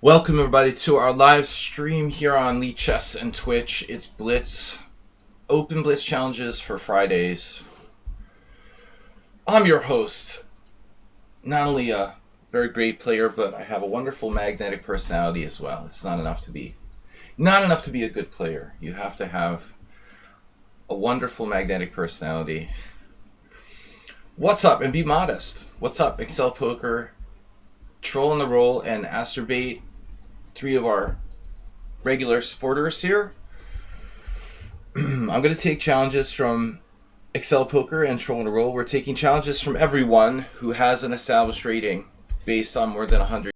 Welcome everybody to our live stream here on Lichess and Twitch. It's Blitz, open Blitz challenges for Fridays. I'm your host. Not only a very great player, but I have a wonderful magnetic personality as well. It's not enough to be a good player. You have to have a wonderful magnetic personality. What's up? And be modest. What's up? Excel Poker, Troll in the Roll, and Asterbait. Three of our regular supporters here. I'm going to take challenges from Excel Poker and Troll in the Roll. We're taking challenges from everyone who has an established rating based on more than 100.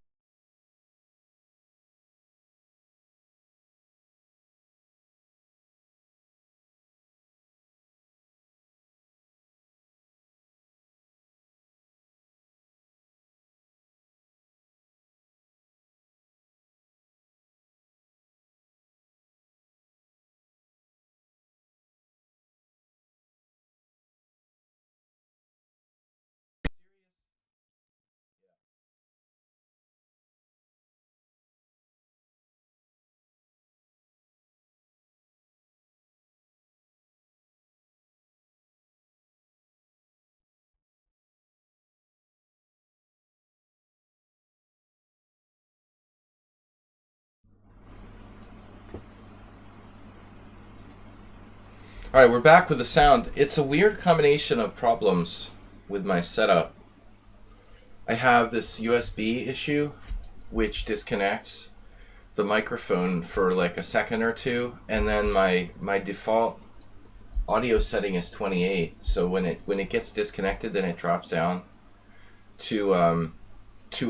Alright, we're back with the sound. It's a weird combination of problems with my setup. I have this USB issue which disconnects the microphone for like a second or two, and then my default audio setting is 28. So when it gets disconnected, then it drops down to an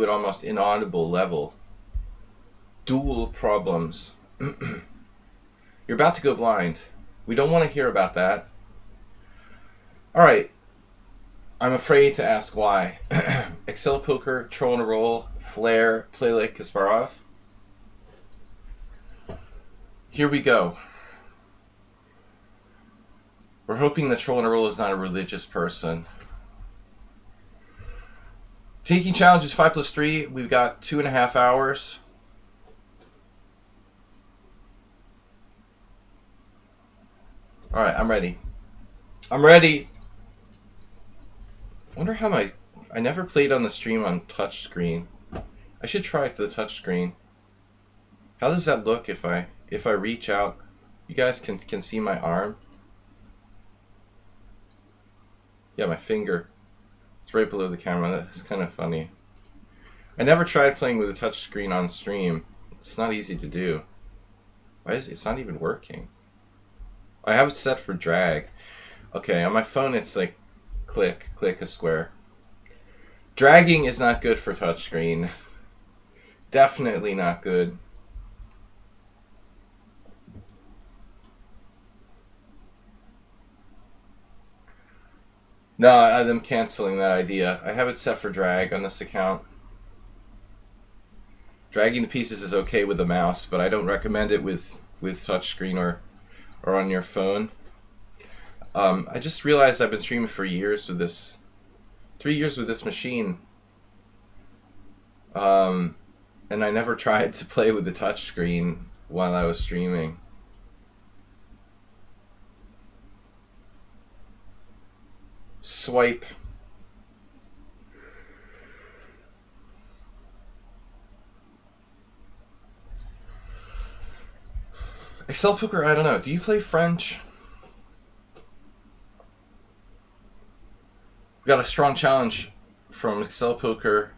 almost inaudible level. Dual problems. You're about to go blind. We don't want to hear about that. Alright. I'm afraid to ask why. Excel Poker, Troll in a Roll, Flair, Play Like Kasparov. Here we go. We're hoping the Troll in a Roll is not a religious person. Taking challenges 5+3. We've got 2.5 hours. Alright, I'm ready. I'm ready. I wonder how I never played on the stream on touch screen. I should try it to the touch screen. How does that look if I reach out? You guys can see my arm. Yeah, my finger. It's right below the camera. That's kind of funny. I never tried playing with a touch screen on stream. It's not easy to do. Why is it's not even working? I have it set for drag. Okay, on my phone it's like click a square. Dragging is not good for touchscreen. Definitely not good. No, I'm canceling that idea. I have it set for drag on this account. Dragging the pieces is okay with the mouse, but I don't recommend it with touchscreen or on your phone. I just realized I've been streaming for years with this, 3 years with this machine. And I never tried to play with the touchscreen while I was streaming. Swipe. Excel Poker, I don't know. Do you play French? We got a strong challenge from Excel Poker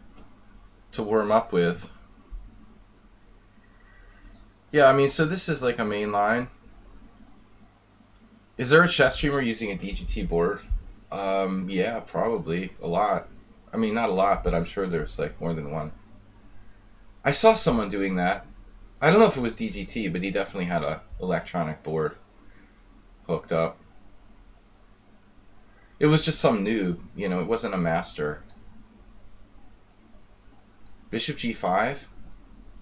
to warm up with. Yeah, I mean, so this is like a main line. Is there a chess streamer using a DGT board? Yeah, probably. A lot. I mean, not a lot, but I'm sure there's like more than one. I saw someone doing that. I don't know if it was DGT, but he definitely had a electronic board hooked up. It was just some noob, you know, it wasn't a master. Bishop G5?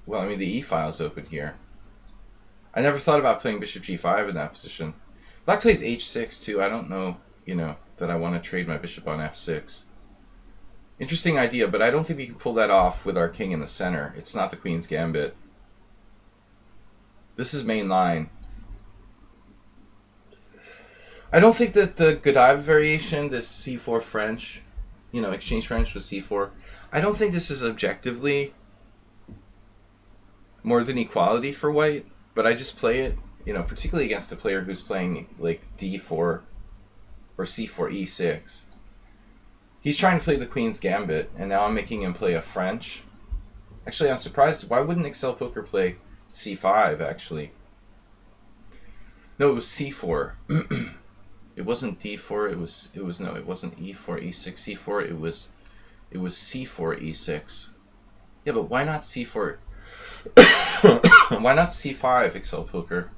Well, I mean, the E-file's open here. I never thought about playing Bishop G5 in that position. Black plays H6 too. I don't know, you know, that I want to trade my bishop on F6. Interesting idea, but I don't think we can pull that off with our king in the center. It's not the queen's gambit. This is main line. I don't think that the Godiva variation, this c4 French, exchange French with c4, I don't think this is objectively more than equality for white, but I just play it, particularly against a player who's playing like d4 or c4 e6. He's trying to play the queen's gambit, and now I'm making him play a French. Actually, I'm surprised. Why wouldn't Excel Poker play c5, actually? No, it was c4. It wasn't d4. It wasn't e4, e6, c4. It was c4, e6. Yeah, but why not c4? Why not c5, Excel Poker?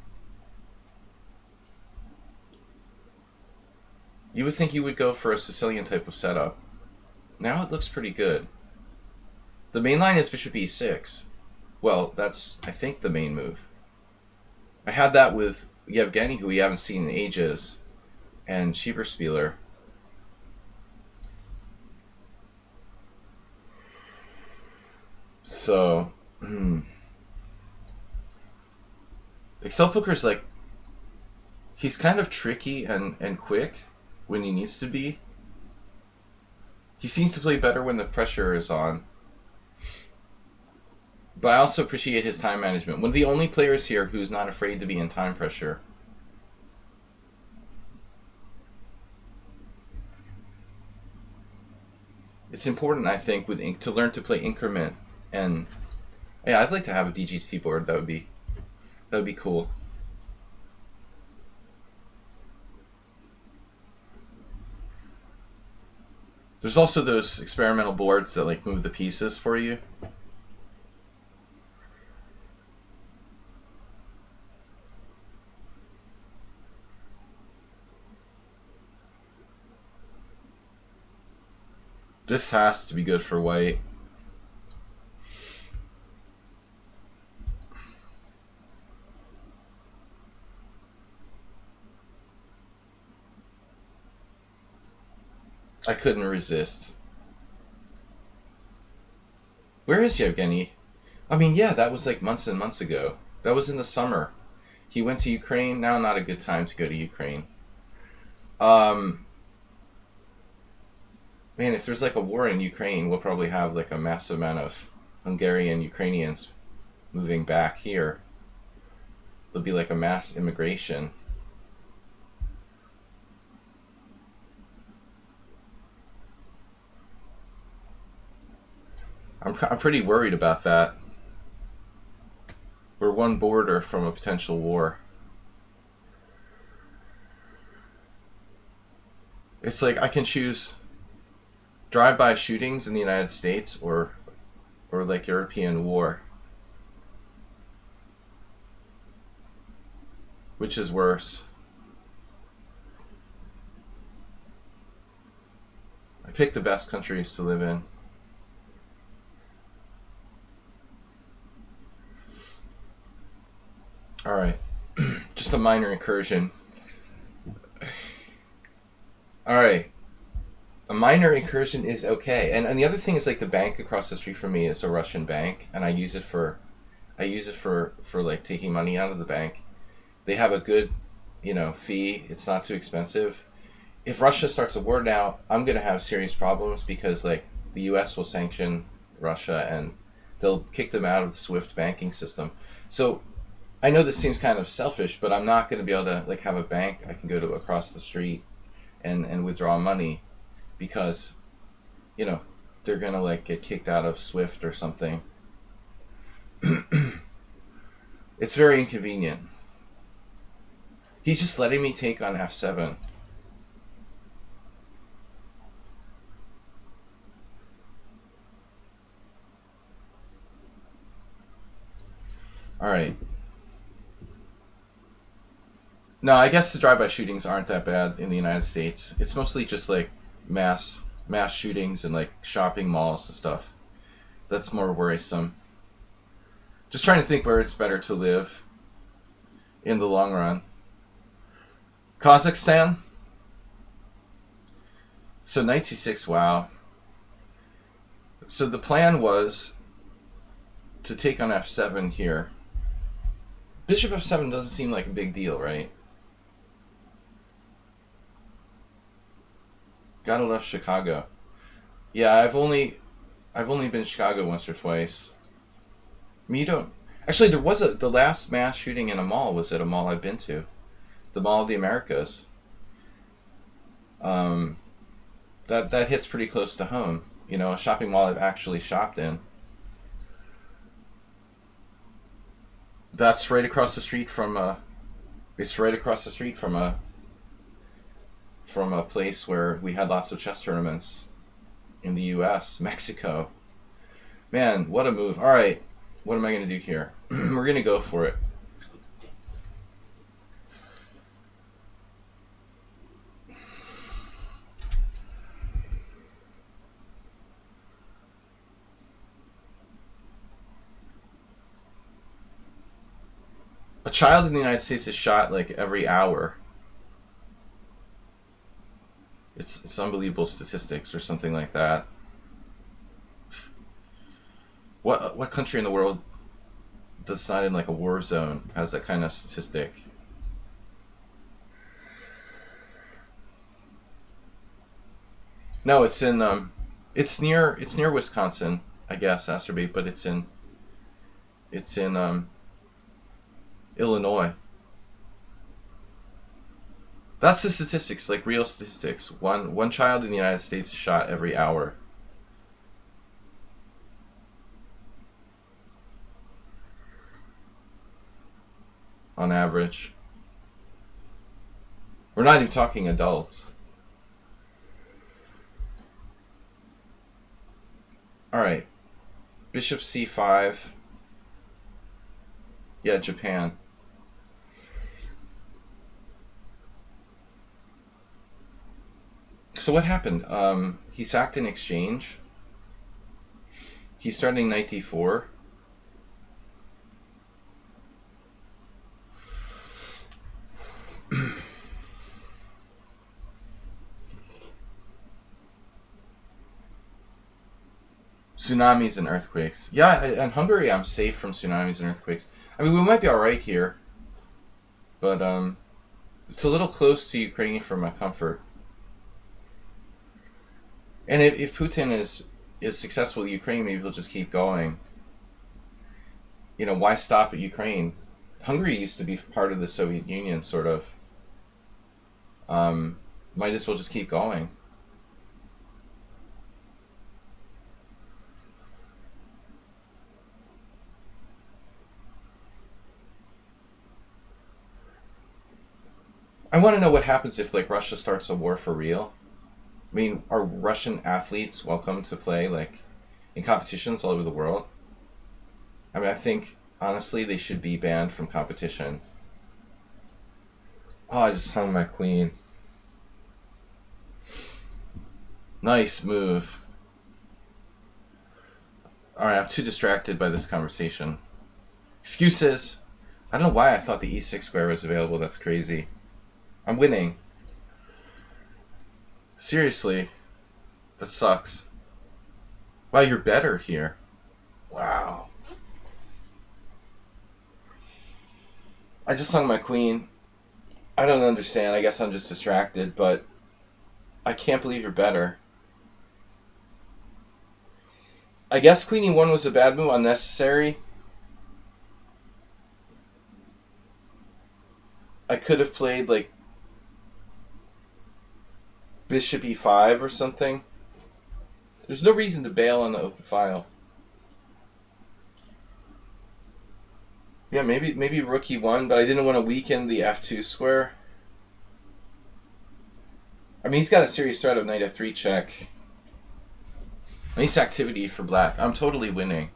You would think you would go for a Sicilian type of setup. Now it looks pretty good. The main line is bishop e6. Well, that's, I think, the main move. I had that with Yevgeny, who we haven't seen in ages, and Schieberspieler. So, Excel Poker's like, he's kind of tricky and quick when he needs to be. He seems to play better when the pressure is on. But I also appreciate his time management. One of the only players here who's not afraid to be in time pressure. It's important, I think, to learn to play increment. And yeah, I'd like to have a DGT board. That would be cool. There's also those experimental boards that like move the pieces for you. This has to be good for white. I couldn't resist. Where is Yevgeny? I mean, yeah, that was like months and months ago. That was in the summer. He went to Ukraine. Now not a good time to go to Ukraine. Man, if there's like a war in Ukraine, we'll probably have like a massive amount of Hungarian Ukrainians moving back here. There'll be like a mass immigration. I'm pretty worried about that. We're one border from a potential war. It's like I can choose drive-by shootings in the United States or like European war. Which is worse? I picked the best countries to live in. Alright. Just a minor incursion. Alright. A minor incursion is okay. And the other thing is like the bank across the street from me is a Russian bank, and I use it for like taking money out of the bank. They have a good, fee. It's not too expensive. If Russia starts a war now, I'm going to have serious problems because like the US will sanction Russia and they'll kick them out of the SWIFT banking system. So I know this seems kind of selfish, but I'm not going to be able to like have a bank I can go to across the street and withdraw money because, they're going to like get kicked out of SWIFT or something. It's very inconvenient. He's just letting me take on f7. Alright. No, I guess the drive-by shootings aren't that bad in the United States. It's mostly just like mass shootings in like shopping malls and stuff. That's more worrisome. Just trying to think where it's better to live in the long run. Kazakhstan. So knight c6, wow. So the plan was to take on f7 here. Bishop f7 doesn't seem like a big deal, right? Gotta love Chicago. Yeah, I've only been to Chicago once or twice. I mean, you don't. Actually, there was the last mass shooting in a mall was at a mall I've been to, the Mall of the Americas. Um, that hits pretty close to home. You know, a shopping mall I've actually shopped in. That's right across the street from It's right across the street from a place where we had lots of chess tournaments in the U.S., Mexico. Man, what a move! All right, what am I gonna do here? We're gonna go for it. A child in the United States is shot like every hour. It's unbelievable statistics or something like that. What country in the world that's not in like a war zone has that kind of statistic? No, it's near Wisconsin, I guess, Asterbait, but it's in Illinois. That's the statistics, like real statistics. One child in the United States is shot every hour. On average. We're not even talking adults. Alright. Bishop c5. Yeah, Japan. So what happened? He sacked in exchange. He's starting knight d4. Tsunamis and earthquakes. Yeah, in Hungary I'm safe from tsunamis and earthquakes. I mean, we might be alright here. But, it's a little close to Ukraine for my comfort. And if Putin is successful in Ukraine, maybe he'll just keep going. You know, why stop at Ukraine? Hungary used to be part of the Soviet Union, sort of. Might as well just keep going. I want to know what happens if like Russia starts a war for real. I mean, are Russian athletes welcome to play like in competitions all over the world? I mean, I think honestly they should be banned from competition. Oh, I just hung my queen. Nice move. Alright, I'm too distracted by this conversation. Excuses. I don't know why I thought the e6 square was available. That's crazy. I'm winning. Seriously. That sucks. Wow, you're better here. Wow. I just hung my queen. I don't understand. I guess I'm just distracted, but I can't believe you're better. I guess queen e1 was a bad move, unnecessary. I could have played like bishop e5 or something. There's no reason to bail on the open file. Yeah, maybe rook e1, but I didn't want to weaken the f2 square. I mean, he's got a serious threat of knight f3 check. Nice activity for black. I'm totally winning.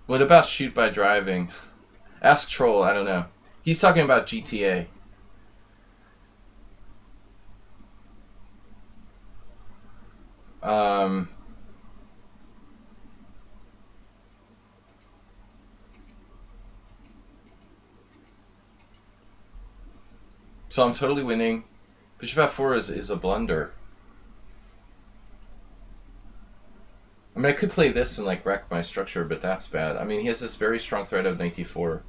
What about shoot by driving? Ask Troll, I don't know. He's talking about GTA. Um, So I'm totally winning. Bishop f4 is a blunder. I mean, I could play this and like wreck my structure, but that's bad. I mean, he has this very strong threat of knight d4.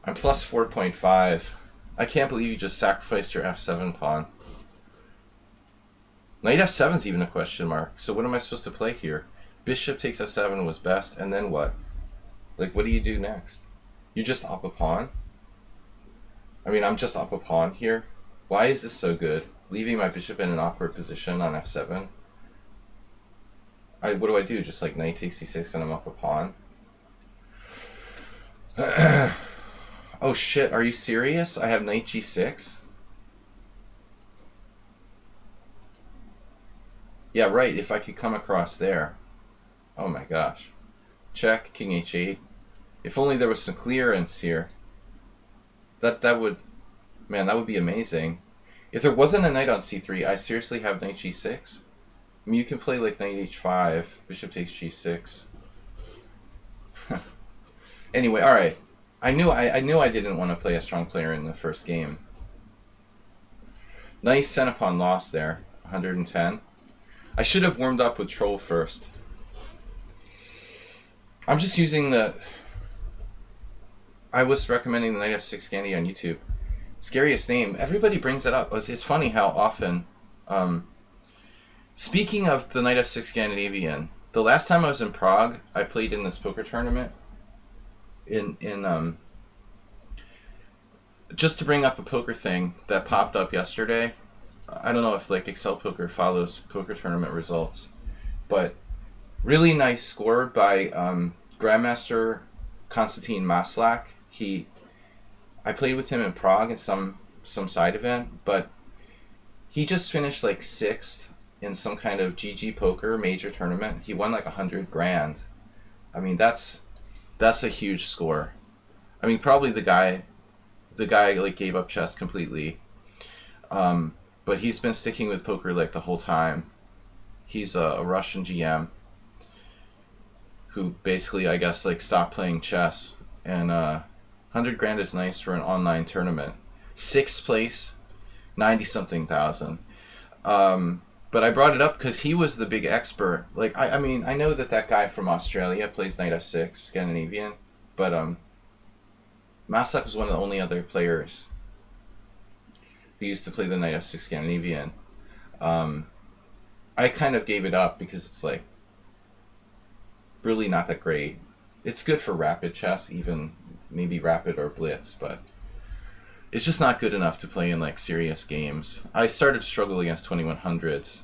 I'm plus 4.5. I can't believe you just sacrificed your f7 pawn. Knight f7 is even a question mark. So what am I supposed to play here? Bishop takes f7 was best, and then what? Like, what do you do next? You just up a pawn? I mean, I'm just up a pawn here. Why is this so good? Leaving my bishop in an awkward position on f7. What do I do? Just like knight takes c6 and I'm up a pawn? Oh shit, are you serious? I have knight g6? Yeah, right, if I could come across there. Oh my gosh. Check, king h8. If only there was some clearance here. That would... Man, that would be amazing. If there wasn't a knight on c3, I seriously have knight g6. I mean, you can play like knight h5, bishop takes g6. Anyway, alright. I knew I didn't want to play a strong player in the first game. Nice center pawn loss there, 110. I should have warmed up with Troll first. I'm just using the... I was recommending the knight f6 candy on YouTube. Scariest name. Everybody brings it up. It's funny how often... Speaking of the knight f6 Scandinavian, the last time I was in Prague, I played in this poker tournament. Just to bring up a poker thing that popped up yesterday. I don't know if like Excel Poker follows poker tournament results, but really nice score by Grandmaster Konstantin Maslak. I played with him in Prague in some side event, but he just finished like 6th in some kind of GG Poker major tournament. He won like 100 grand. I mean, that's a huge score. I mean, probably the guy like gave up chess completely. But he's been sticking with poker like the whole time. He's a Russian GM who basically, I guess, like stopped playing chess. And 100 grand is nice for an online tournament. 6th place, 90-something thousand. But I brought it up because he was the big expert. Like, I mean, I know that guy from Australia plays knight f6 Scandinavian, but Masak was one of the only other players who used to play the knight f6 Scandinavian. I kind of gave it up because it's like really not that great. It's good for rapid chess, even maybe rapid or blitz, but it's just not good enough to play in like serious games. I started to struggle against 2100s.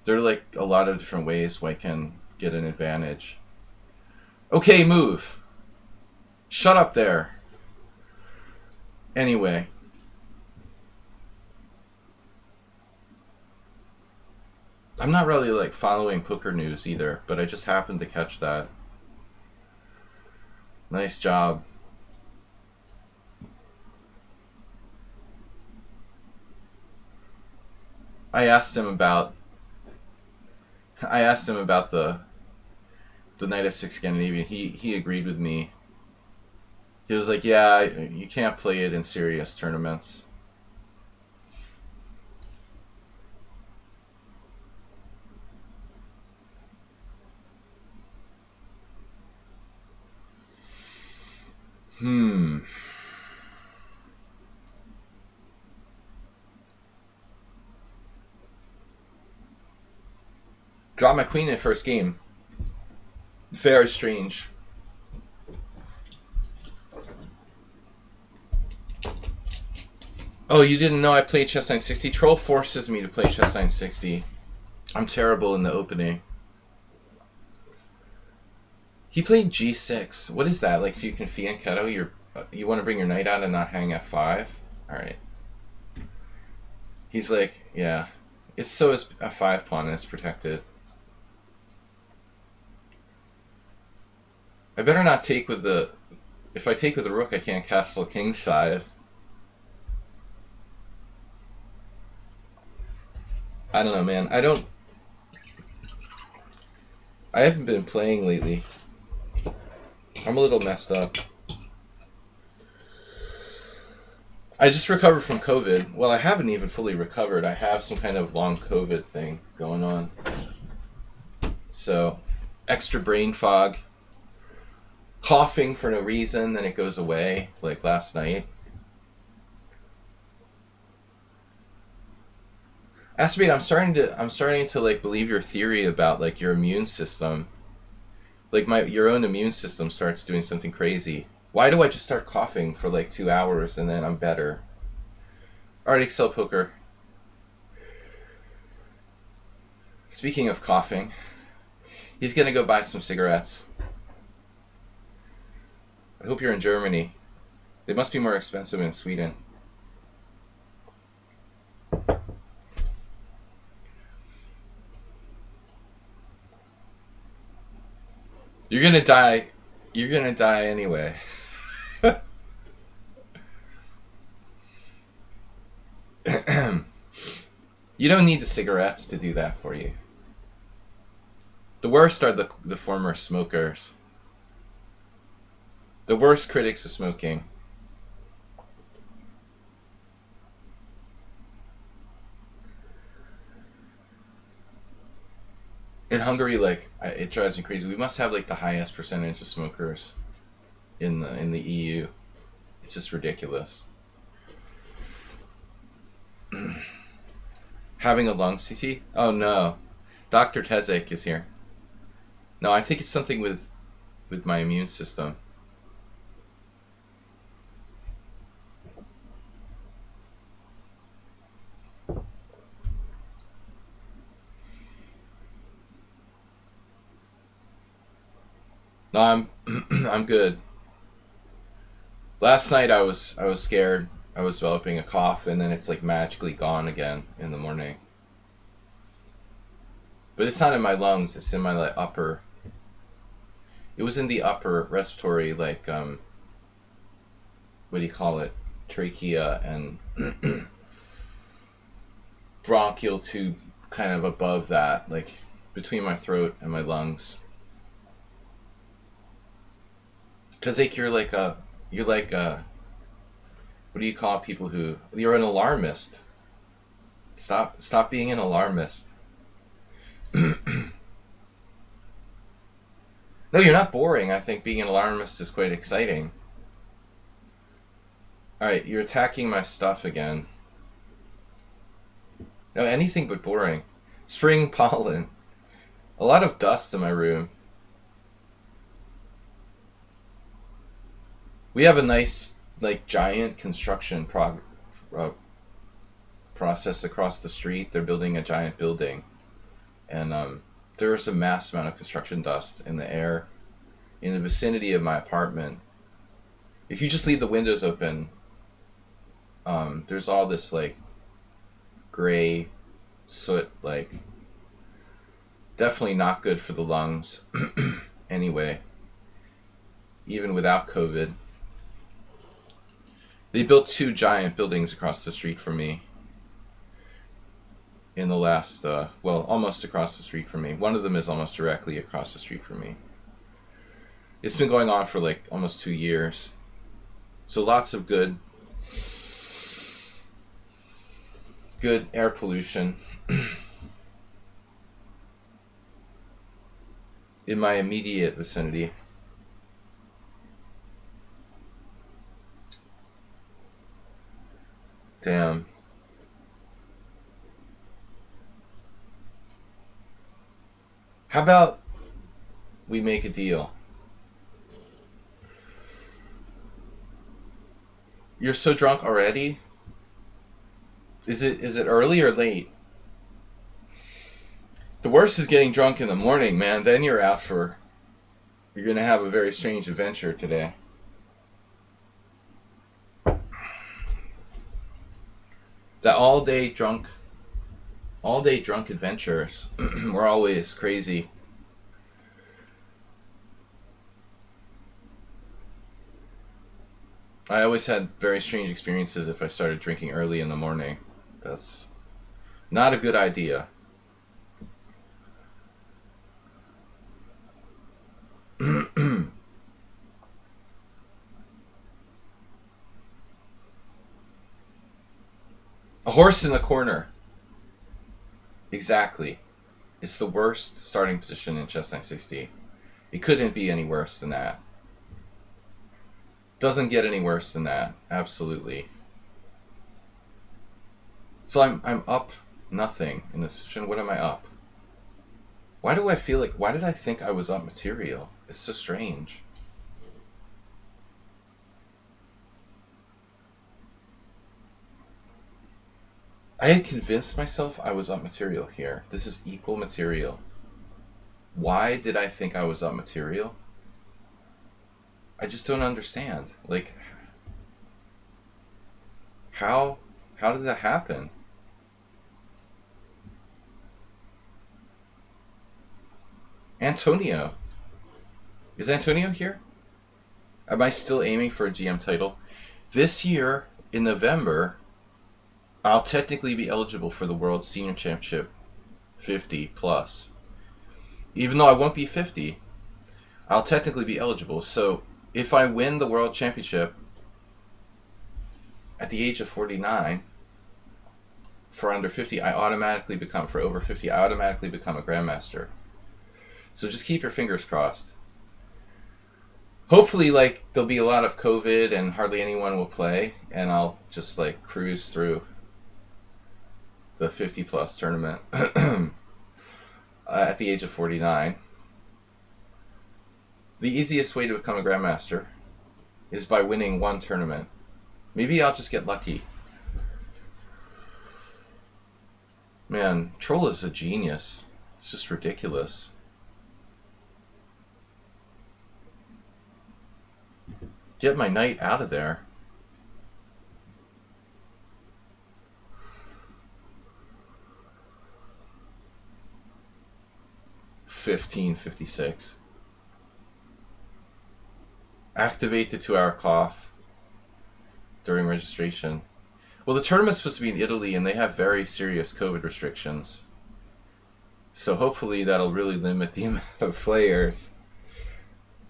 There are like a lot of different ways where I can get an advantage. Okay, move. Shut up there. Anyway. I'm not really like following poker news either, but I just happened to catch that. Nice job. I asked him about the knight f6 Scandinavian. He agreed with me. He was like, yeah, you can't play it in serious tournaments. Draw my queen in first game. Very strange. Oh, you didn't know I played chess 960? Troll forces me to play chess 960. I'm terrible in the opening. He played g6. What is that? Like, so you can fianchetto? You want to bring your knight out and not hang f5? Alright. He's like, yeah. It's so is f5 pawn and it's protected. I better not take with the... If I take with the rook, I can't castle kingside. I don't know, man. I haven't been playing lately. I'm a little messed up. I just recovered from COVID. Well, I haven't even fully recovered. I have some kind of long COVID thing going on. So, extra brain fog. Coughing for no reason, then it goes away, like last night. Aspade, I'm starting to like believe your theory about like your immune system. Like your own immune system starts doing something crazy. Why do I just start coughing for like 2 hours and then I'm better? Alright, Excel Poker. Speaking of coughing, he's gonna go buy some cigarettes. I hope you're in Germany. They must be more expensive in Sweden. You're gonna die. You're gonna die anyway. You don't need the cigarettes to do that for you. The worst are the former smokers. The worst critics of smoking. In Hungary, like it drives me crazy. We must have like the highest percentage of smokers in the EU. It's just ridiculous. Having a lung CT? Oh no, Dr. Tezek is here. No, I think it's something with my immune system. No, I'm good. Last night I was scared. I was developing a cough, and then it's like magically gone again in the morning. But it's not in my lungs. It's in my like upper. It was in the upper respiratory, like what do you call it? Trachea and bronchial tube, kind of above that, like between my throat and my lungs. Cause like you're like a what do you call people who you're an alarmist? Stop being an alarmist. No, you're not boring. I think being an alarmist is quite exciting. Alright, you're attacking my stuff again. No, anything but boring. Spring pollen. A lot of dust in my room. We have a nice, like, giant construction process across the street. They're building a giant building. And there's a mass amount of construction dust in the air in the vicinity of my apartment. If you just leave the windows open, there's all this like gray soot, like definitely not good for the lungs. Anyway, even without COVID, they built 2 giant buildings across the street from me in the last, almost across the street from me. One of them is almost directly across the street from me. It's been going on for like almost 2 years. So lots of good air pollution in my immediate vicinity. Damn. How about we make a deal? You're so drunk already? Is it early or late? The worst is getting drunk in the morning, man. Then you're gonna have a very strange adventure today. The all day drunk adventures were always crazy. I always had very strange experiences if I started drinking early in the morning. That's not a good idea. A horse in the corner. Exactly. It's the worst starting position in chess 960. It couldn't be any worse than that. Doesn't get any worse than that. Absolutely. So I'm up nothing in this position. What am I up? Why do I feel like... Why did I think I was up material? It's so strange. I had convinced myself I was up material here. This is equal material. Why did I think I was up material? I just don't understand. Like, how did that happen? Antonio. Is Antonio here? Am I still aiming for a GM title? This year, in November, I'll technically be eligible for the World Senior Championship 50 plus. Even though I won't be 50, I'll technically be eligible. So if I win the World Championship at the age of 49, for under 50, I automatically become, for over 50, I automatically become a Grandmaster. So just keep your fingers crossed. Hopefully, like, there'll be a lot of COVID and hardly anyone will play, and I'll just, like, cruise through the 50 plus tournament at the age of 49. The easiest way to become a Grandmaster is by winning one tournament. Maybe I'll just get lucky. Man, Troll is a genius. It's just ridiculous. Get my knight out of there. $15.56. Activate the 2-hour cough during registration. Well, the tournament's supposed to be in Italy, and they have very serious COVID restrictions. So hopefully that'll really limit the amount of players.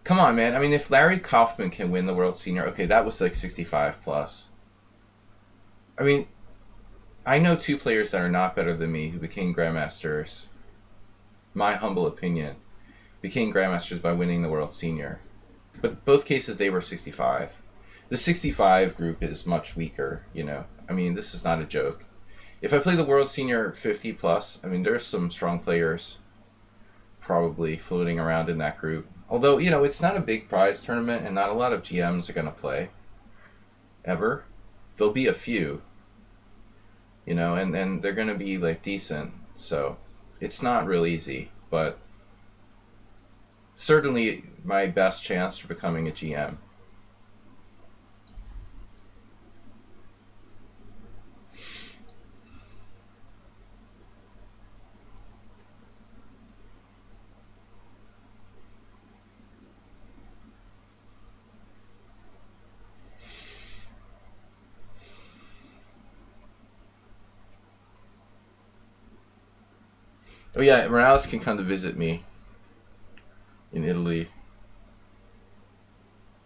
Come on, man. I mean, if Larry Kaufman can win the World Senior, okay, that was like 65 plus. I mean, I know two players that are not better than me who became Grandmasters. My humble opinion, became Grandmasters by winning the World Senior. But both cases, they were 65. The 65 group is much weaker, you know. I mean, this is not a joke. If I play the World Senior 50 plus, I mean, there's some strong players probably floating around in that group. Although, you know, it's not a big prize tournament and not a lot of GMs are going to play. Ever. There'll be a few. You know, and they're going to be, like, decent. So, it's not real easy. But certainly my best chance for becoming a GM. Oh yeah, Morales can come to visit me in Italy.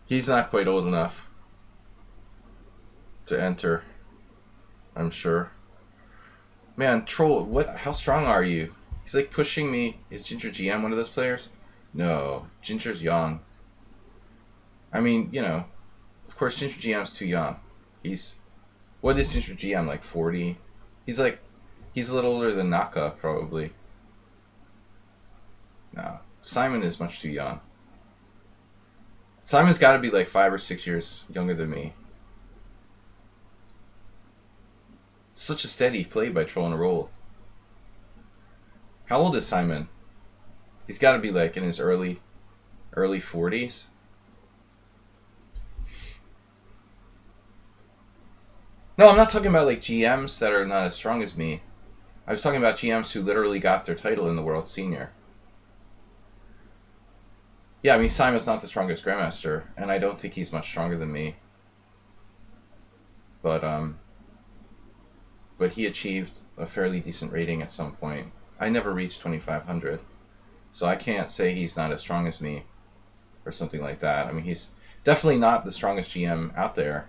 He's not quite old enough to enter, I'm sure. Man, Troll, what? How strong are you? He's like pushing me. Is Ginger GM one of those players? No, Ginger's young. I mean, you know, of course Ginger GM's too young. What is Ginger GM, like 40? He's a little older than Naka, probably. No, Simon is much too young. Simon's got to be like 5 or 6 years younger than me. Such a steady play by Troll and a Roll. How old is Simon? He's got to be like in his early 40s. No, I'm not talking about like GMs that are not as strong as me. I was talking about GMs who literally got their title in the World Senior. Yeah, I mean, Simon's not the strongest Grandmaster, and I don't think he's much stronger than me. But he achieved a fairly decent rating at some point. I never reached 2,500, so I can't say he's not as strong as me, or something like that. I mean, he's definitely not the strongest GM out there.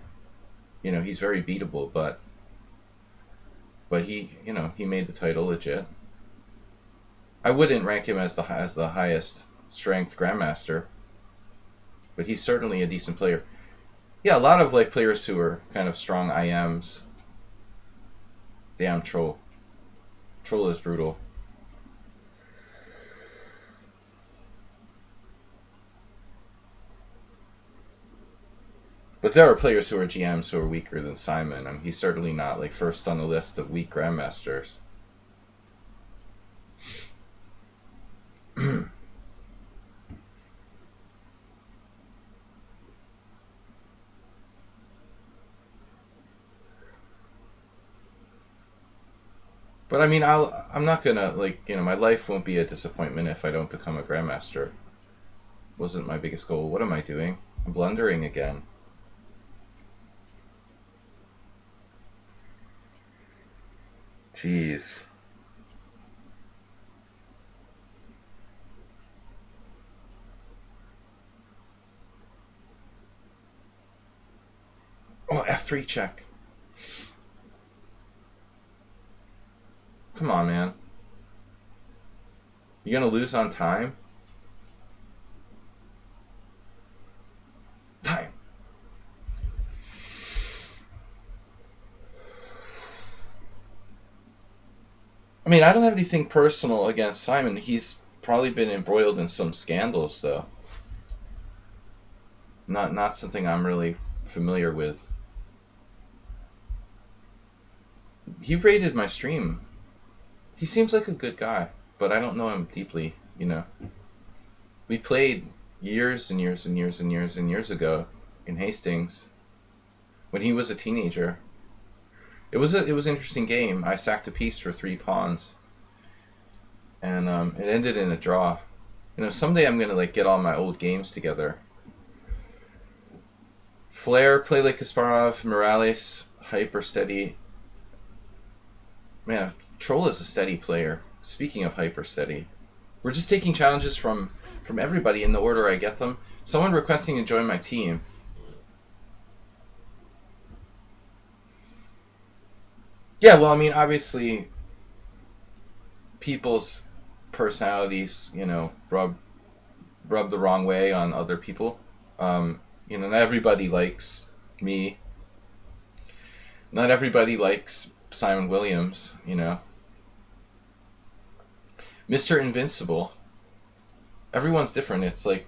You know, he's very beatable, but but he made the title legit. I wouldn't rank him as the highest strength grandmaster, but he's certainly a decent player. Yeah, a lot of like players who are kind of strong IMs. Damn, Troll. Troll is brutal. But there are players who are GMs who are weaker than Simon. I mean, he's certainly not like first on the list of weak grandmasters. But I mean, I'm not gonna my life won't be a disappointment if I don't become a grandmaster. Wasn't my biggest goal. What am I doing? I'm blundering again. Jeez. Oh, F3 check. Come on, man. You gonna lose on time? Time. I mean, I don't have anything personal against Simon. He's probably been embroiled in some scandals, though. Not something I'm really familiar with. He rated my stream. He seems like a good guy, but I don't know him deeply, We played years and years and years and years and years ago in Hastings when he was a teenager. It was an interesting game. I sacked a piece for 3 pawns, and it ended in a draw. Someday I'm gonna get all my old games together. Flair, play like Kasparov, Morales, hyper steady. Man, Troll is a steady player. Speaking of hyper steady, we're just taking challenges from everybody in the order I get them. Someone requesting to join my team. Yeah, well, I mean, obviously, people's personalities, rub the wrong way on other people. Not everybody likes me. Not everybody likes Simon Williams, Mr. Invincible. Everyone's different. It's like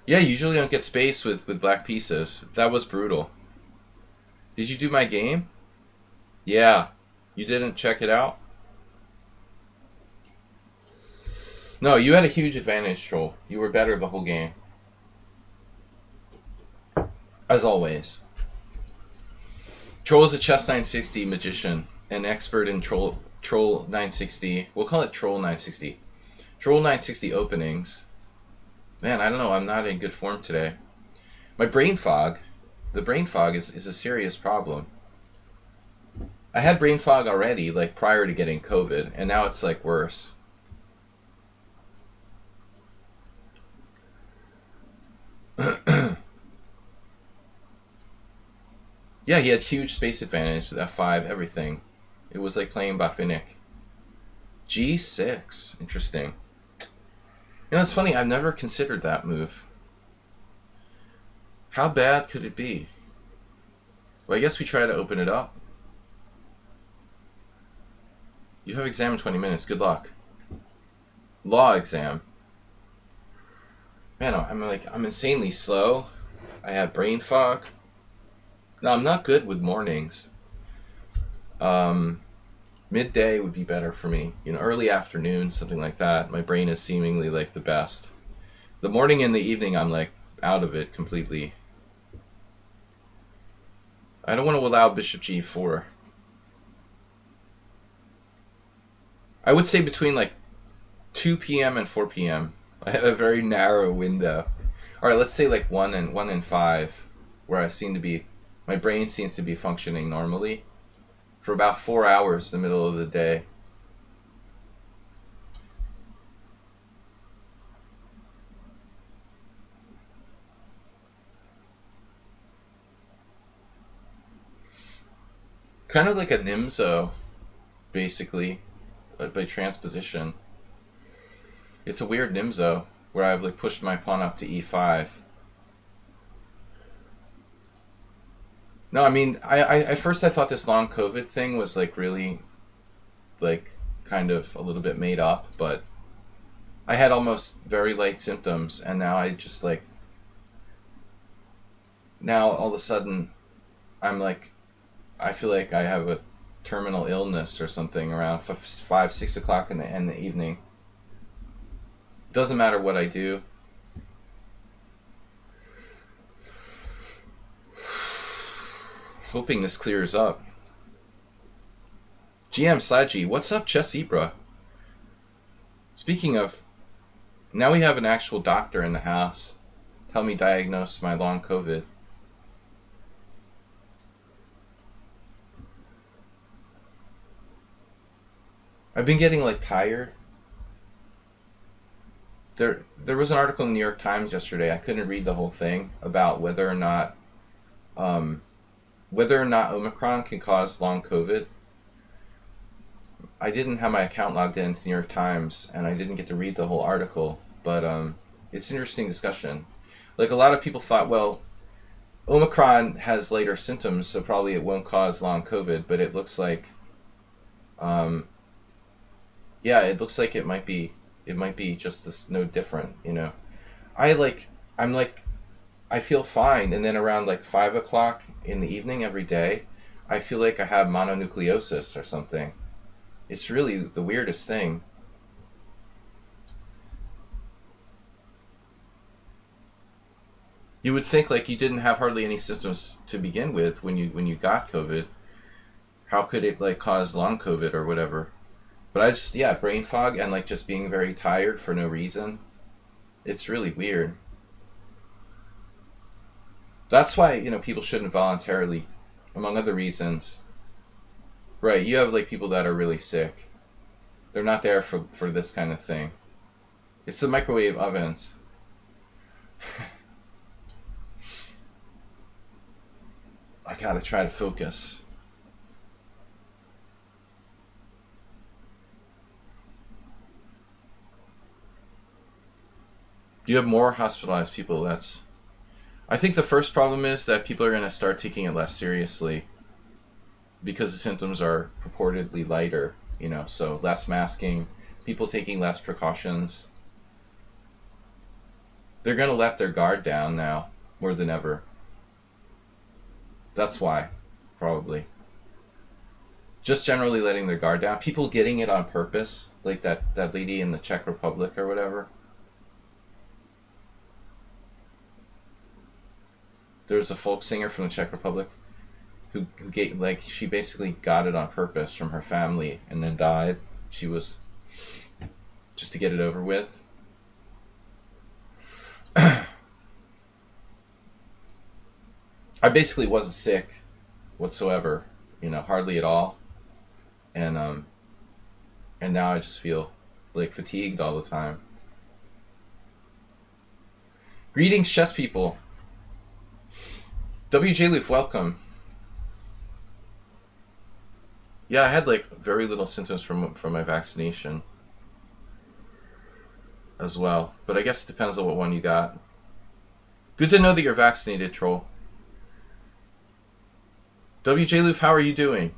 yeah, usually don't get space with black pieces. That was brutal. Did you do my game? Yeah. You didn't check it out? No, you had a huge advantage, Troll. You were better the whole game. As always. Troll is a chess 960 magician, an expert in Troll 960. We'll call it Troll 960. Troll 960 openings. Man, I don't know. I'm not in good form today. My brain fog. The brain fog is a serious problem. I had brain fog already, prior to getting COVID, and now it's worse. Yeah, he had huge space advantage with F5, everything. It was like playing Botvinnik. G6. Interesting. It's funny, I've never considered that move. How bad could it be? Well, I guess we try to open it up. You have exam in 20 minutes. Good luck. Law exam. Man, I'm insanely slow. I have brain fog. No, I'm not good with mornings. Midday would be better for me. Early afternoon, something like that. My brain is seemingly the best. The morning and the evening, I'm out of it completely. I don't want to allow bishop g4. I would say between 2 p.m. and 4 p.m. I have a very narrow window. All right, let's say 1 and 5, where my brain seems to be functioning normally for about 4 hours in the middle of the day. Kind of like a Nimzo, basically, but by transposition. It's a weird Nimzo where I've like pushed my pawn up to e5. No, I mean, I at first I thought this long COVID thing was like really, like, kind of a little bit made up, but I had almost very light symptoms, and now I just like, now all of a sudden, I'm like, I feel like I have a terminal illness or something around 5, 6 o'clock in the evening. Doesn't matter what I do. Hoping this clears up. GM Sladgie, what's up, Chess Ibra? Speaking of, now we have an actual doctor in the house. Help me diagnose my long COVID. I've been getting like tired. There was an article in the New York Times yesterday. I couldn't read the whole thing about whether or not Omicron can cause long COVID. I didn't have my account logged into the New York Times, and I didn't get to read the whole article. But it's an interesting discussion. Like, a lot of people thought, well, Omicron has later symptoms, so probably it won't cause long COVID. But it looks like, it looks like it might be just this no different. You know, I feel fine, and then around like 5 o'clock in the evening every day, I feel like I have mononucleosis or something. It's really the weirdest thing. You would think like you didn't have hardly any symptoms to begin with when you got COVID. How could it like cause long COVID or whatever? But I just, brain fog and like just being very tired for no reason. It's really weird. That's why, people shouldn't voluntarily, among other reasons. Right, you have like people that are really sick. They're not there for this kind of thing. It's the microwave ovens. I gotta try to focus. You have more hospitalized people. I think the first problem is that people are going to start taking it less seriously because the symptoms are purportedly lighter, so less masking, people taking less precautions. They're going to let their guard down now more than ever. That's why, probably. Just generally letting their guard down. People getting it on purpose, like that lady in the Czech Republic or whatever. There was a folk singer from the Czech Republic who she basically got it on purpose from her family and then died. She was just to get it over with. I basically wasn't sick whatsoever, hardly at all. And now I just feel like fatigued all the time. Greetings, chess people. WJ Leaf, welcome. Yeah, I had like very little symptoms from my vaccination as well, but I guess it depends on what one you got. Good to know that you're vaccinated, troll. WJ Leaf, how are you doing?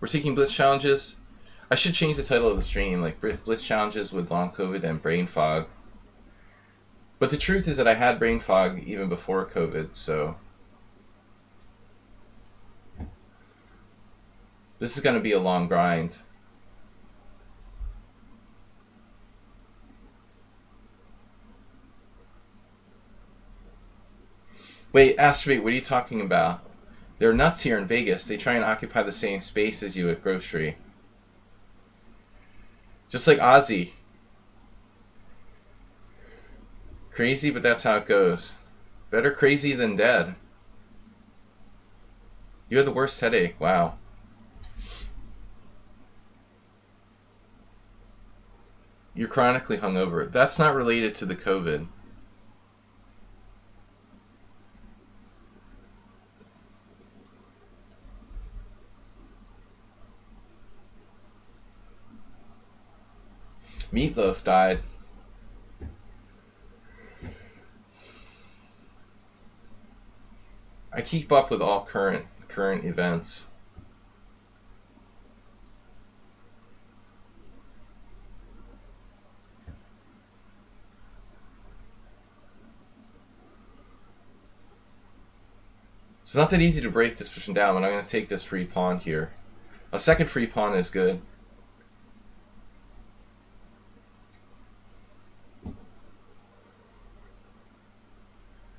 We're taking Blitz challenges. I should change the title of the stream, like Blitz challenges with long COVID and brain fog. But the truth is that I had brain fog even before COVID, so this is going to be a long grind. Wait, Astrobate, what are you talking about? They're nuts here in Vegas. They try and occupy the same space as you at grocery. Just like Ozzy. Crazy, but that's how it goes. Better crazy than dead. You had the worst headache. Wow. You're chronically hungover. That's not related to the COVID. Meatloaf died. I keep up with all current events. It's not that easy to break this position down, but I'm going to take this free pawn here. A second free pawn is good.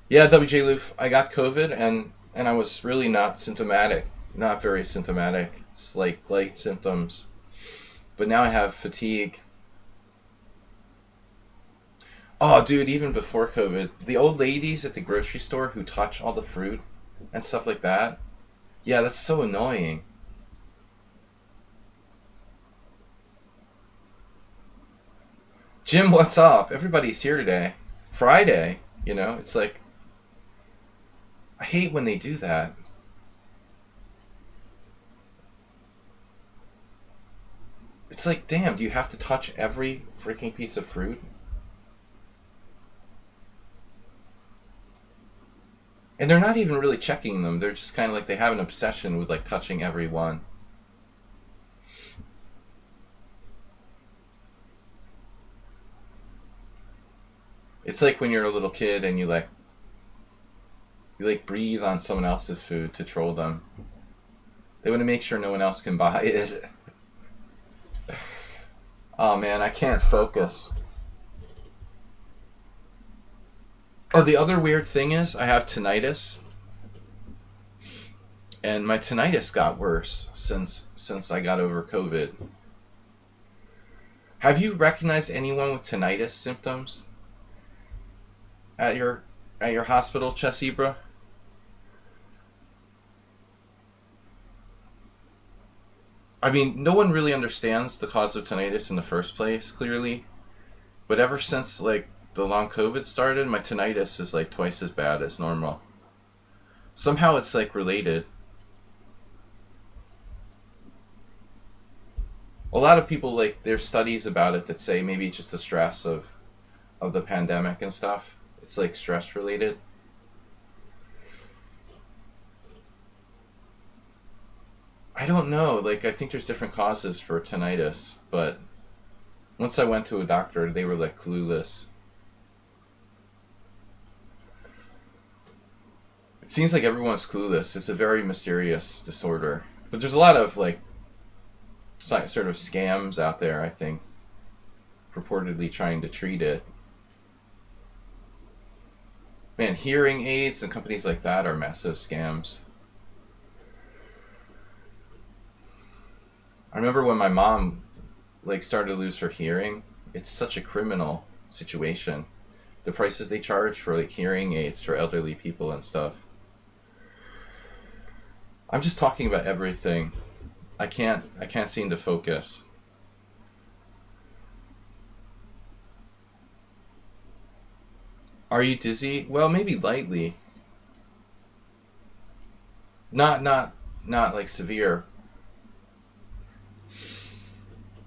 Yeah, WJ Loof, I got COVID and I was really not symptomatic. Not very symptomatic. It's like light symptoms. But now I have fatigue. Oh, dude, even before COVID, the old ladies at the grocery store who touch all the fruit and stuff like that. Yeah, that's so annoying. Jim, what's up? Everybody's here today. Friday, it's like, I hate when they do that. It's like, damn, do you have to touch every freaking piece of fruit? And they're not even really checking them. They're just kind of like, they have an obsession with like touching every one. It's like when you're a little kid and you breathe on someone else's food to troll them. They want to make sure no one else can buy it. Oh man, I can't focus. Oh, the other weird thing is I have tinnitus. And my tinnitus got worse since I got over COVID. Have you recognized anyone with tinnitus symptoms at your hospital, Chessibra? I mean, no one really understands the cause of tinnitus in the first place, clearly. But ever since like the long COVID started, my tinnitus is like twice as bad as normal. Somehow it's like related. A lot of people, like, there's studies about it that say maybe it's just the stress of the pandemic and stuff. It's like stress related. I don't know. Like, I think there's different causes for tinnitus, but once I went to a doctor, they were like clueless. It seems like everyone's clueless. It's a very mysterious disorder. But there's a lot of like sort of scams out there, I think, purportedly trying to treat it. Man, hearing aids and companies like that are massive scams. I remember when my mom like started to lose her hearing. It's such a criminal situation. The prices they charge for like hearing aids for elderly people and stuff. I'm just talking about everything. I can't seem to focus. Are you dizzy? Well, maybe lightly. Not like severe.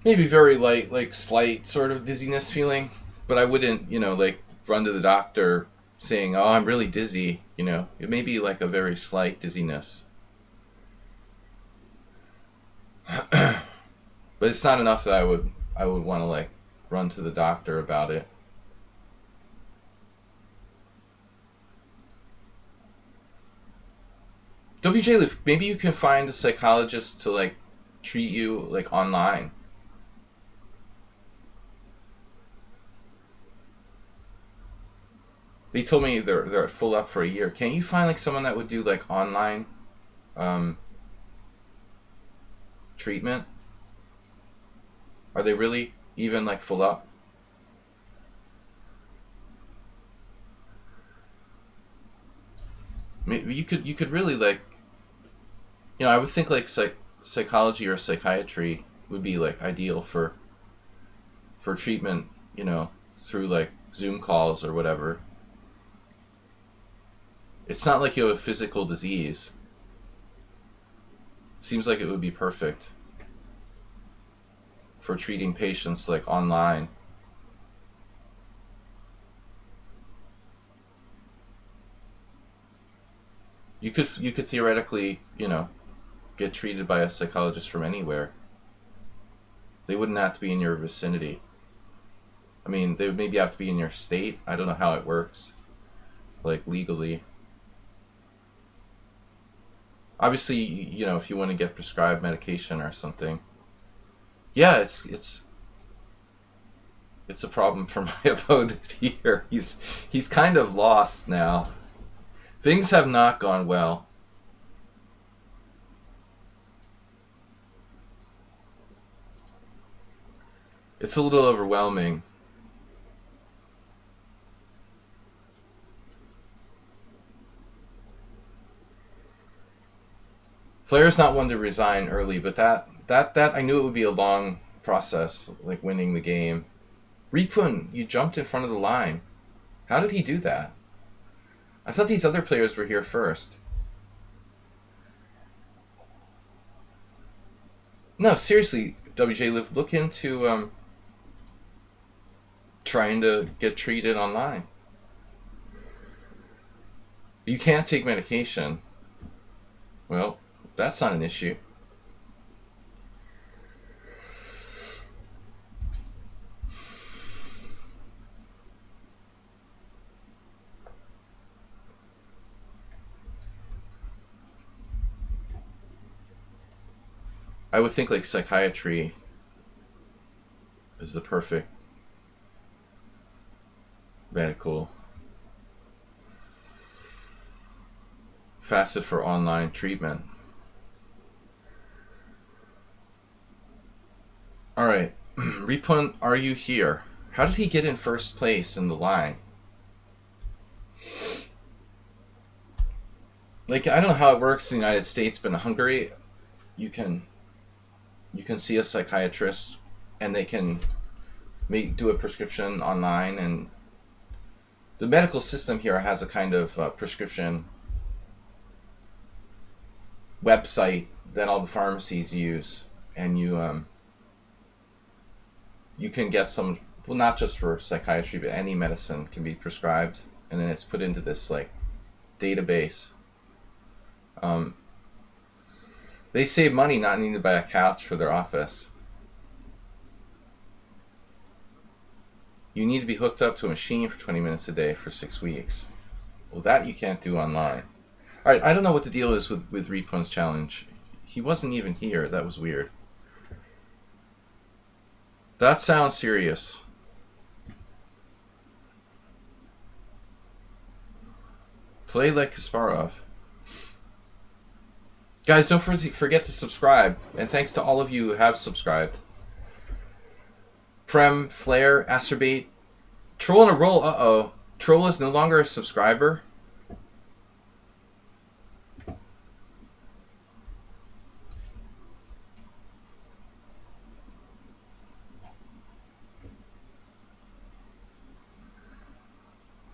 Maybe very light, like slight sort of dizziness feeling, but I wouldn't, like run to the doctor saying, "Oh, I'm really dizzy." It may be like a very slight dizziness. But it's not enough that I would want to like run to the doctor about it. WJ Leaf, maybe you can find a psychologist to like treat you like online. They told me they're full up for a year. Can't you find like someone that would do like online um, treatment? Are they really even like full up? Maybe you could really like, I would think like psychology or psychiatry would be like ideal for treatment, through like Zoom calls or whatever. It's not like you have a physical disease. Seems like it would be perfect for treating patients like online. You could theoretically, you know, get treated by a psychologist from anywhere. They wouldn't have to be in your vicinity. I mean, they would maybe have to be in your state. I don't know how it works, like legally. Obviously, you know, if you want to get prescribed medication or something. Yeah, it's a problem for my opponent here. He's kind of lost now. Things have not gone well. It's a little overwhelming. Flair's not one to resign early, but that I knew it would be a long process, like winning the game. Ripun, you jumped in front of the line. How did he do that? I thought these other players were here first. No, seriously, WJ Live, look into trying to get treated online. You can't take medication. Well, that's not an issue. I would think like psychiatry is the perfect medical facet for online treatment. Alright, Ripun, are you here? How did he get in first place in the line? Like, I don't know how it works in the United States, but in Hungary, you can see a psychiatrist and they can do a prescription online, and the medical system here has a kind of prescription website that all the pharmacies use, and you can get some, well, not just for psychiatry, but any medicine can be prescribed, and then it's put into this like database. They save money not needing to buy a couch for their office. You need to be hooked up to a machine for 20 minutes a day for 6 weeks. Well, that you can't do online. Alright, I don't know what the deal is with Ripun's challenge. He wasn't even here. That was weird. That sounds serious. Play like Kasparov. Guys, don't forget to subscribe. And thanks to all of you who have subscribed. Prem, Flair, Acerbate. Troll in a roll. Uh-oh. Troll is no longer a subscriber.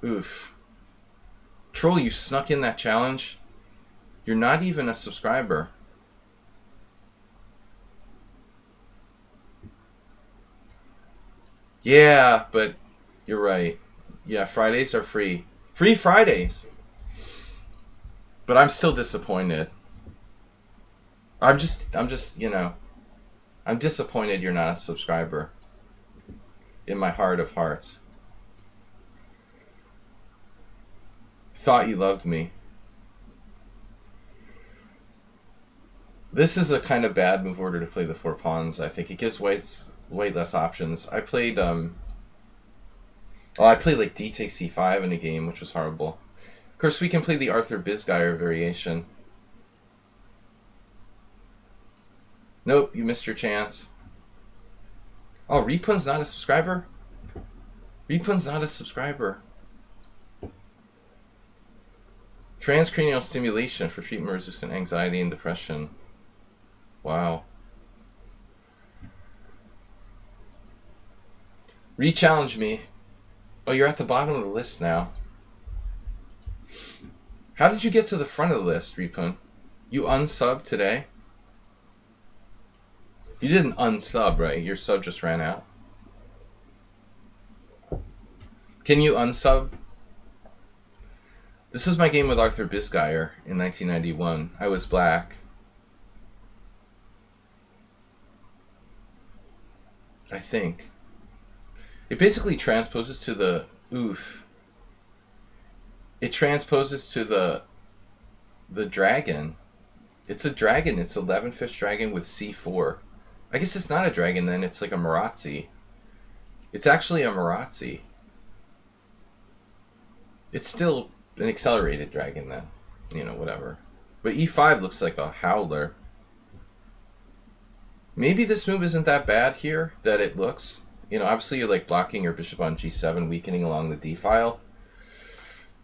Oof. Troll, you snuck in that challenge. You're not even a subscriber. Yeah, but you're right. Yeah, Fridays are free. Free Fridays. But I'm still disappointed. I'm just, you know, I'm disappointed you're not a subscriber. In my heart of hearts. Thought you loved me. This is a kind of bad move order to play the 4 pawns. I think it gives way less options. I played I played like d takes c5 in a game, which was horrible. Of course, we can play the Arthur Bisguyer variation. Nope, you missed your chance. Oh, Ripun's not a subscriber? Ripun's not a subscriber. Transcranial stimulation for treatment-resistant anxiety and depression. Wow. Re-challenge me. Oh, you're at the bottom of the list now. How did you get to the front of the list, Ripun? You unsubbed today? You didn't unsub, right? Your sub just ran out. Can you unsub? This was my game with Arthur Bisgeier in 1991. I was black. I think. It basically transposes to the... Oof. It transposes to the dragon. It's a dragon. It's 11 fish dragon with c4. I guess it's not a dragon then. It's like a Marazzi. It's actually a Marazzi. It's still an accelerated dragon then. You know, whatever. But e5 looks like a howler. Maybe this move isn't that bad here that it looks. You know, obviously you're like blocking your bishop on g7, weakening along the d file.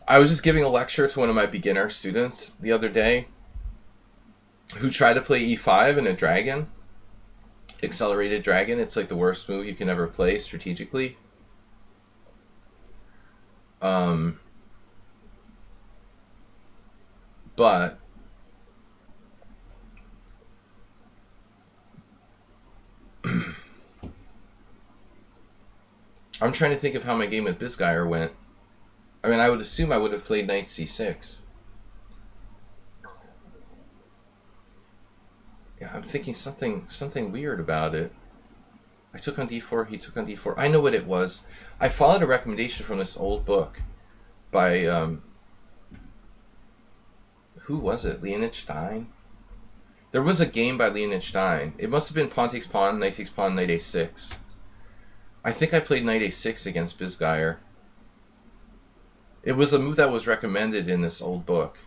I was just giving a lecture to one of my beginner students the other day who tried to play e5 in a dragon. Accelerated dragon. It's like the worst move you can ever play strategically. But I'm trying to think of how my game with Bisgeier went. I mean, I would assume I would have played knight c6. Yeah, I'm thinking something weird about it. I took on d4, he took on d4. I know what it was. I followed a recommendation from this old book by, who was it? Leonid Stein? There was a game by Leonid Stein. It must have been pawn takes pawn, knight takes pawn, knight a6. I think I played knight a6 against Bisgeier. It was a move that was recommended in this old book.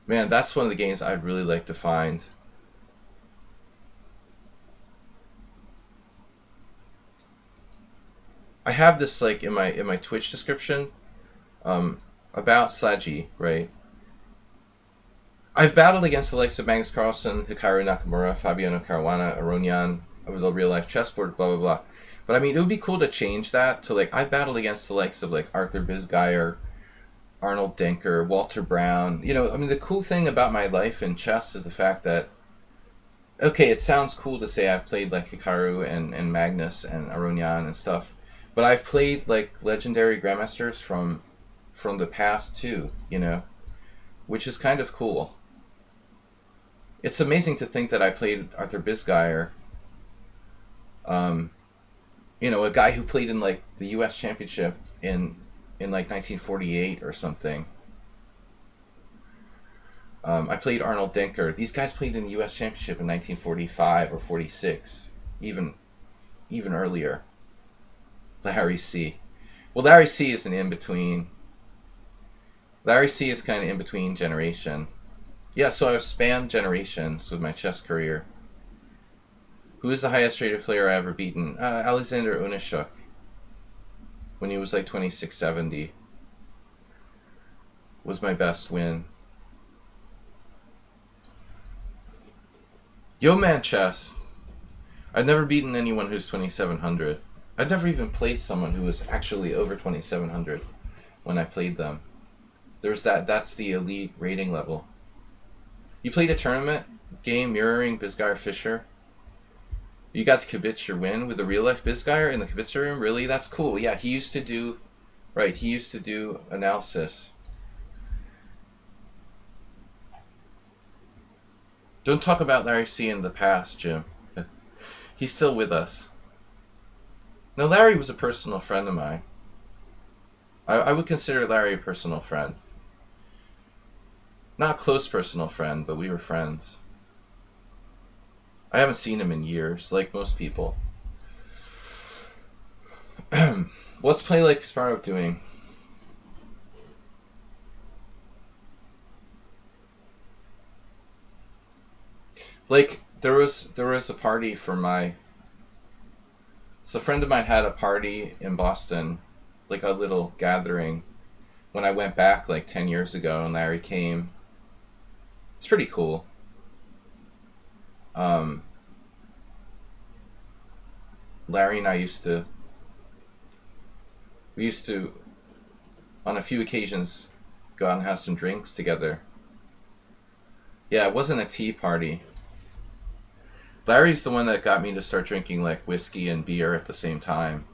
Man, that's one of the games I'd really like to find. I have this like in my Twitch description about Sladgie, right? I've battled against the likes of Magnus Carlsen, Hikaru Nakamura, Fabiano Caruana, Aronian over the real life chessboard, blah blah blah. But I mean, it would be cool to change that to like I've battled against the likes of like Arthur Bisgeier, Arnold Denker, Walter Brown. You know, I mean, the cool thing about my life in chess is the fact that, okay, it sounds cool to say I've played like Hikaru and Magnus and Aronian and stuff, but I've played like legendary grandmasters from the past too, you know, which is kind of cool. It's amazing to think that I played Arthur Bisgeier, you know, a guy who played in like the U.S. Championship in like 1948 or something. I played Arnold Denker. These guys played in the U.S. Championship in 1945 or 46, even earlier. Larry C. Well, Larry C is an in-between. Larry C is kind of in-between generation. Yeah, so I've spanned generations with my chess career. Who is the highest rated player I ever beaten? Alexander Onishuk. When he was like 2670. Was my best win. Yo man chess. I've never beaten anyone who's 2700. I've never even played someone who was actually over 2700 when I played them. There's that's the elite rating level. You played a tournament game mirroring Bisgeier Fischer. You got to kibitz your win with the real life Bisgeier in the kibitzer room? Really? That's cool. Yeah, he used to do analysis. Don't talk about Larry C in the past, Jim. He's still with us. No, Larry was a personal friend of mine. I would consider Larry a personal friend. Not a close personal friend, but we were friends. I haven't seen him in years, like most people. What's Play Like Kasparov doing? Like, there was a party for my... So a friend of mine had a party in Boston, like a little gathering, when I went back like 10 years ago and Larry came. It's pretty cool. Larry and I used to, on a few occasions, go out and have some drinks together. Yeah, it wasn't a tea party. Larry's the one that got me to start drinking like whiskey and beer at the same time.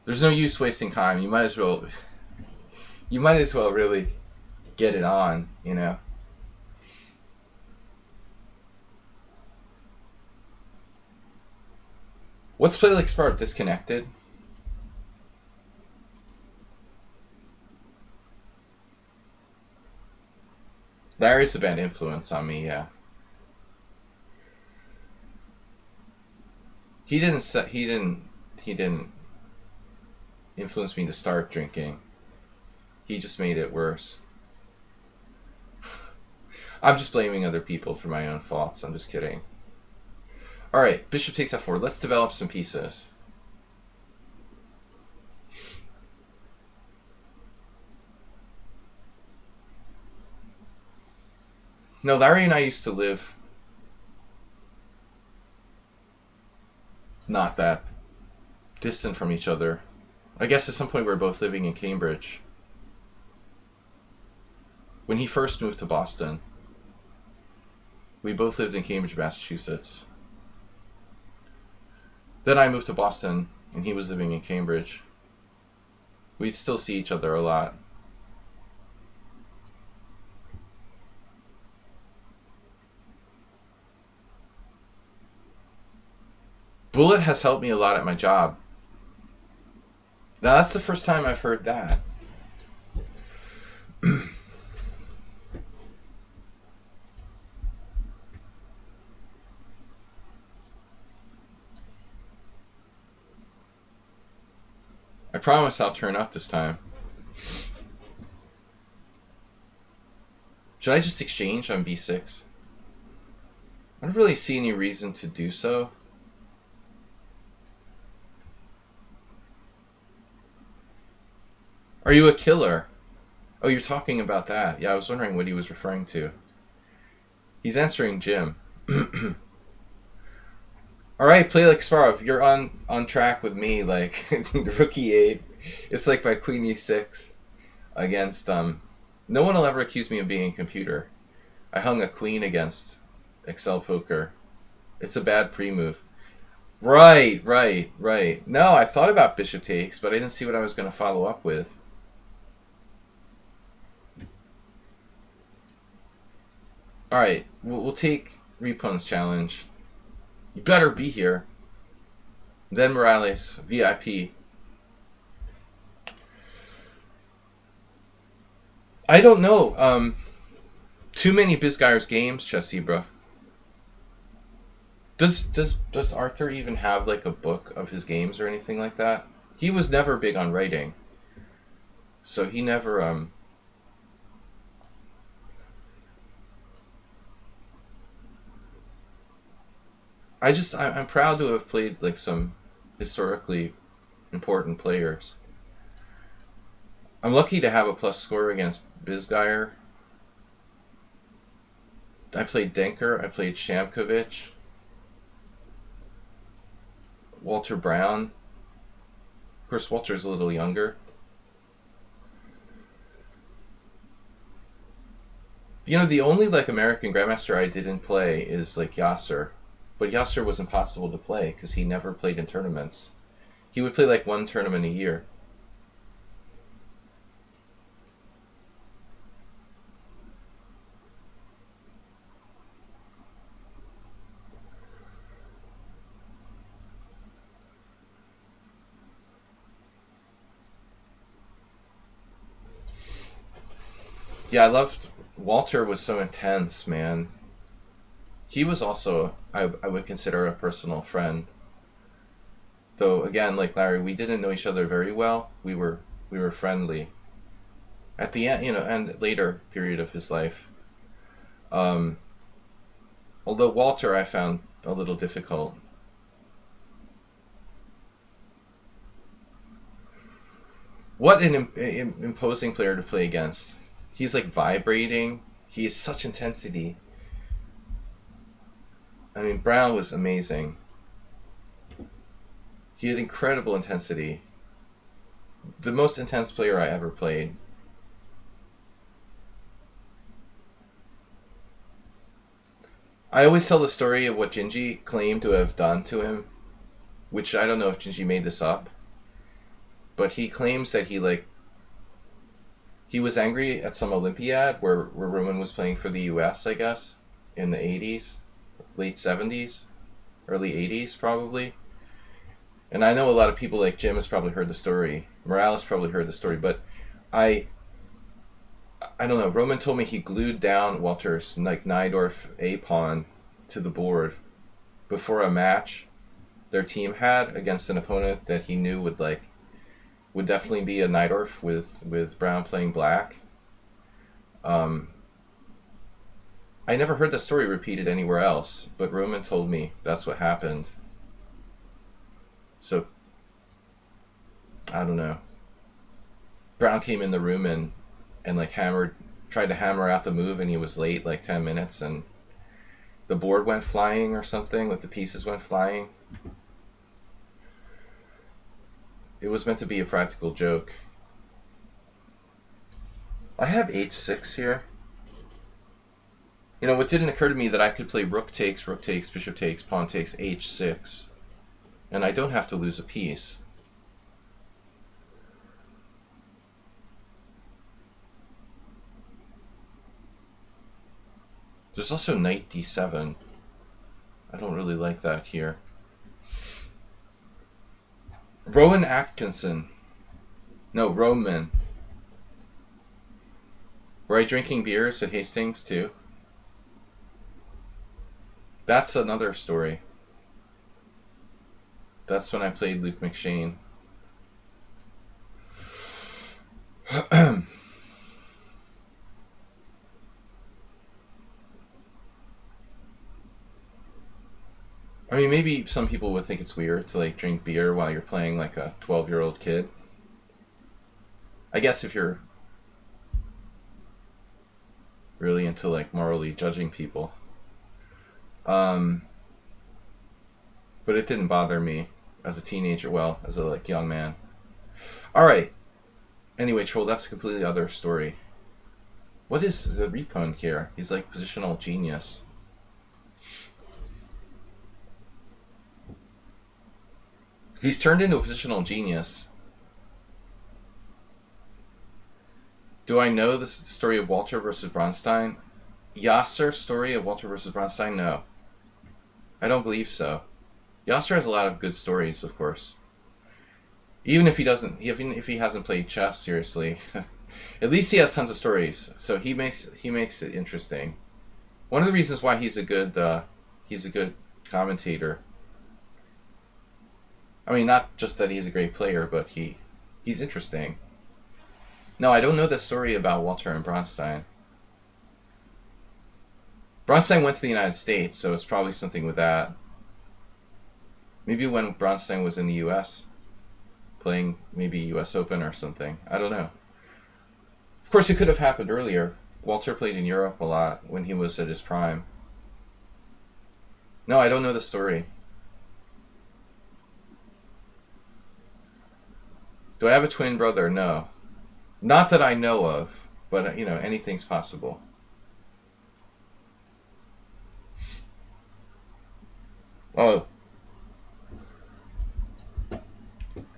There's no use wasting time. You might as well. You might as well really get it on. You know. What's play like Spark disconnected? Larry's a bad influence on me. Yeah. He didn't influence me to start drinking. He just made it worse. I'm just blaming other people for my own faults. I'm just kidding. Alright, bishop takes f4. Let's develop some pieces. No, Larry and I used to live not that distant from each other. I guess at some point we were both living in Cambridge. When he first moved to Boston, we both lived in Cambridge, Massachusetts. Then I moved to Boston, and he was living in Cambridge. We'd still see each other a lot. Bullet has helped me a lot at my job. Now, that's the first time I've heard that. I promise I'll turn up this time. Should I just exchange on b6? I don't really see any reason to do so. Are you a killer? Oh, you're talking about that. Yeah, I was wondering what he was referring to. He's answering Jim. Alright, play like Sparrow. You're on track with me, like Rook e8. It's like my Queen e6 against no one will ever accuse me of being a computer. I hung a queen against Excel Poker. It's a bad pre-move. Right. No, I thought about bishop takes, but I didn't see what I was going to follow up with. Alright, we'll take Repun's challenge. You better be here. Then Morales, VIP. I don't know. Too many Bisguyer's games, Chess Zebra. Does Arthur even have like a book of his games or anything like that? He was never big on writing. So he never I'm proud to have played like some historically important players. I'm lucky to have a plus score against Bisguyer. I played Denker, I played Shamkovich, Walter Brown. Of course, Walter's a little younger. You know, the only like American Grandmaster I didn't play is like Yasser. But Yasser was impossible to play because he never played in tournaments. He would play like one tournament a year. Yeah, I loved... Walter was so intense, man. He was also, I would consider, a personal friend. Though, again, like Larry, we didn't know each other very well. We were friendly. At the end, you know, and later period of his life. Although Walter I found a little difficult. What an imposing player to play against. He's like vibrating. He has such intensity. I mean, Brown was amazing. He had incredible intensity. The most intense player I ever played. I always tell the story of what Gingy claimed to have done to him, which I don't know if Gingy made this up. but he claims that he was angry at some Olympiad where Roman was playing for the U.S., I guess, in the 80s, late 70s, early 80s probably. And I know a lot of people like Jim has probably heard the story. Morales probably heard the story, but I don't know. Roman told me he glued down Walter's like Najdorf A pawn to the board before a match their team had against an opponent that he knew would definitely be a Najdorf with Brown playing black. I never heard the story repeated anywhere else, but Roman told me that's what happened. So I don't know. Brown came in the room and like tried to hammer out the move, and he was late like 10 minutes, and the board went flying or something, like the pieces went flying. It was meant to be a practical joke. I have h6 here. You know, what didn't occur to me that I could play rook takes, bishop takes, pawn takes, h6, and I don't have to lose a piece. There's also knight d7. I don't really like that here. Rowan Atkinson. No, Roman. Were I drinking beers at Hastings too? That's another story. That's when I played Luke McShane. I mean, maybe some people would think it's weird to like drink beer while you're playing like a 12-year-old kid. I guess if you're really into like morally judging people. But it didn't bother me as a teenager, well, as a like young man. All right. Anyway, Troll, that's a completely other story. What is the repun here? He's like positional genius. He's turned into a positional genius. Do I know the story of Walter versus Bronstein? Yasser's story of Walter versus Bronstein? No. I don't believe so. Yasser has a lot of good stories, of course. Even if he hasn't played chess seriously, at least he has tons of stories. So he makes it interesting. One of the reasons why he's a good commentator. I mean, not just that he's a great player, but he's interesting. No, I don't know the story about Walter and Bronstein. Bronstein went to the United States, so it's probably something with that. Maybe when Bronstein was in the U.S., playing maybe U.S. Open or something. I don't know. Of course, it could have happened earlier. Walter played in Europe a lot when he was at his prime. No, I don't know the story. Do I have a twin brother? No. Not that I know of, but, you know, anything's possible. Oh.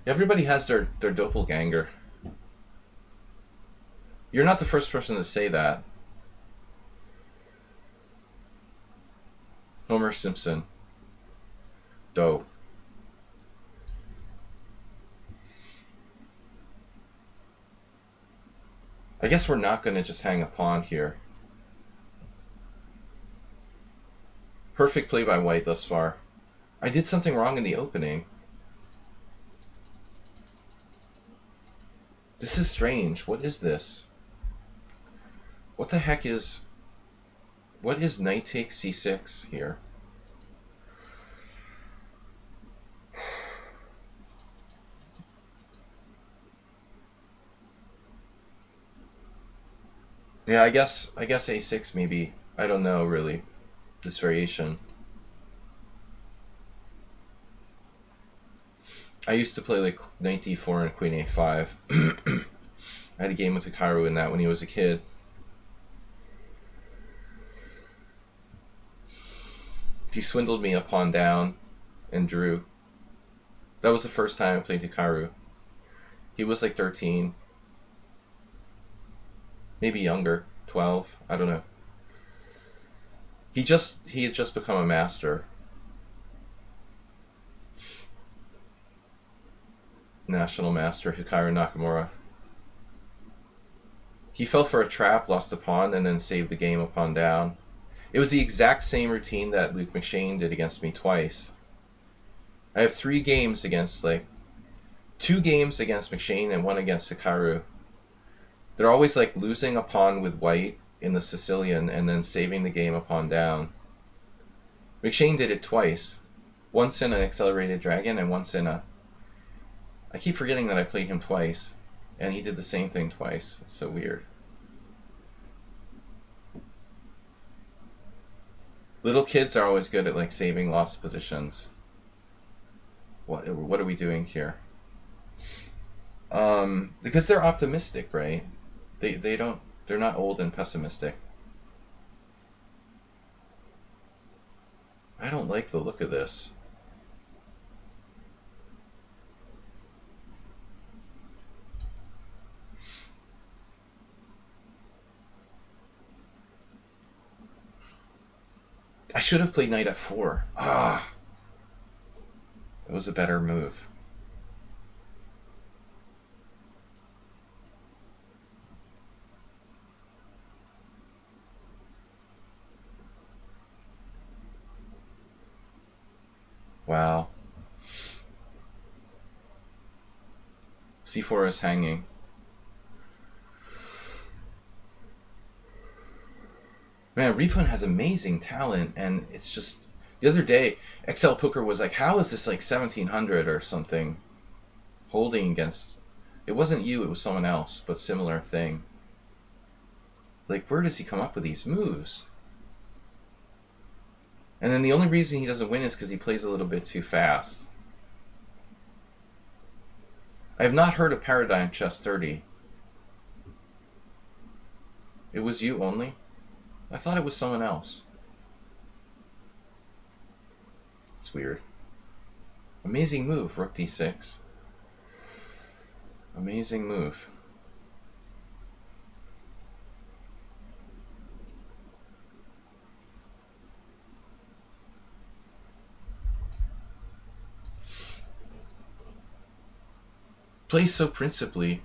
Everybody has their doppelganger. You're not the first person to say that. Homer Simpson. Doe. I guess we're not going to just hang a pawn here. Perfect play by White thus far. I did something wrong in the opening. This is strange. What is this? What the heck is... What is knight takes c6 here? Yeah, I guess a6 maybe. I don't know really. This variation. I used to play like knight d4 and queen a5. I had a game with Hikaru in that when he was a kid. He swindled me a pawn down and drew. That was the first time I played Hikaru. He was like 13. Maybe younger. 12. I don't know. He had just become a master. National master Hikaru Nakamura. He fell for a trap, lost a pawn, and then saved the game a pawn down. It was the exact same routine that Luke McShane did against me twice. I have 3 games against, 2 games against McShane and 1 against Hikaru. They're always losing a pawn with white in the Sicilian and then saving the game a pawn down. McShane did it twice. Once in an accelerated dragon and once in a... I keep forgetting that I played him twice. And he did the same thing twice. It's so weird. Little kids are always good at saving lost positions. What are we doing here? Because they're optimistic, right? They're not old and pessimistic. I don't like the look of this. I should have played knight f4. Ah, that was a better move. Wow. c4 is hanging. Man, Repun has amazing talent, and it's just... The other day, XL Poker was like, how is this 1700 or something holding against... It wasn't you, it was someone else, but similar thing. Where does he come up with these moves? And then the only reason he doesn't win is because he plays a little bit too fast. I have not heard of Paradigm Chess 30. It was you only? I thought it was someone else. It's weird. Amazing move, rook d6. Amazing move. Plays so principally.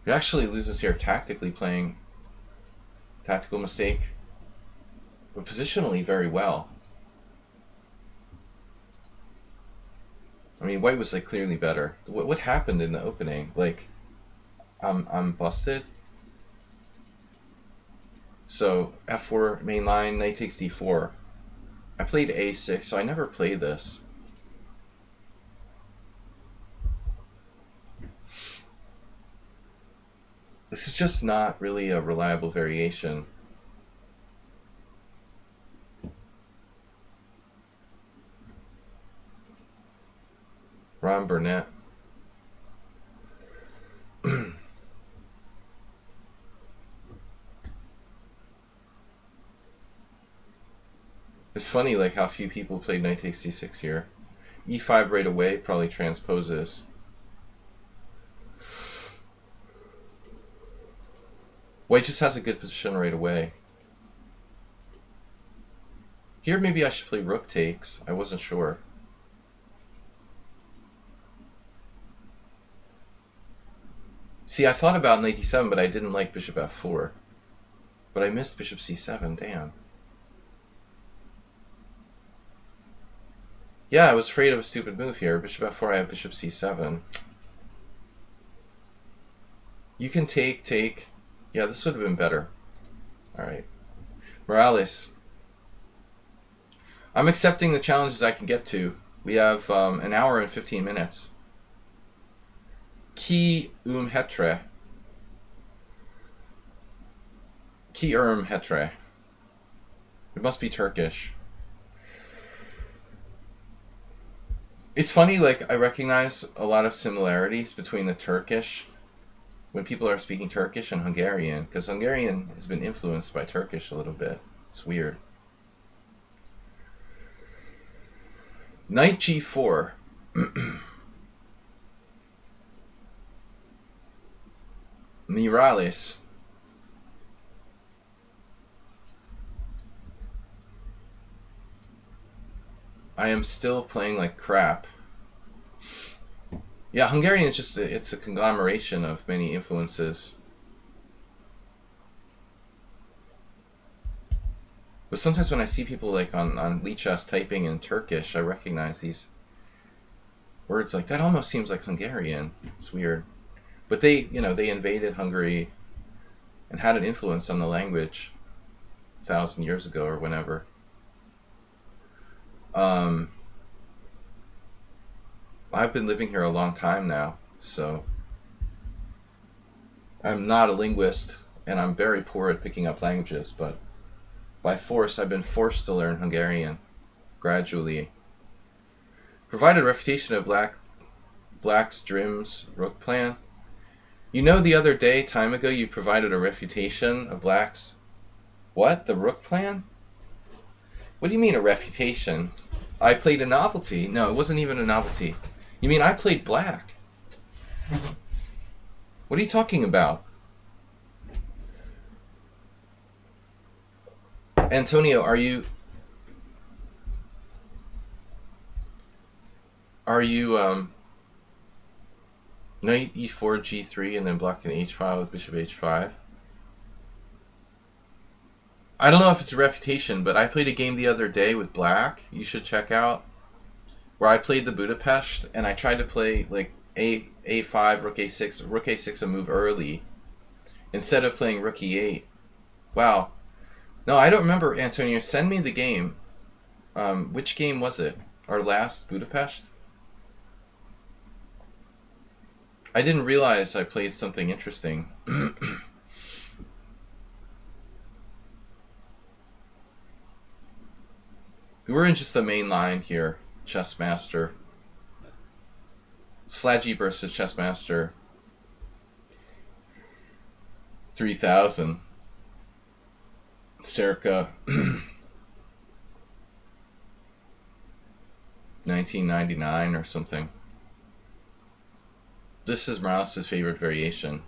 He actually loses here tactically playing. Tactical mistake. But positionally very well. I mean, white was clearly better. What happened in the opening? I'm busted. So f4 main line, knight takes d4. I played a6, so I never played this. This is just not really a reliable variation. Ron Burnett. It's funny how few people played knight takes c6 here. e5 right away probably transposes. White just has a good position right away. Here maybe I should play rook takes. I wasn't sure. See, I thought about knight d7, but I didn't like bishop f4. But I missed bishop c7, damn. Yeah, I was afraid of a stupid move here. Bishop f4, I have bishop c7. You can take. Yeah, this would have been better. Alright. Morales. I'm accepting the challenges I can get to. We have an hour and 15 minutes. Ki hetre. Ki hetre. It must be Turkish. It's funny, I recognize a lot of similarities between the Turkish, when people are speaking Turkish, and Hungarian, because Hungarian has been influenced by Turkish a little bit. It's weird. Knight g4. Mirales. I am still playing like crap. Yeah, Hungarian is just it's a conglomeration of many influences. But sometimes when I see people like on Lichess typing in Turkish, I recognize these words like that. Almost seems like Hungarian. It's weird. But they, they invaded Hungary and had an influence on the language 1,000 years ago or whenever. I've been living here a long time now, so I'm not a linguist, and I'm very poor at picking up languages, but by force, I've been forced to learn Hungarian gradually. Provided a refutation of Black's Drim's rook plan. You know, the other day, time ago, you provided a refutation of Black's... What? The rook plan? What do you mean a refutation? I played a novelty. No, it wasn't even a novelty. You mean I played black? What are you talking about? Antonio, are you knight e4 g3 and then blocking h5 with bishop h5? I don't know if it's a refutation, but I played a game the other day with black, you should check out, where I played the Budapest and I tried to play like a5, rook a6 a move early instead of playing rook e8. Wow. No, I don't remember, Antonio. Send me the game. Which game was it? Our last Budapest? I didn't realize I played something interesting. We're in just the main line here. Chessmaster. Sladgie versus Chessmaster 3000. Circa 1999 or something. This is Morales' favorite variation.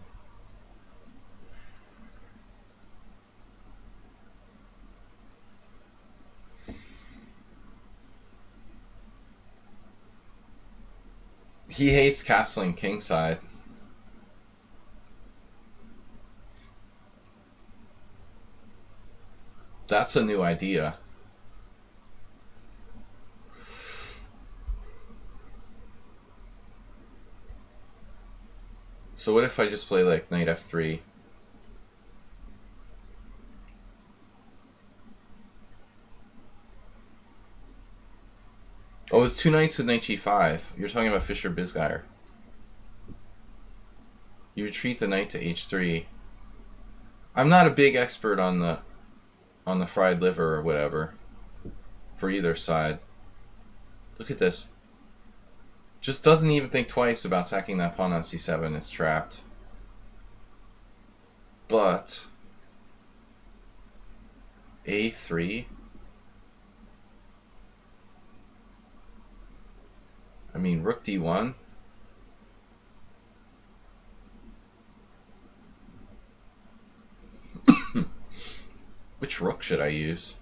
He hates castling kingside. That's a new idea. So what if I just play like knight f3? Oh, it's two knights with knight g5. You're talking about Fischer Bisgeier. You retreat the knight to h3. I'm not a big expert on the fried liver or whatever for either side. Look at this. Just doesn't even think twice about sacking that pawn on c7. It's trapped. But a3. I mean, rook d1. Which rook should I use?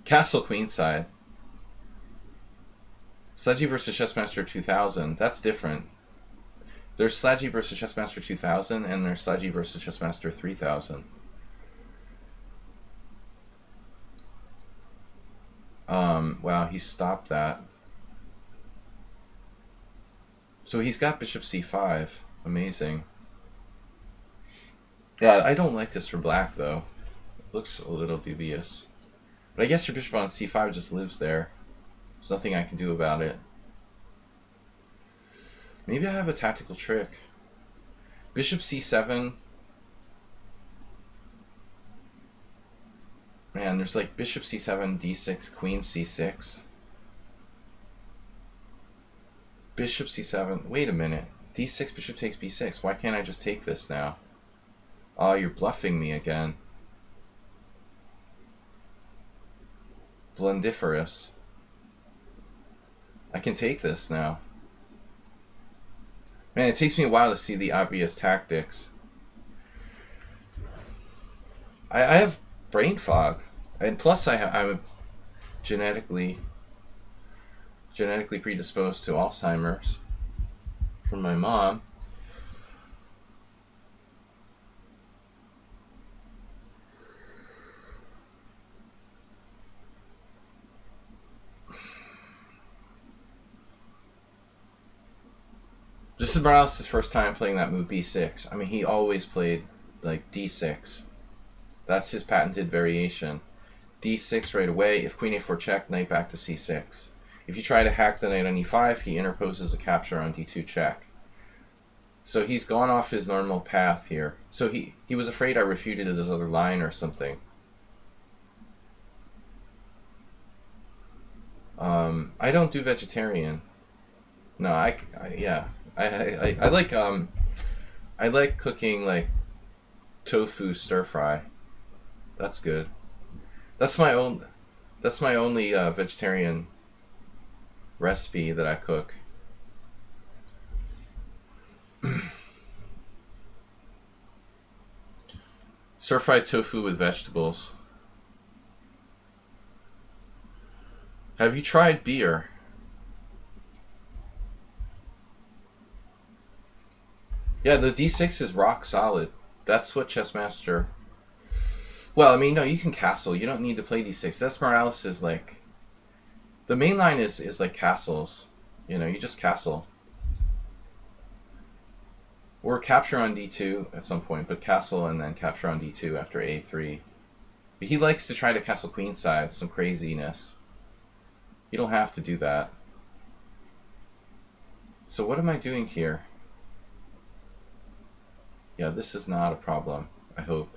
Castle queenside. Sladgie versus Chessmaster 2000. That's different. There's Sladgie versus Chessmaster 2000 and there's Sladgie versus Chessmaster 3000. Wow, he stopped that. So he's got bishop c5. Amazing. Yeah, I don't like this for black though. It looks a little dubious. But I guess your bishop on c5 just lives there. There's nothing I can do about it. Maybe I have a tactical trick. Bishop c7. Man, there's like bishop c7, d6, queen c6. Bishop c7. Wait a minute. d6, bishop takes b6. Why can't I just take this now? Oh, you're bluffing me again. Blundiferous. I can take this now. Man, it takes me a while to see the obvious tactics. I have brain fog, and plus I'm genetically predisposed to Alzheimer's from my mom. This is Morales' first time playing that move B6. I mean, he always played like D6. That's his patented variation. D6 right away. If queen a4 check, knight back to c6. If you try to hack the knight on e5, he interposes a capture on d2 check. So he's gone off his normal path here. So he was afraid I refuted his other line or something. I don't do vegetarian. No, I like cooking like tofu stir fry. That's good. That's my only vegetarian recipe that I cook. Stir fried tofu with vegetables. Have you tried beer? Yeah, the D6 is rock solid. That's what Chessmaster... Well, I mean, no, you can castle. You don't need to play D6. That's Morales' like... The main line is like castles. You know, you just castle. Or capture on D2 at some point, but castle and then capture on D2 after A3. But he likes to try to castle queenside, some craziness. You don't have to do that. So what am I doing here? Yeah, this is not a problem, I hope.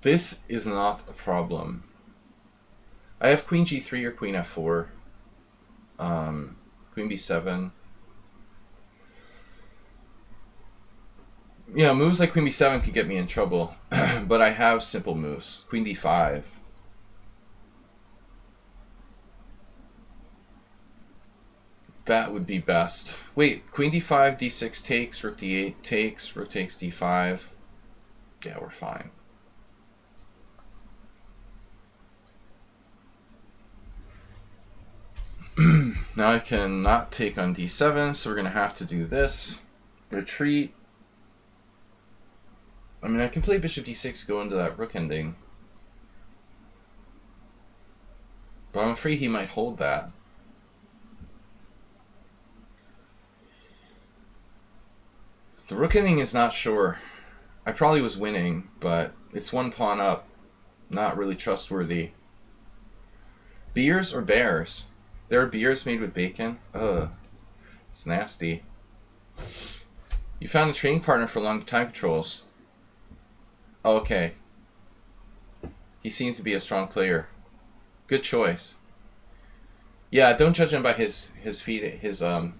This is not a problem. I have queen g3 or queen f4. Queen b7. You know, moves like queen b7 could get me in trouble, but I have simple moves. Queen d5. That would be best. Wait, queen d5, d6 takes, rook d8 takes, rook takes d5. Yeah, we're fine. Now I can not take on d7, so we're going to have to do this. Retreat. I mean, I can play bishop d6, go into that rook ending. But I'm afraid he might hold that. The rook ending is not sure. I probably was winning, but it's one pawn up. Not really trustworthy. Beers or bears? There are beers made with bacon? Ugh. It's nasty. You found a training partner for long time controls. Oh, okay. He seems to be a strong player. Good choice. Yeah, don't judge him by his don't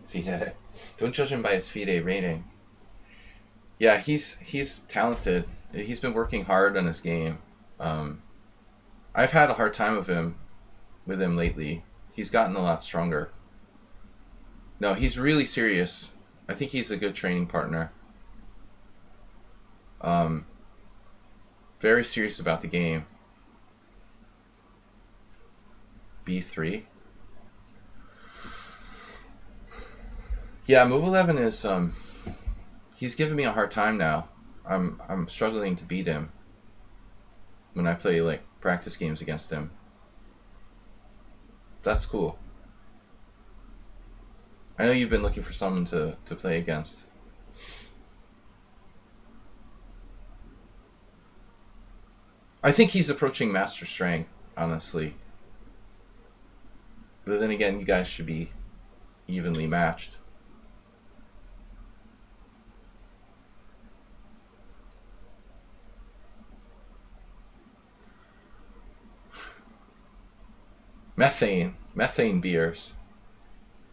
judge him by his FIDE rating. Yeah, he's talented. He's been working hard on his game. I've had a hard time with him lately. He's gotten a lot stronger. No, he's really serious. I think he's a good training partner. Very serious about the game. B3. Yeah, move 11 is he's giving me a hard time now. I'm struggling to beat him when I play like practice games against him. That's cool. I know you've been looking for someone to play against. I think he's approaching master strength, honestly. But then again, you guys should be evenly matched. Methane beers.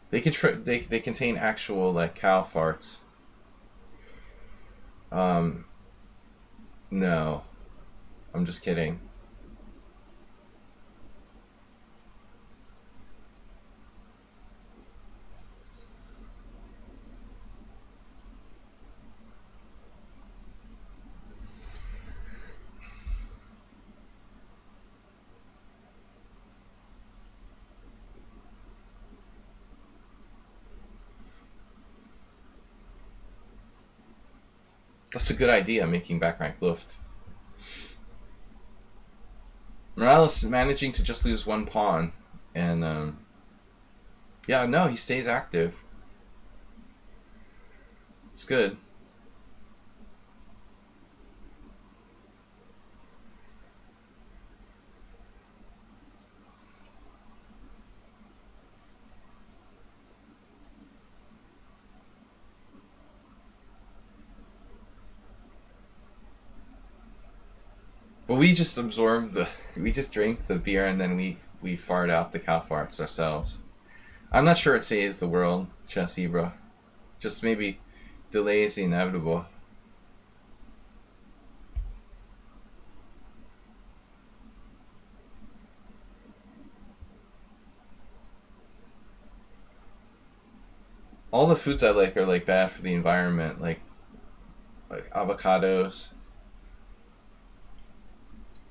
They contain actual like cow farts. No, I'm just kidding. That's a good idea, making back rank Luft. Morales is managing to just lose one pawn. And, yeah, no, he stays active. It's good. But we just we just drink the beer and then we fart out the cow farts ourselves. I'm not sure it saves the world, Chess Ibra. Just maybe delays the inevitable. All the foods I like are like bad for the environment, like avocados,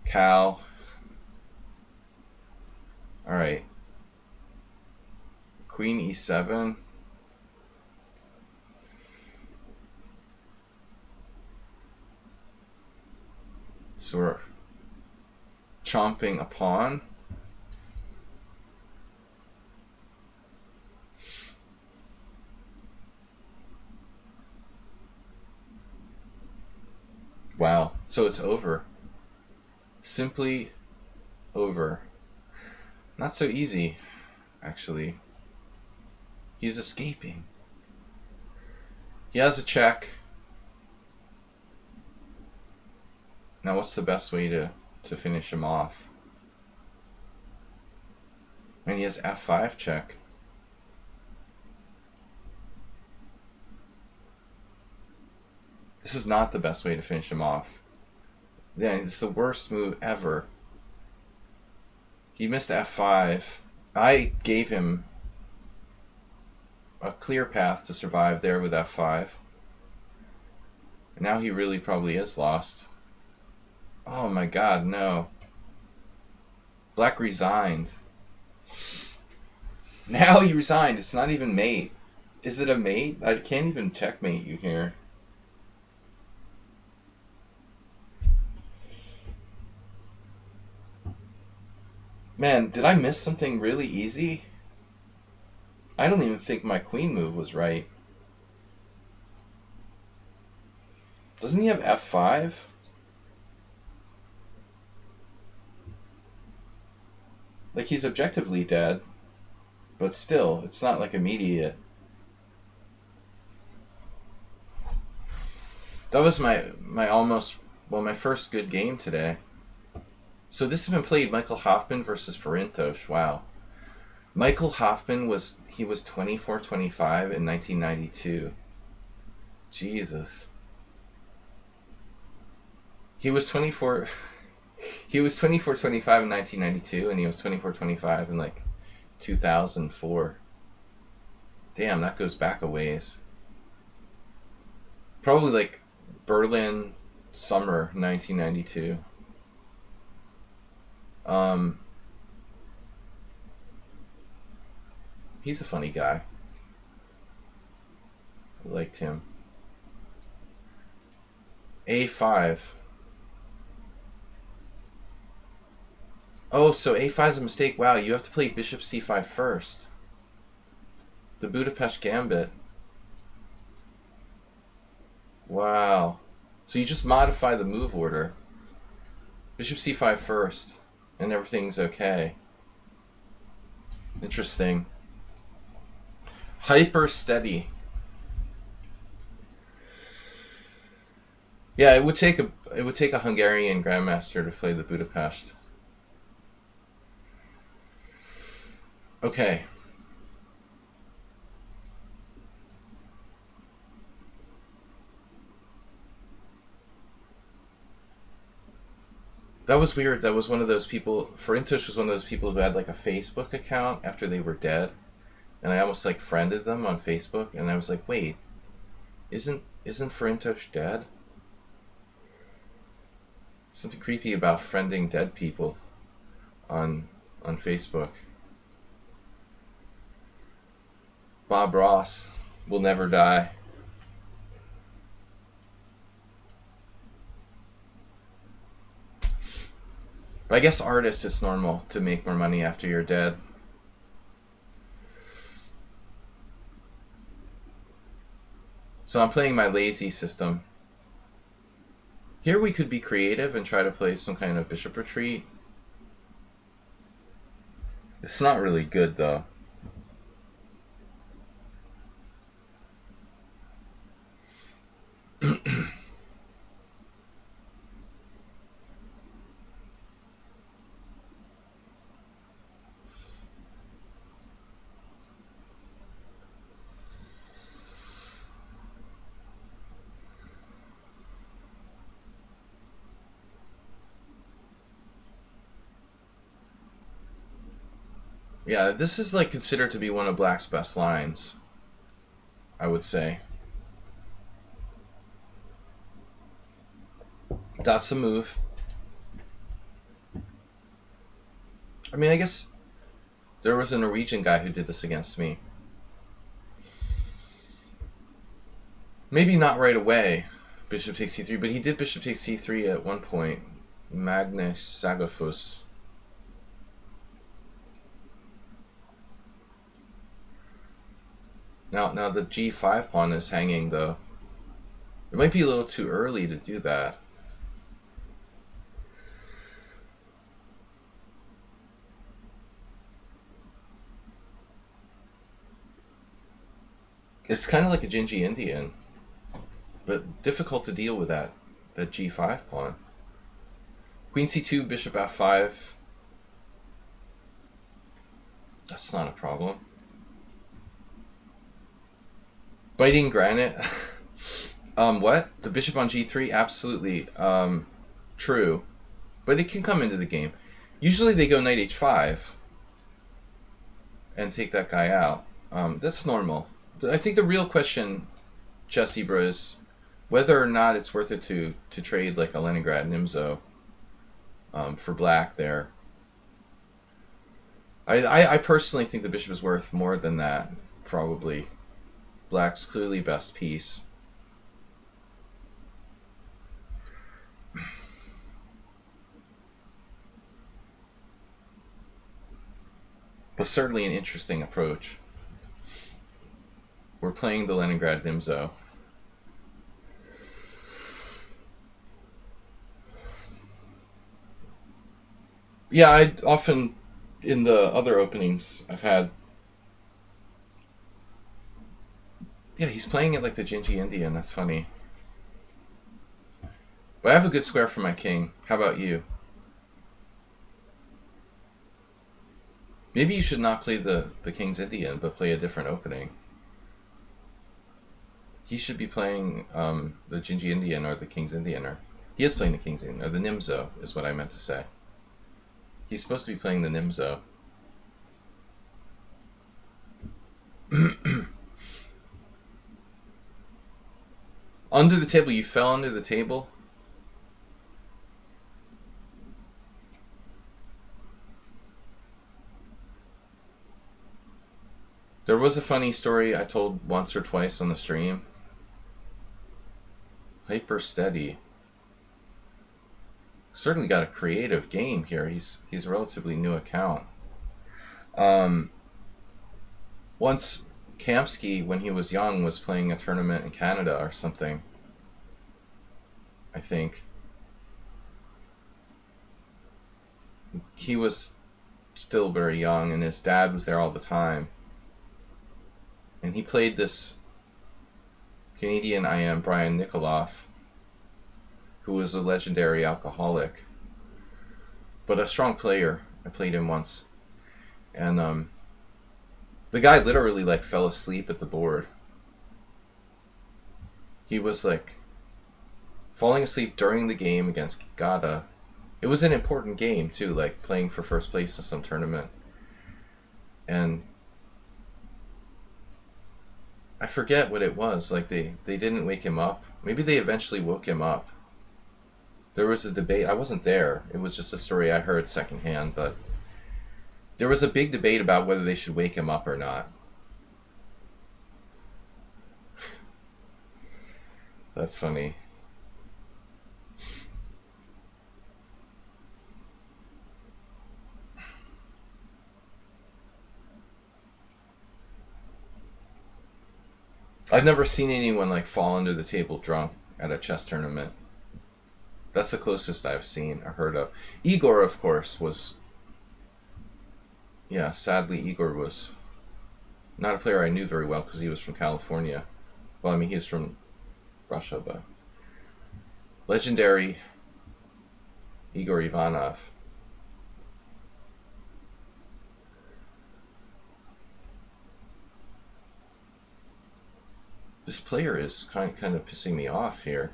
cow. All right, Queen E7. So we're chomping a pawn. Wow. So it's over. Simply over. Not so easy, actually. He's escaping. He has a check. Now what's the best way to finish him off? And he has F5 check. This is not the best way to finish him off. Yeah, it's the worst move ever. He missed F5. I gave him a clear path to survive there with F5. And now he really probably is lost. Oh my god, no. Black resigned. Now he resigned. It's not even mate. Is it a mate? I can't even checkmate you here. Man, did I miss something really easy? I don't even think my queen move was right. Doesn't he have F5? Like, he's objectively dead. But still, it's not like immediate. That was my first good game today. So this has been played Michael Hoffman versus Farintosh. Wow. Michael Hoffman was 24-25 in 1992. Jesus. He was 24 he was 24-25 in 1992 and he was 24-25 in like 2004. Damn, that goes back a ways. Probably like Berlin summer 1992. He's a funny guy. I liked him. A5. Oh, so A5 is a mistake. Wow, you have to play Bishop C5 first. The Budapest Gambit. Wow. So you just modify the move order. Bishop C5 first, and everything's okay. Interesting. Hyper steady. Yeah, it would take a Hungarian grandmaster to play the Budapest. Okay. That was weird. That was one of those people. Farintosh was one of those people who had like a Facebook account after they were dead, and I almost like friended them on Facebook, and I was like, wait, isn't Farintosh dead? Something creepy about friending dead people on Facebook. Bob Ross will never die. But I guess artists, it's normal to make more money after you're dead. So I'm playing my lazy system. Here we could be creative and try to play some kind of bishop retreat. It's not really good though. Yeah, this is like considered to be one of Black's best lines, I would say. That's the move. I mean, I guess there was a Norwegian guy who did this against me. Maybe not right away, bishop takes c3, but he did bishop takes c3 at one point. Magnus Sagafus. Now the g5 pawn is hanging though. It might be a little too early to do that. It's kind of like a Gingy Indian, but difficult to deal with that g5 pawn. Queen c2, bishop f5. That's not a problem. Biting granite. What? The bishop on g3? Absolutely true. But it can come into the game. Usually they go knight h5 and take that guy out. That's normal. But I think the real question, Chess Zebra, is whether or not it's worth it to trade like a Leningrad Nimzo for black there. I personally think the bishop is worth more than that, probably. Black's clearly best piece. But certainly an interesting approach. We're playing the Leningrad Nimzo. Yeah, I often, in the other openings I've had, yeah, he's playing it like the Gingy Indian. That's funny. But I have a good square for my king. How about you? Maybe you should not play the King's Indian, but play a different opening. He should be playing the Gingy Indian or the King's Indian. Or he is playing the King's Indian, or the Nimzo is what I meant to say. He's supposed to be playing the Nimzo. Under the table? You fell under the table? There was a funny story I told once or twice on the stream. Hyper Steady. Certainly got a creative game here. He's a relatively new account. Once Kamsky, when he was young, was playing a tournament in Canada or something, I think. He was still very young, and his dad was there all the time. And he played this Canadian IM, Brian Nikoloff, who was a legendary alcoholic, but a strong player. I played him once. And the guy literally like fell asleep at the board. He was like falling asleep during the game against Gada. It was an important game too, like playing for first place in some tournament. And I forget what it was. Like they didn't wake him up. Maybe they eventually woke him up. There was a debate. I wasn't there. It was just a story I heard secondhand, but there was a big debate about whether they should wake him up or not. That's funny. I've never seen anyone like fall under the table drunk at a chess tournament. That's the closest I've seen or heard of. Igor, of course, was. Yeah, sadly, Igor was not a player I knew very well because he was from California. Well, I mean, he's from Russia, but legendary Igor Ivanov. This player is kind of pissing me off here.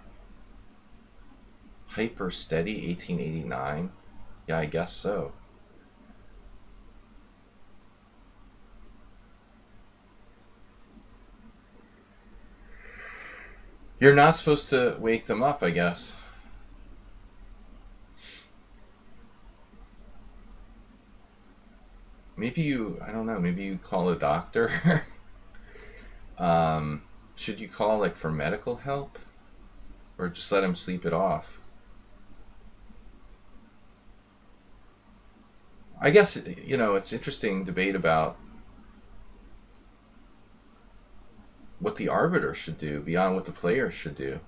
Hyper Steady 1889. Yeah, I guess so. You're not supposed to wake them up, I guess. Maybe you, I don't know, maybe you call a doctor. Should you call like for medical help? Or just let him sleep it off? I guess, it's interesting debate about what the arbiter should do beyond what the player should do.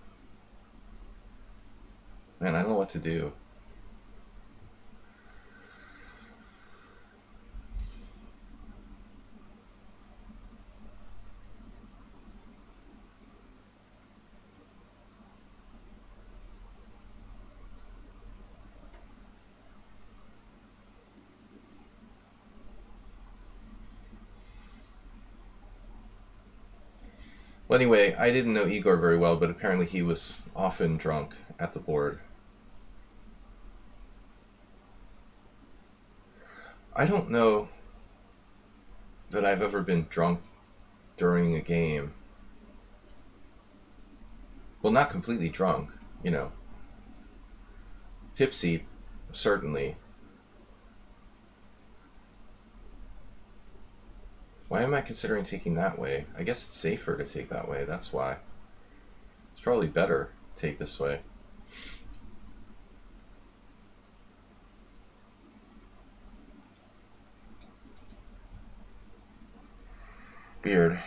Man, I don't know what to do. Well, anyway, I didn't know Igor very well, but apparently he was often drunk at the board. I don't know that I've ever been drunk during a game. Well, not completely drunk, tipsy, certainly. Why am I considering taking that way? I guess it's safer to take that way, that's why. It's probably better to take this way. Weird.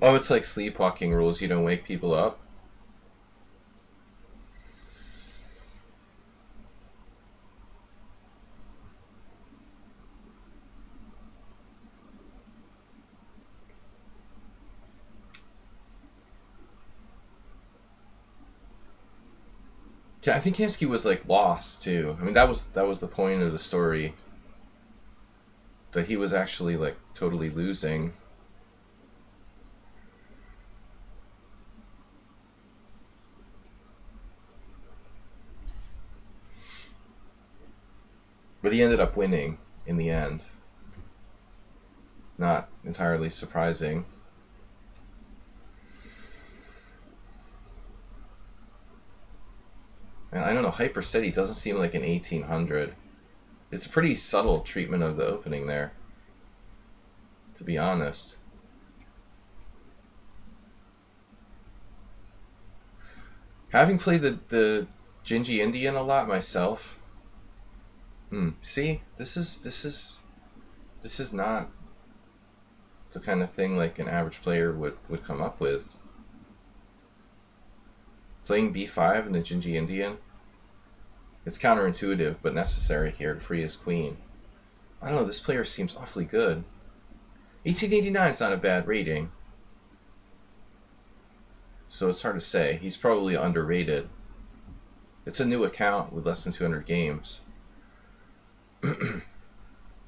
Oh, it's like sleepwalking rules. You don't wake people up. Yeah, I think Kamsky was like lost too. I mean, that was the point of the story. That he was actually like totally losing. But he ended up winning in the end. Not entirely surprising. And I don't know, Hyper City doesn't seem like an 1800. It's a pretty subtle treatment of the opening there, to be honest. Having played the Gingy Indian a lot myself, see, this is not the kind of thing like an average player would come up with. Playing b5 in the Gingy Indian, it's counterintuitive but necessary here to free his queen. I don't know, this player seems awfully good. 1889 is not a bad rating, so it's hard to say. He's probably underrated. It's a new account with less than 200 games.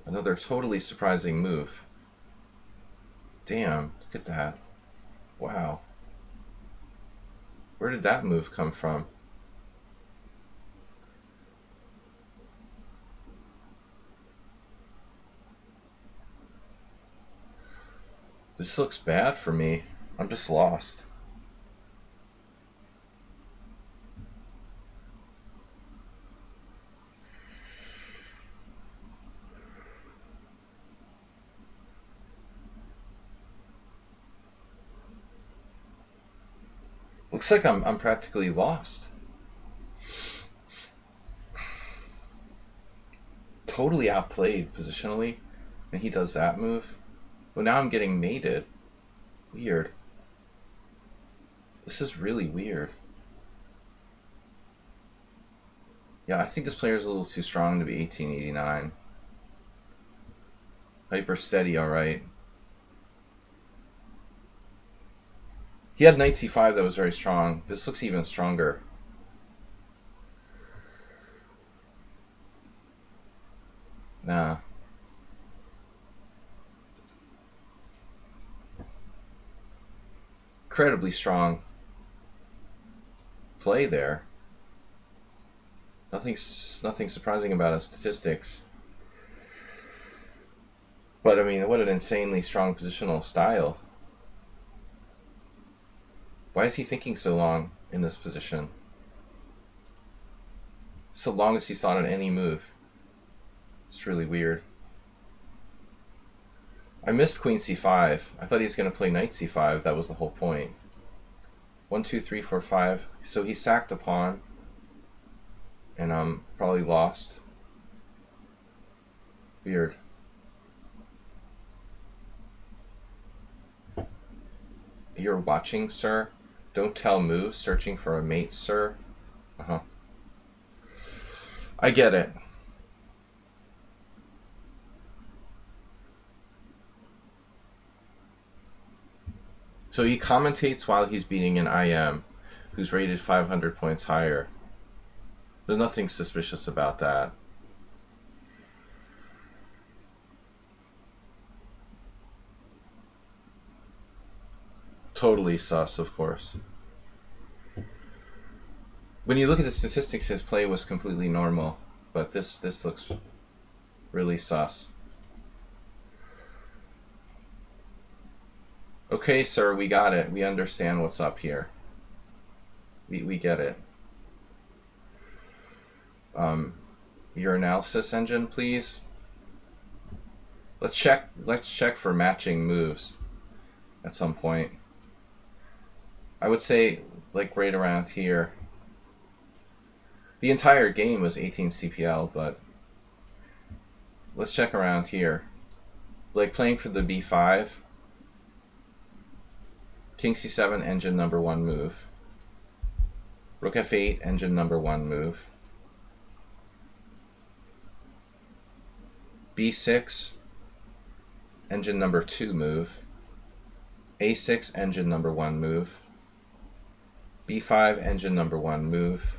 Another totally surprising move. Damn, look at that. Wow. Where did that move come from? This looks bad for me. I'm just lost. Looks like I'm practically lost. Totally outplayed positionally, and he does that move. Well, now I'm getting mated. Weird. This is really weird. Yeah, I think this player is a little too strong to be 1889. Hyper steady, alright. He had knight c5 that was very strong. This looks even stronger. Nah. Incredibly strong play there. Nothing surprising about his statistics. But I mean, what an insanely strong positional style. Why is he thinking so long in this position? It's the longest he's thought on any move. It's really weird. I missed queen c5. I thought he was going to play knight c5. That was the whole point. 1, 2, 3, 4, 5. So he sacked a pawn. And I'm probably lost. Weird. You're watching, sir? Don't tell moves. Searching for a mate, sir? Uh-huh. I get it. So he commentates while he's beating an IM who's rated 500 points higher. There's nothing suspicious about that. Totally sus, of course. When you look at the statistics, his play was completely normal, but this looks really sus. Okay, sir, we got it. We understand what's up here. We get it. Your analysis engine, please. Let's check for matching moves at some point. I would say like right around here. The entire game was 18 CPL, but let's check around here. Like playing for the B5. King C7, engine number 1 move. Rook F8, engine number 1 move. B6, engine number 2 move. A6, engine number 1 move. B5, engine number 1 move.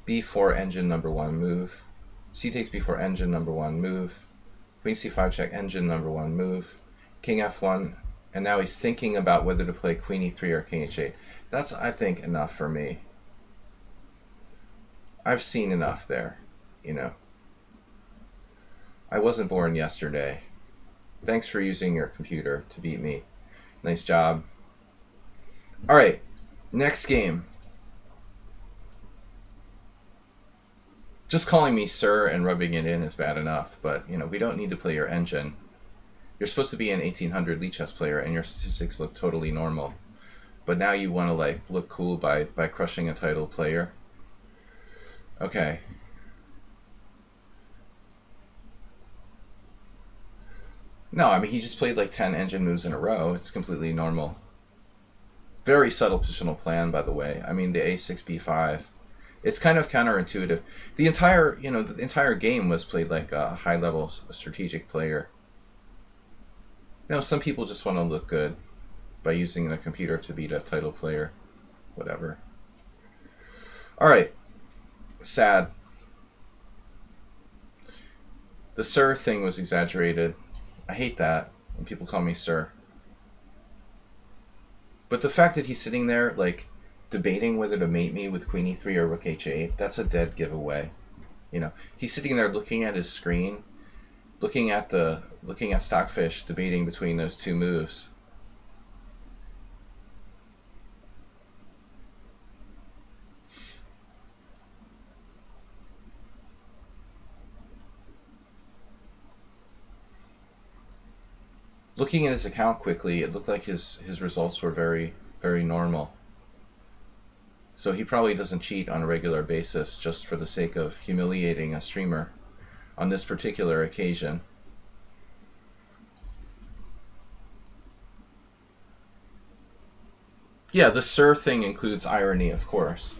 B4, engine number 1 move. C takes B4, engine number 1 move. Queen C5 check, engine number 1 move. King F1, and now he's thinking about whether to play Queen E3 or King H8. That's, I think, enough for me. I've seen enough there, you know. I wasn't born yesterday. Thanks for using your computer to beat me. Nice job. All right, next game. Just calling me sir and rubbing it in is bad enough, but you know, we don't need to play your engine. You're supposed to be an 1800 Lichess player and your statistics look totally normal. But now you want to like look cool by crushing a title player. Okay. No, I mean, he just played like 10 engine moves in a row. It's completely normal. Very subtle positional plan, by the way. I mean, the A6, B5. It's kind of counterintuitive. The entire game was played like a high-level strategic player. You know, some people just want to look good by using the computer to beat a title player. Whatever. All right. Sad. The sir thing was exaggerated. I hate that when people call me sir. But the fact that he's sitting there, like, debating whether to mate me with Queen E3 or Rook H8, that's a dead giveaway. You know, he's sitting there looking at his screen, looking at Stockfish, debating between those two moves. Looking at his account quickly, it looked like his results were very, very normal. So he probably doesn't cheat on a regular basis just for the sake of humiliating a streamer on this particular occasion. Yeah, the Sir thing includes irony, of course.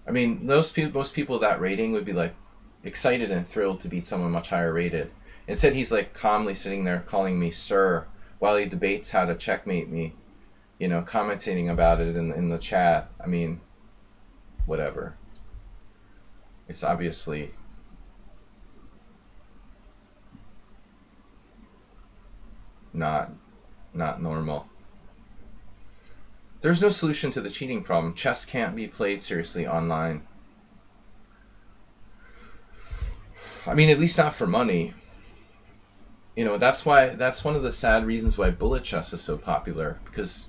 I mean, most people with that rating would be like excited and thrilled to beat someone much higher rated. Instead, he's like calmly sitting there calling me Sir while he debates how to checkmate me, commentating about it in the chat. I mean, whatever. It's obviously not normal. There's no solution to the cheating problem. Chess can't be played seriously online. I mean, at least not for money. That's one of the sad reasons why bullet chess is so popular, because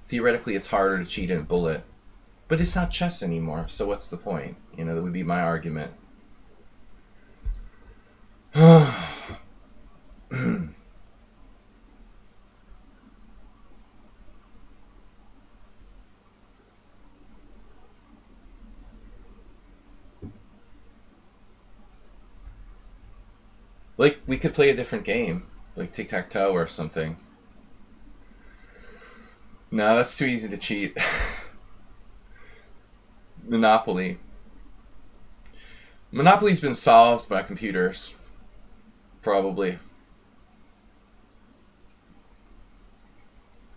theoretically it's harder to cheat in bullet. But it's not chess anymore, so what's the point? That would be my argument. Like, we could play a different game, like tic-tac-toe or something. No, that's too easy to cheat. Monopoly. Monopoly's been solved by computers. Probably.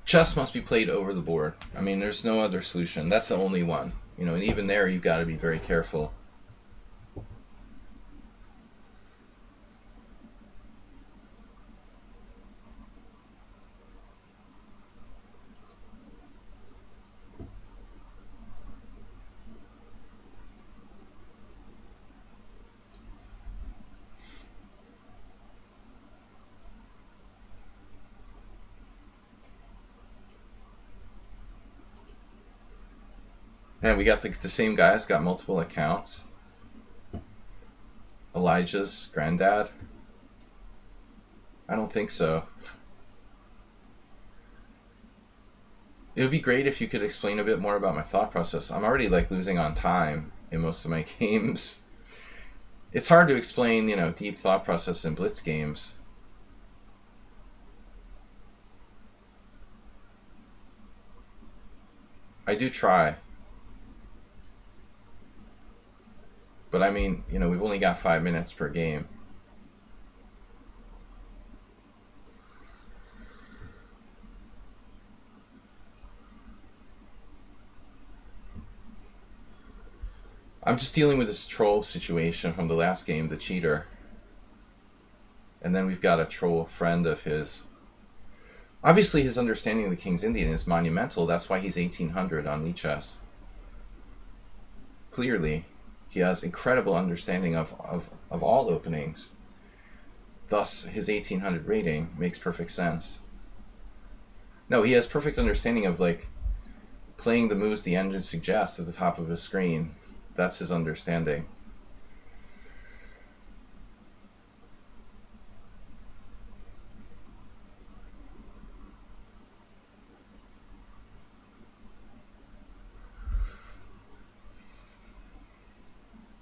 Chess must be played over the board. I mean, there's no other solution. That's the only one. And even there, you've got to be very careful. And we got the same guy's got multiple accounts. Elijah's granddad? I don't think so. It would be great if you could explain a bit more about my thought process. I'm already losing on time in most of my games. It's hard to explain, deep thought process in Blitz games. I do try. But I mean, we've only got 5 minutes per game. I'm just dealing with this troll situation from the last game, the cheater. And then we've got a troll friend of his. Obviously, his understanding of the King's Indian is monumental. That's why he's 1800 on Lichess. Clearly, he has incredible understanding of all openings. Thus, his 1800 rating makes perfect sense. No, he has perfect understanding of, playing the moves the engine suggests at the top of his screen. That's his understanding.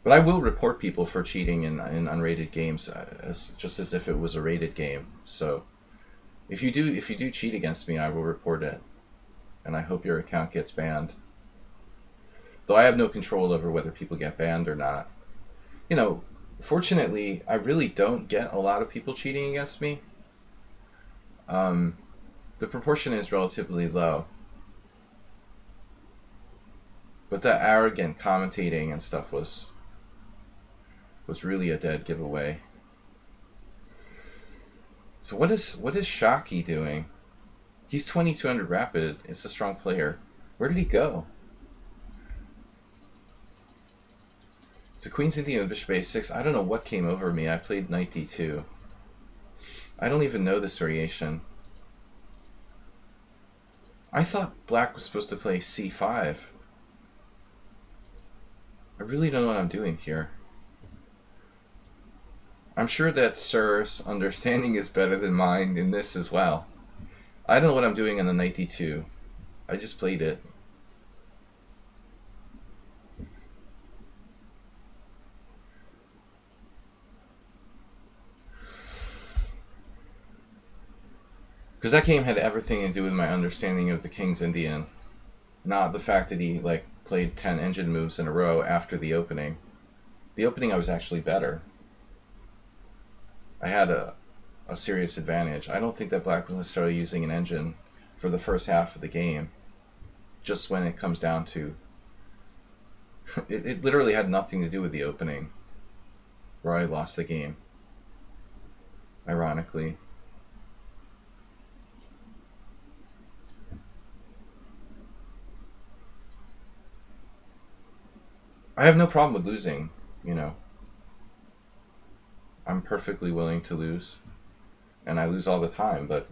But I will report people for cheating in unrated games, just as if it was a rated game. So, if you do cheat against me, I will report it, and I hope your account gets banned. Though I have no control over whether people get banned or not. Fortunately, I really don't get a lot of people cheating against me. The proportion is relatively low. But that arrogant commentating and stuff was really a dead giveaway. So what is Shockey doing? He's 2200 rapid. It's a strong player. Where did he go? It's a Queen's Indian with Bishop A6. I don't know what came over me. I played Knight D2. I don't even know this variation. I thought Black was supposed to play C5. I really don't know what I'm doing here. I'm sure that Sir's understanding is better than mine in this as well. I don't know what I'm doing on the Knight D2. I just played it. Because that game had everything to do with my understanding of the King's Indian. Not the fact that he, like, played 10 engine moves in a row after the opening. The opening I was actually better. I had a serious advantage. I don't think that black was necessarily using an engine for the first half of the game. Just when it comes down to... It literally had nothing to do with the opening, where I lost the game. Ironically. I have no problem with losing, you know. I'm perfectly willing to lose. And I lose all the time, but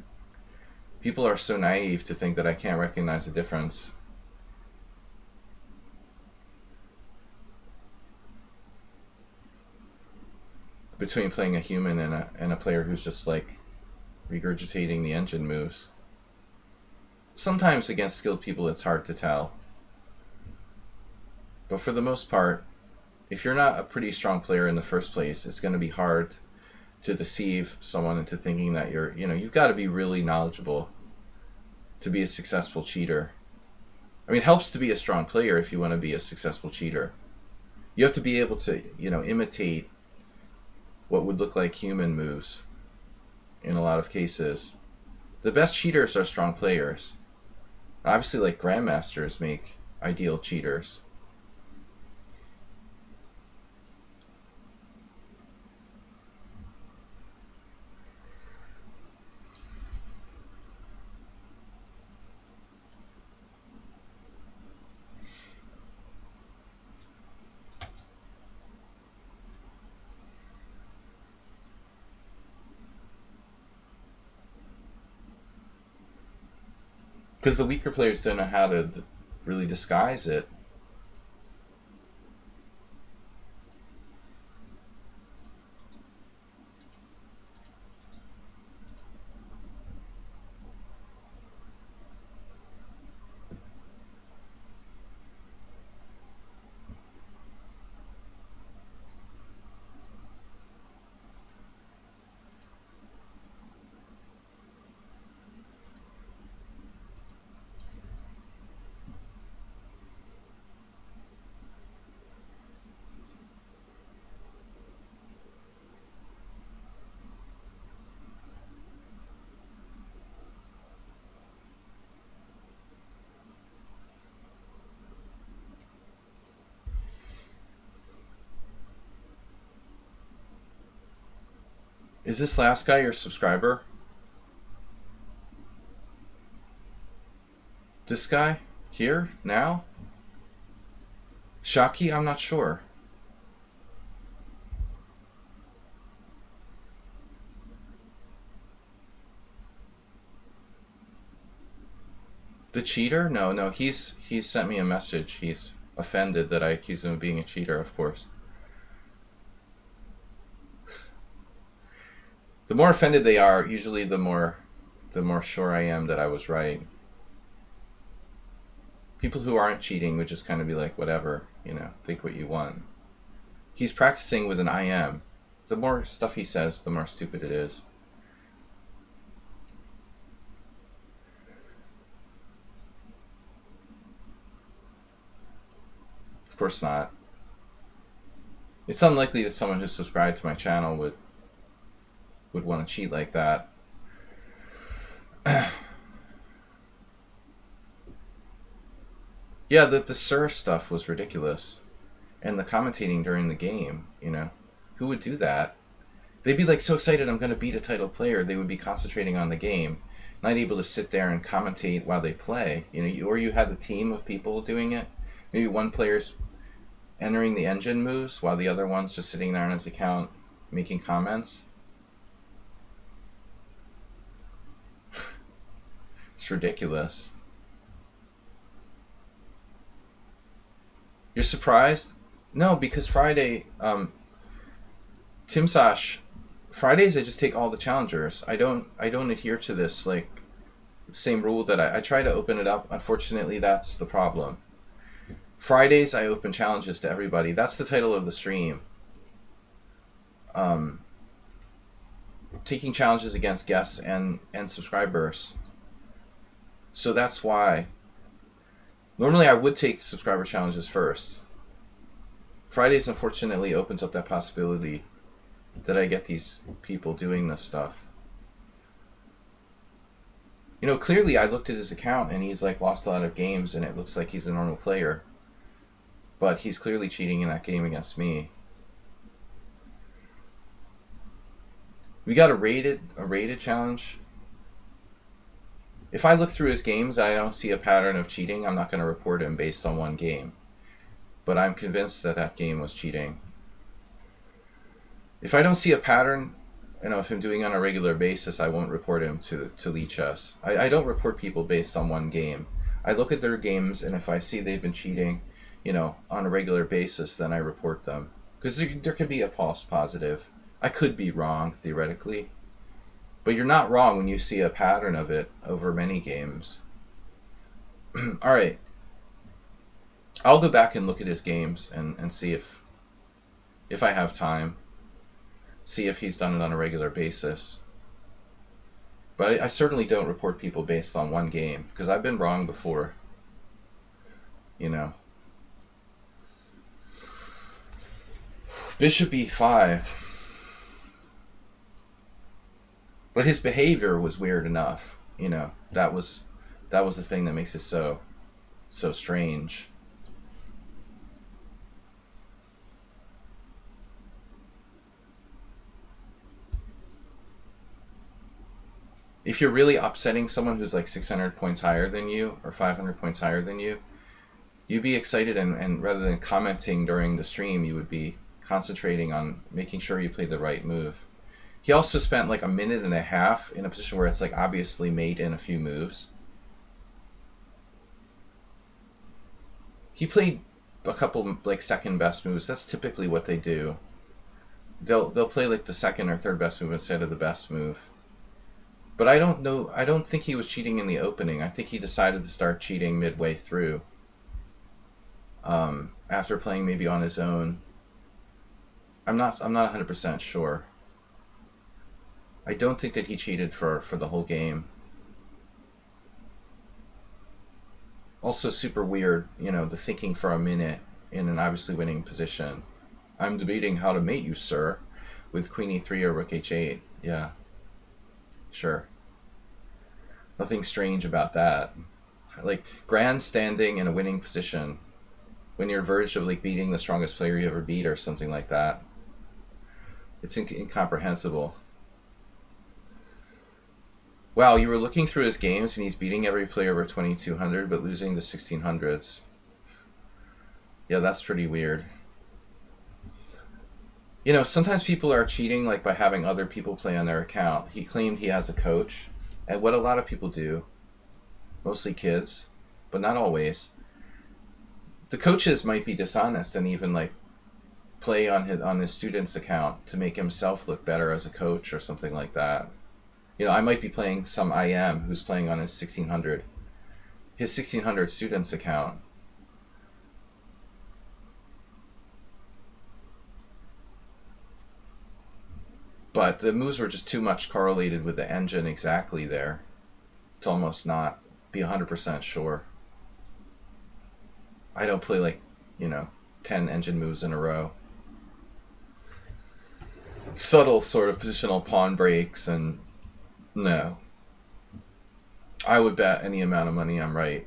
people are so naive to think that I can't recognize the difference. Between playing a human and a player who's just, like, regurgitating the engine moves. Sometimes against skilled people it's hard to tell. But for the most part, if you're not a pretty strong player in the first place, it's going to be hard to deceive someone into thinking that you've got to be really knowledgeable to be a successful cheater. I mean, it helps to be a strong player if you want to be a successful cheater. You have to be able to, imitate what would look like human moves in a lot of cases. The best cheaters are strong players. Obviously, like, grandmasters make ideal cheaters. Because the weaker players don't know how to really disguise it. Is this last guy your subscriber? This guy? Here? Now? Shaki? I'm not sure. The cheater? No. He's sent me a message. He's offended that I accuse him of being a cheater, of course. The more offended they are, usually the more sure I am that I was right. People who aren't cheating would just kind of be like, whatever, think what you want. He's practicing with an IM. The more stuff he says, the more stupid it is. Of course not. It's unlikely that someone who's subscribed to my channel would want to cheat like that. Yeah, the Sir stuff was ridiculous. And the commentating during the game, who would do that? They'd be like so excited I'm going to beat a title player, they would be concentrating on the game, not able to sit there and commentate while they play. Or you had the team of people doing it. Maybe one player's entering the engine moves while the other one's just sitting there on his account making comments. It's ridiculous. You're surprised? No, because Friday, Timsash, Fridays I just take all the challengers. I don't adhere to this, like, same rule that I try to open it up. Unfortunately, that's the problem. Fridays, I open challenges to everybody. That's the title of the stream. Taking challenges against guests and subscribers. So that's why. Normally, I would take subscriber challenges first. Fridays, unfortunately, opens up that possibility that I get these people doing this stuff. You know, clearly I looked at his account and he's like lost a lot of games and it looks like he's a normal player. But he's clearly cheating in that game against me. We got a rated challenge. If I look through his games, I don't see a pattern of cheating. I'm not going to report him based on one game. But I'm convinced that that game was cheating. If I don't see a pattern, you know, if I'm doing on a regular basis, I won't report him to Lichess. I don't report people based on one game. I look at their games, and if I see they've been cheating, you know, on a regular basis, then I report them. Because there could be a false positive. I could be wrong, theoretically. But you're not wrong when you see a pattern of it over many games. All right. I'll go back and look at his games and see if I have time. See if he's done it on a regular basis. But I certainly don't report people based on one game, because I've been wrong before. You know. Bishop e5. But his behavior was weird enough. You know, that was the thing that makes it so strange. If you're really upsetting someone who's like 600 points higher than you or 500 points higher than you, you'd be excited and rather than commenting during the stream, you would be concentrating on making sure you played the right move. He also spent like a minute and a half in a position where it's like obviously made in a few moves. He played a couple like second best moves. That's typically what they do. They'll play like the second or third best move instead of the best move. But I don't know. I don't think he was cheating in the opening. I think he decided to start cheating midway through. After playing maybe on his own. I'm not 100% sure. I don't think that he cheated for the whole game. Also super weird, you know, the thinking for a minute in an obviously winning position. I'm debating how to mate you, sir, with queen e3 or rook h8. Yeah. Sure. Nothing strange about that. Like, grandstanding in a winning position when you're verge of like beating the strongest player you ever beat or something like that. It's incomprehensible. Wow, you were looking through his games and he's beating every player over 2200 but losing the 1600s. Yeah, that's pretty weird. You know, sometimes people are cheating like by having other people play on their account. He claimed he has a coach, and what a lot of people do, mostly kids, but not always. The coaches might be dishonest and even like play on his student's account to make himself look better as a coach or something like that. You know, I might be playing some IM who's playing on his 1600 student's account. But the moves were just too much correlated with the engine exactly there to almost not be 100% sure. I don't play like, you know, 10 engine moves in a row. Subtle sort of positional pawn breaks and no. I would bet any amount of money I'm right.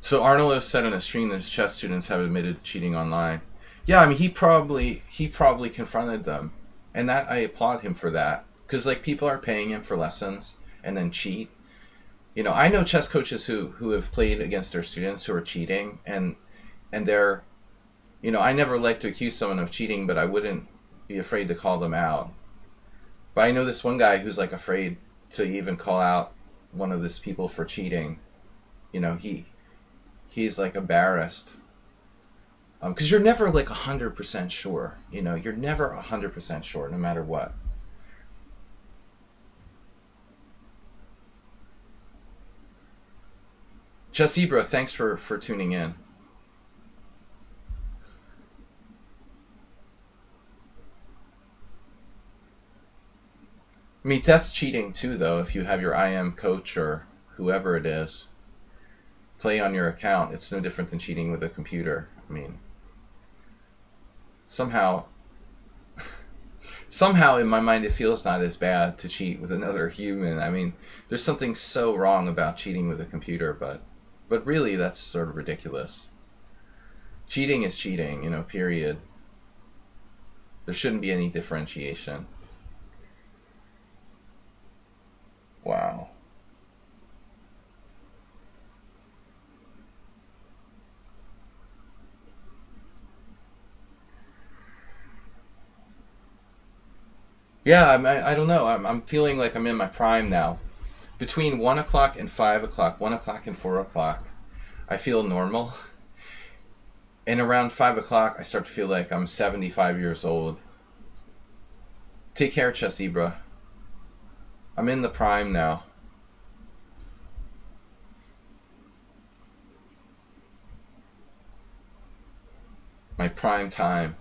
So Arnold has said in a stream that his chess students have admitted to cheating online. Yeah, I mean he probably confronted them, and that I applaud him for that, because like people are paying him for lessons and then cheat. You know, I know chess coaches who have played against their students who are cheating, and they're You know, I never like to accuse someone of cheating, but I wouldn't be afraid to call them out. But I know this one guy who's like afraid to even call out one of these people for cheating. You know, he's like embarrassed. Because you're never like 100% sure. You know, you're never 100% sure, no matter what. Chessibra, thanks for tuning in. I mean, that's cheating too, though, if you have your IM coach or whoever it is play on your account. It's no different than cheating with a computer. I mean, somehow in my mind, it feels not as bad to cheat with another human. I mean, there's something so wrong about cheating with a computer, but really, that's sort of ridiculous. Cheating is cheating, you know, period. There shouldn't be any differentiation. Wow. Yeah, I don't know. I'm feeling like I'm in my prime now. Between 1 o'clock and 5 o'clock, 1 o'clock and 4 o'clock, I feel normal. And around 5 o'clock, I start to feel like I'm 75 years old. Take care, Chessibra. I'm in the prime now. My prime time.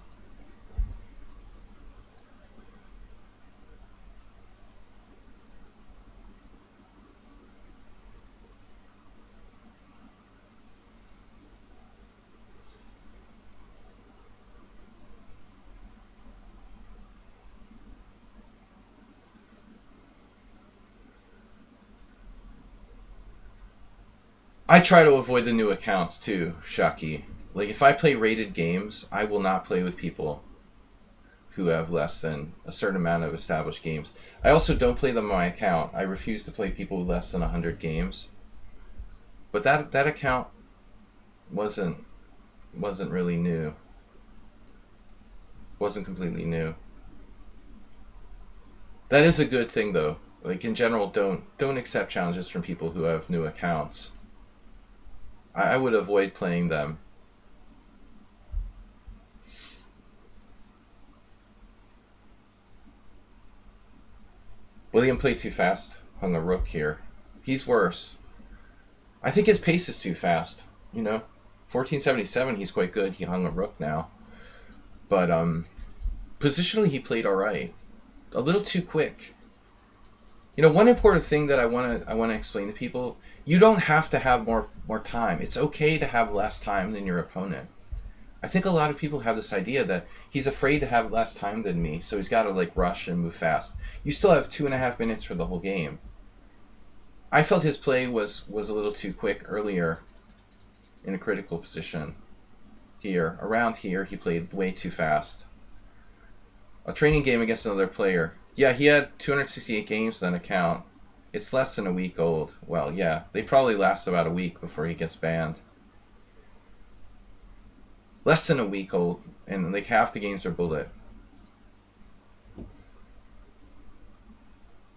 I try to avoid the new accounts too, Shaki. Like, if I play rated games, I will not play with people who have less than a certain amount of established games. I also don't play them on my account. I refuse to play people with less than 100 games. But that account wasn't really new. Wasn't completely new. That is a good thing, though. Like, in general, don't accept challenges from people who have new accounts. I would avoid playing them. William played too fast. Hung a rook here. He's worse. I think his pace is too fast. You know, 1477. He's quite good. He hung a rook now, but positionally he played all right. A little too quick. You know, one important thing that I want to explain to people: you don't have to have more time. It's okay to have less time than your opponent. I think a lot of people have this idea that he's afraid to have less time than me, so he's got to like rush and move fast. You still have 2.5 minutes for the whole game. I felt his play was a little too quick earlier in a critical position. Here, around here, he played way too fast. A training game against another player. Yeah, he had 268 games on account. It's less than a week old. Well, yeah, they probably last about a week before he gets banned. Less than a week old, and like half the games are bullet.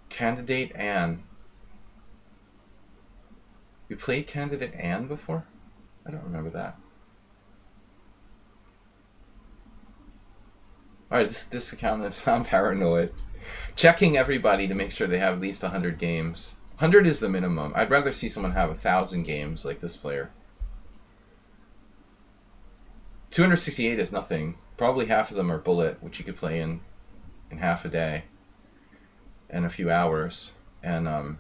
Candidate Anne. We played Candidate Anne before? I don't remember that. Alright, this account is... I'm paranoid. Checking everybody to make sure they have at least 100 games. 100 is the minimum. I'd rather see someone have 1,000 games like this player. 268 is nothing. Probably half of them are bullet, which you could play in half a day and a few hours. And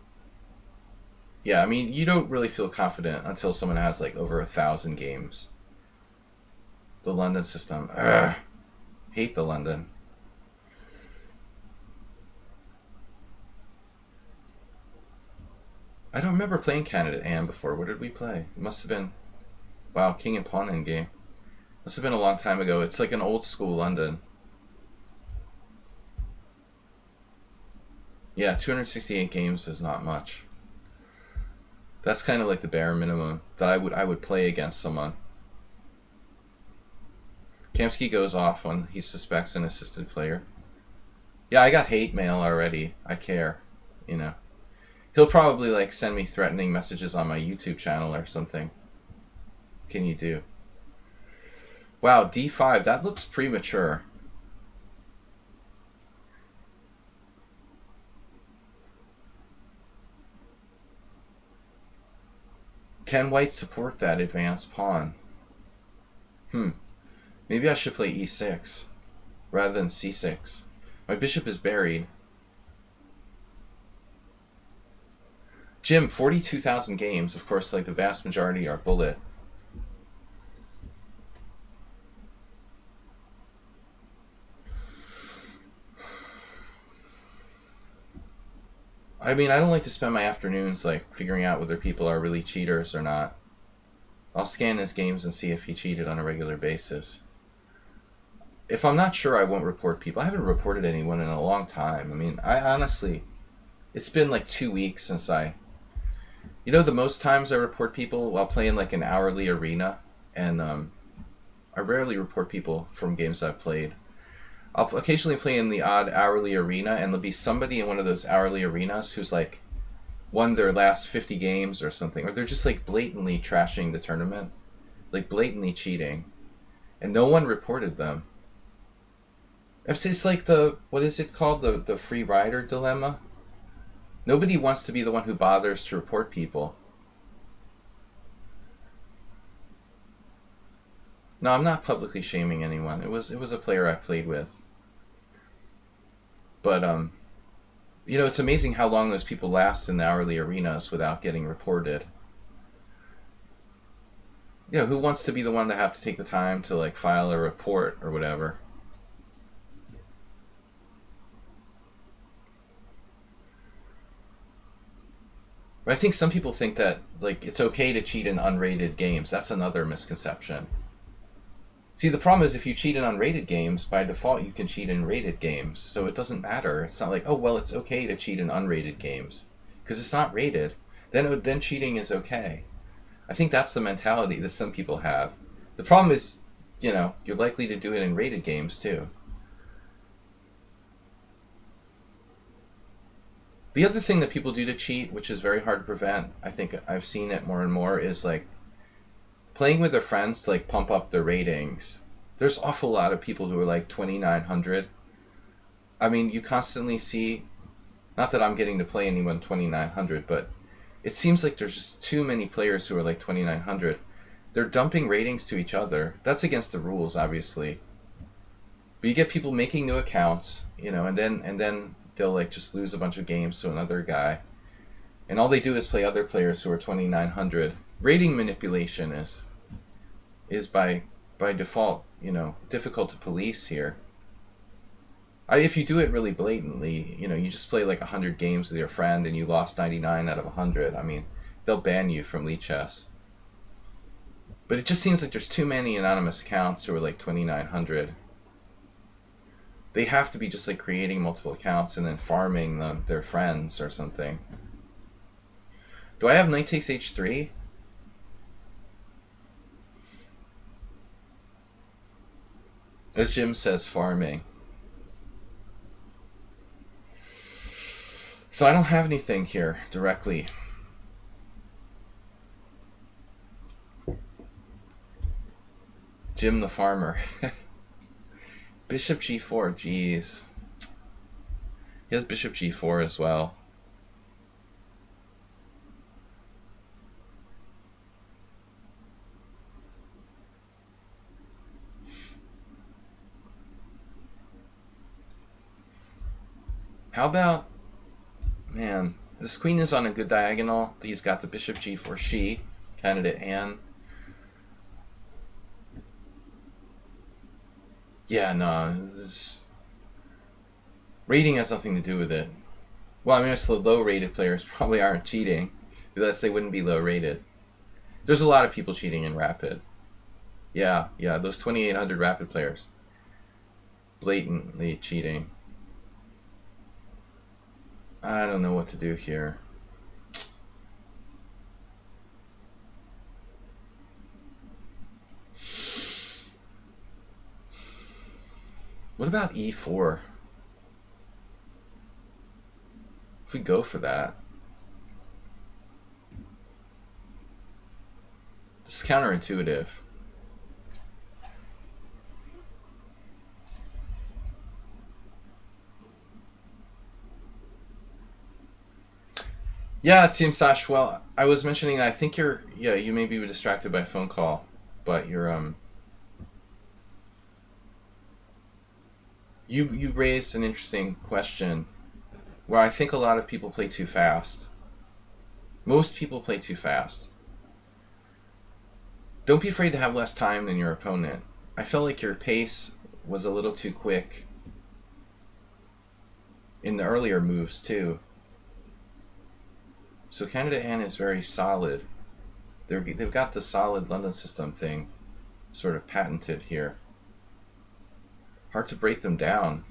yeah, I mean, you don't really feel confident until someone has like over 1,000 games. The London system. Ugh. Hate the London. I don't remember playing Candidate Anne before. What did we play? It must have been... Wow, King and Pawn Endgame. Must have been a long time ago. It's like an old school London. Yeah, 268 games is not much. That's kind of like the bare minimum that I would play against someone. Kamsky goes off when he suspects an assisted player. Yeah, I got hate mail already. I care, you know. He'll probably like send me threatening messages on my YouTube channel or something. What can you do? Wow, d5. That looks premature. Can white support that advanced pawn? Maybe I should play e6 rather than c6. My bishop is buried. Jim, 42,000 games. Of course, like the vast majority are bullet. I mean, I don't like to spend my afternoons like figuring out whether people are really cheaters or not. I'll scan his games and see if he cheated on a regular basis. If I'm not sure, I won't report people. I haven't reported anyone in a long time. I mean, I honestly, it's been like 2 weeks since you know, the most times I report people while playing like an hourly arena, and I rarely report people from games I've played. I'll occasionally play in the odd hourly arena, and there'll be somebody in one of those hourly arenas who's like won their last 50 games or something, or they're just like blatantly trashing the tournament, like blatantly cheating, and no one reported them. It's like what is it called? The free rider dilemma? Nobody wants to be the one who bothers to report people. No, I'm not publicly shaming anyone. It was a player I played with. But you know, it's amazing how long those people last in the hourly arenas without getting reported. You know, who wants to be the one to have to take the time to like file a report or whatever? But I think some people think that like it's okay to cheat in unrated games. That's another misconception. See, the problem is if you cheat in unrated games, by default you can cheat in rated games. So it doesn't matter. It's not like, oh, well, it's okay to cheat in unrated games. Because it's not rated. Then cheating is okay. I think that's the mentality that some people have. The problem is, you know, you're likely to do it in rated games too. The other thing that people do to cheat, which is very hard to prevent, I think I've seen it more and more, is like playing with their friends to like pump up their ratings. There's awful lot of people who are like 2,900. I mean, you constantly see, not that I'm getting to play anyone 2,900, but it seems like there's just too many players who are like 2,900. They're dumping ratings to each other. That's against the rules, obviously. But you get people making new accounts, you know, and then they'll like just lose a bunch of games to another guy. And all they do is play other players who are 2,900. Rating manipulation is by default, you know, difficult to police here. If you do it really blatantly, you know, you just play like 100 games with your friend and you lost 99 out of 100. I mean, they'll ban you from Lichess. But it just seems like there's too many anonymous accounts who are like 2,900. They have to be just like creating multiple accounts and then farming their friends or something. Do I have knight takes h3? As Jim says, farming. So I don't have anything here directly. Jim the farmer. Bishop g4, jeez. He has bishop g4 as well. How about, man, this queen is on a good diagonal. He's got the bishop g4 she, candidate Anne. Yeah, no, rating has nothing to do with it. Well, I mean, it's the low-rated players probably aren't cheating, because they wouldn't be low-rated. There's a lot of people cheating in Rapid. Yeah, those 2,800 Rapid players. Blatantly cheating. I don't know what to do here. What about e4? If we go for that. This is counterintuitive. Yeah, Team Sash. Well, I was mentioning I think you may be distracted by a phone call, but you raised an interesting question where I think a lot of people play too fast. Most people play too fast. Don't be afraid to have less time than your opponent. I felt like your pace was a little too quick in the earlier moves too. So Canada N is very solid. They've got the solid London system thing sort of patented here. Hard to break them down.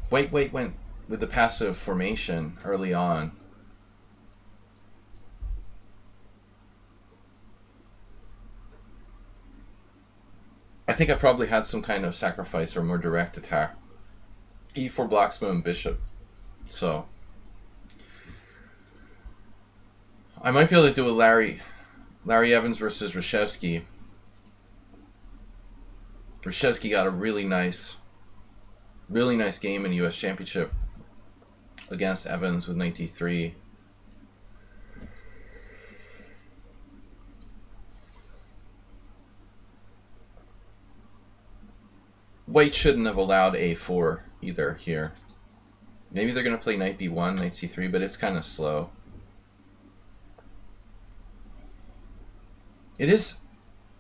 White went with the passive formation early on. I think I probably had some kind of sacrifice or more direct attack. E4 blocks my own bishop. So I might be able to do a Larry Evans versus Reshevsky. Reshevsky got a really nice game in U.S. Championship against Evans with knight d3. White shouldn't have allowed a4 either here. Maybe they're going to play knight b1, knight c3, but it's kind of slow. It is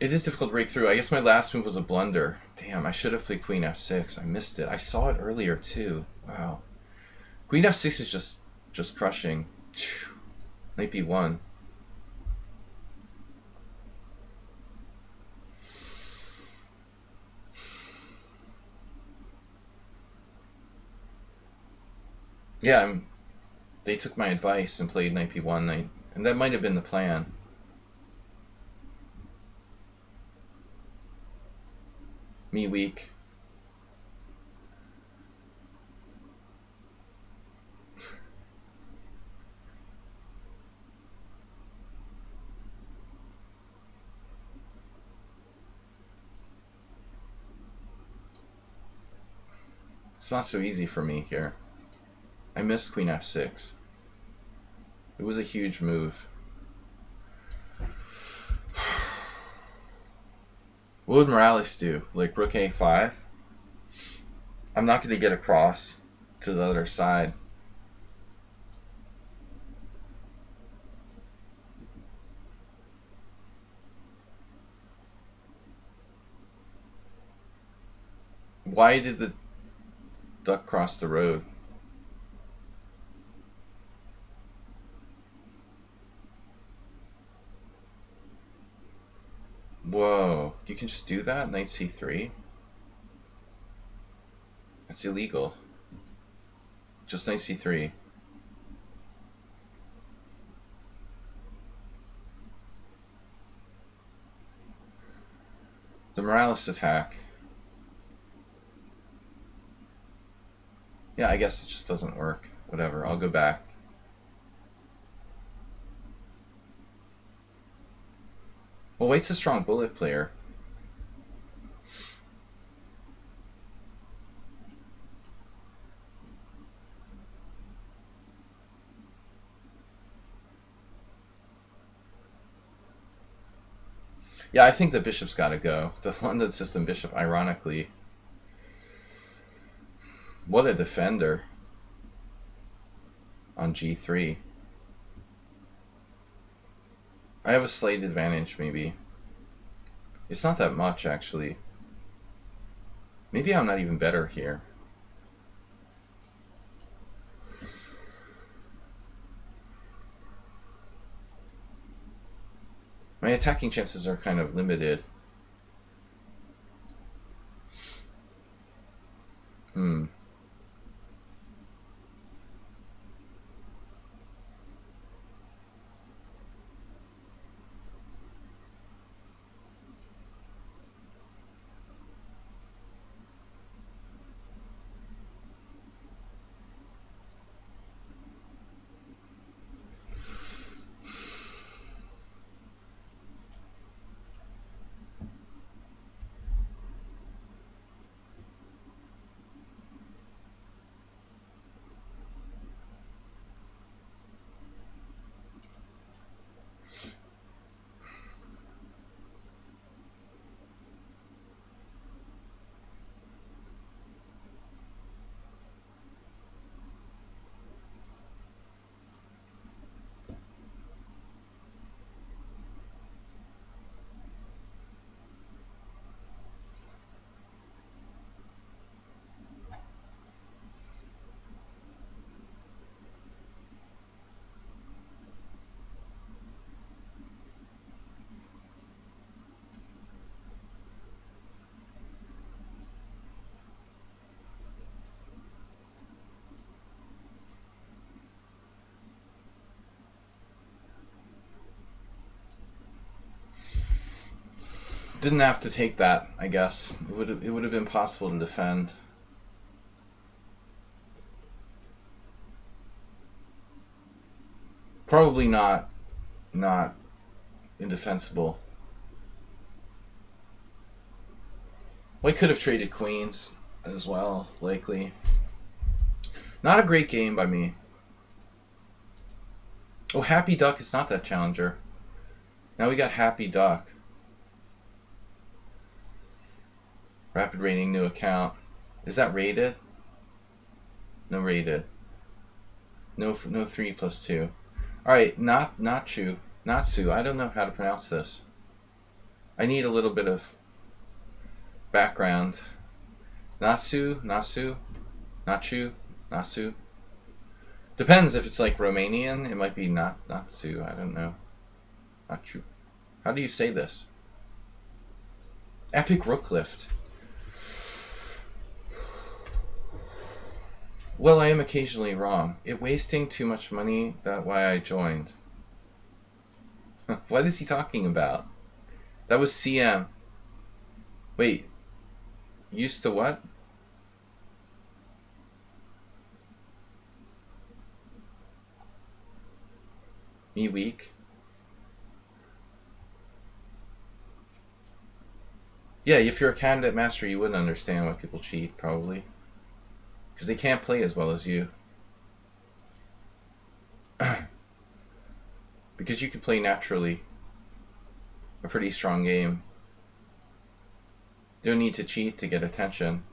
difficult to break through. I guess my last move was a blunder. Damn, I should have played queen f6. I missed it. I saw it earlier too. Wow. Queen f6 is just crushing. Knight b1. Yeah, they took my advice and played knight b1, and that might have been the plan. Me weak. It's not so easy for me here. I missed queen f6. It was a huge move. What would Morales do? Like rook a5? I'm not going to get across to the other side. Why did the duck cross the road? Whoa, you can just do that? Knight c3? That's illegal. Just knight c3. The Morales attack. Yeah, I guess it just doesn't work. Whatever, I'll go back. Well, White's a strong bullet player. Yeah, I think the bishop's got to go. The London system bishop, ironically. What a defender on g3. I have a slight advantage, maybe. It's not that much, actually. Maybe I'm not even better here. My attacking chances are kind of limited. Didn't have to take that, I guess. It would have been possible to defend. Probably not indefensible. Well, I could have traded queens as well, likely. Not a great game by me. Oh, Happy Duck is not that challenger. Now we got Happy Duck. Rapid rating, new account. Is that rated? No rated. No 3+2. Alright, Natsu. I don't know how to pronounce this. I need a little bit of background. Natsu. Depends if it's like Romanian. It might be Natsu. I don't know. Natsu. How do you say this? Epic Rook Lift. Well, I am occasionally wrong. It wasting too much money, that's why I joined. What is he talking about? That was CM. Wait. Used to what? Me weak? Yeah, if you're a candidate master, you wouldn't understand why people cheat, probably. Because they can't play as well as you. Because you can play naturally a pretty strong game. You don't need to cheat to get attention.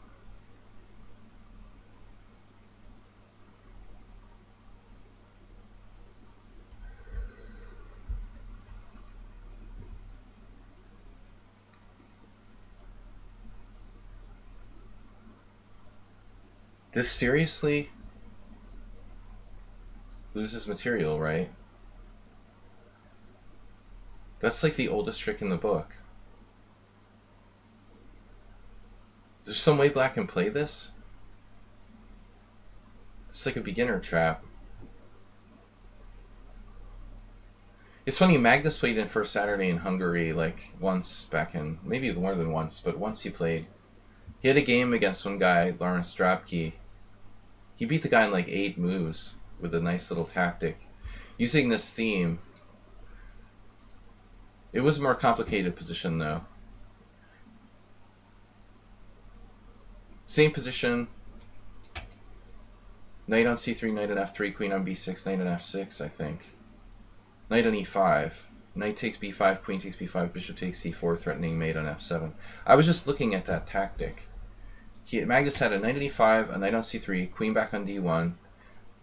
This seriously loses material, right? That's like the oldest trick in the book. There's some way black can play this? It's like a beginner trap. It's funny, Magnus played in First Saturday in Hungary like once back in, maybe more than once, but once he played. He had a game against one guy, Lawrence Drabke. He beat the guy in like 8 moves with a nice little tactic. Using this theme. It was a more complicated position though. Same position. Knight on c3, knight on f3, queen on b6, knight on f6, I think. Knight on e5. Knight takes b5, queen takes b5, bishop takes c4, threatening mate on f7. I was just looking at that tactic. Magnus had a knight on e5, a knight on c3, queen back on d1.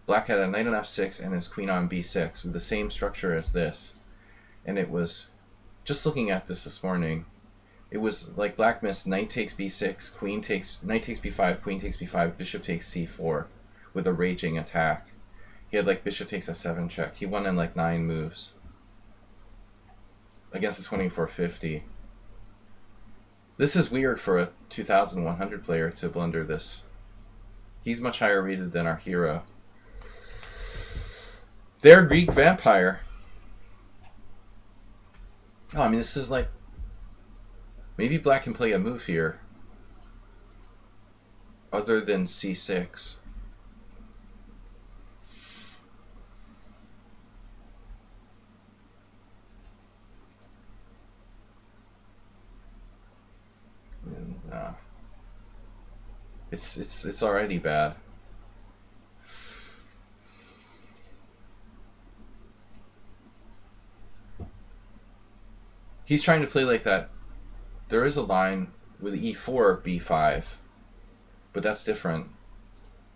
Black had a knight on f6 and his queen on b6 with the same structure as this. And it was, just looking at this morning, it was like black missed knight takes b6, knight takes b5, queen takes b5, bishop takes c4 with a raging attack. He had like bishop takes f7 check. He won in like 9 moves against a 2450. This is weird for a 2100 player to blunder this. He's much higher rated than our hero. They're Greek Vampire. Oh, I mean, this is like... Maybe black can play a move here. Other than c6. It's already bad. He's trying to play like that. There is a line with e4, b5, but that's different.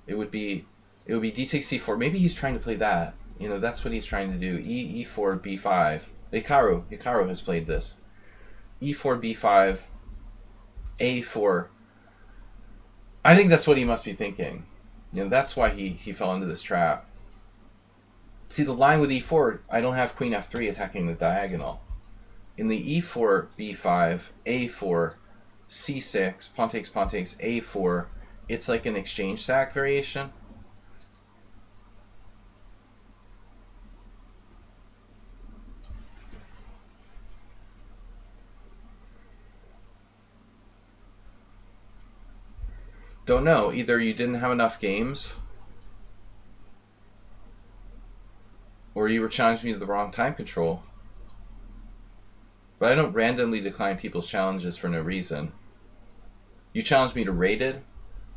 It would be d takes c4. Maybe he's trying to play that. You know, that's what he's trying to do. e4, b5. Hikaru has played this. e4, b5, a4. I think that's what he must be thinking. You know, that's why he fell into this trap. See, the line with e4, I don't have queen f3 attacking the diagonal. In the e4, b5, a4, c6, pawn takes, a4, it's like an exchange sack variation. Don't know. Either you didn't have enough games, or you were challenging me to the wrong time control. But I don't randomly decline people's challenges for no reason. You challenged me to rated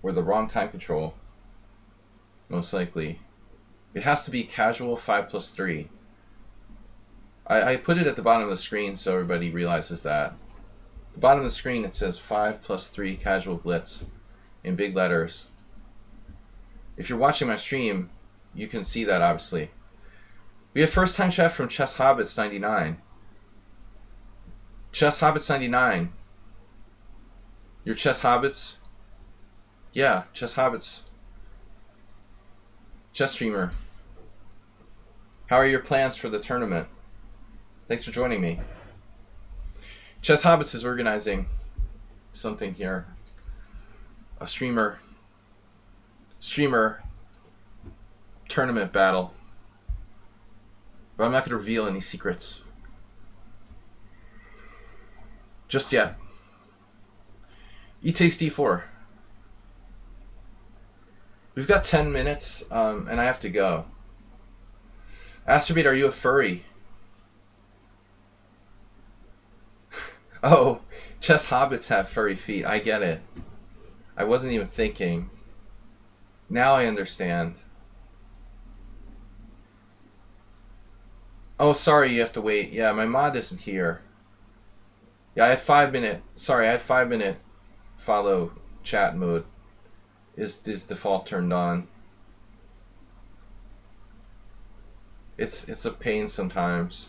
or the wrong time control. Most likely. It has to be casual 5+3. I put it at the bottom of the screen so everybody realizes that. The bottom of the screen it says 5+3 casual blitz in big letters. If you're watching my stream, you can see that obviously. We have first time chat from Chess Hobbits 99. Chess Hobbits 99. Your Chess Hobbits? Yeah, Chess Hobbits. Chess streamer. How are your plans for the tournament? Thanks for joining me. Chess Hobbits is organizing something here. A streamer tournament battle. But I'm not going to reveal any secrets just yet. E takes D4. We've got 10 minutes, and I have to go. Astrobate, are you a furry? Oh, Chess Hobbits have furry feet. I get it. I wasn't even thinking. Now I understand. Oh, sorry, you have to wait. Yeah, my mod isn't here. Yeah, I had 5 minute. Sorry, I had 5 minute follow chat mode. Is default turned on. It's a pain sometimes.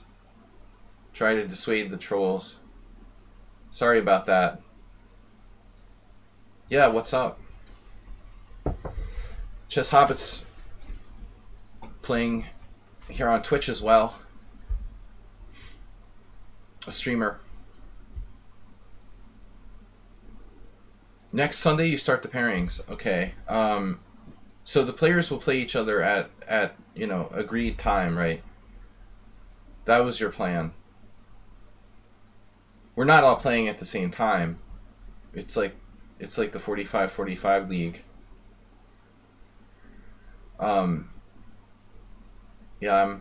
Try to dissuade the trolls. Sorry about that. Yeah, what's up? Chess Hobbits playing here on Twitch as well. A streamer. Next Sunday you start the pairings. Okay. So the players will play each other at agreed time, right? That was your plan. We're not all playing at the same time. It's like the 45-45 league. Yeah,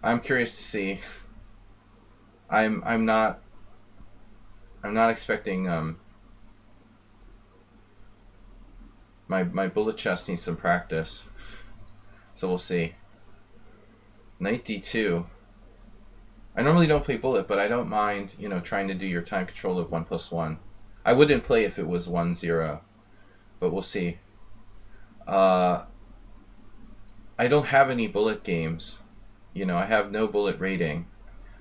I'm curious to see. I'm not expecting my bullet chess needs some practice. So we'll see. Knight D2. I normally don't play bullet, but I don't mind, trying to do your time control of 1+1. I wouldn't play if it was 1-0, but we'll see. I don't have any bullet games. I have no bullet rating.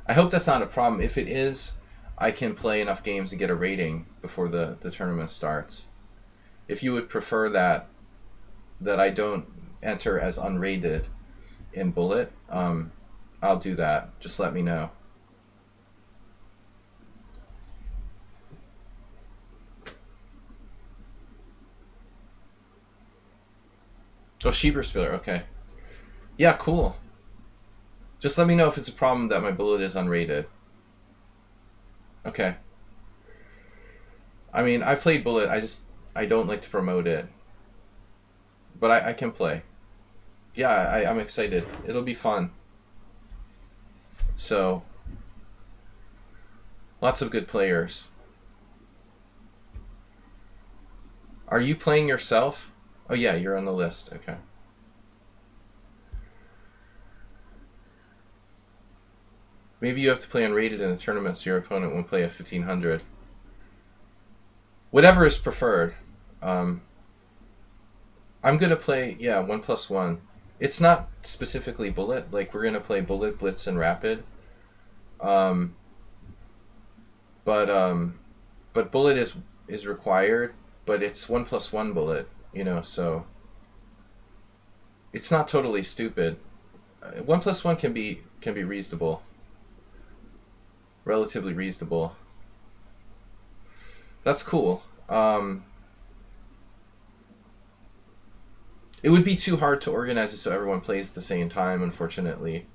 I hope that's not a problem. If it is, I can play enough games to get a rating before the tournament starts. If you would prefer that I don't enter as unrated in bullet, I'll do that. Just let me know. Oh, Schieberspieler, okay. Yeah, cool. Just let me know if it's a problem that my bullet is unrated. Okay. I mean, I played bullet, I don't like to promote it. But I can play. Yeah, I'm excited. It'll be fun. So, lots of good players. Are you playing yourself? Oh yeah, you're on the list. Okay. Maybe you have to play unrated in the tournament so your opponent won't play at 1500. Whatever is preferred. I'm gonna play 1+1. It's not specifically bullet. Like we're gonna play bullet, blitz, and rapid. But bullet is required. But it's 1+1 bullet. So it's not totally stupid. 1+1 can be reasonable. Relatively reasonable. That's cool. It would be too hard to organize it so everyone plays at the same time, unfortunately.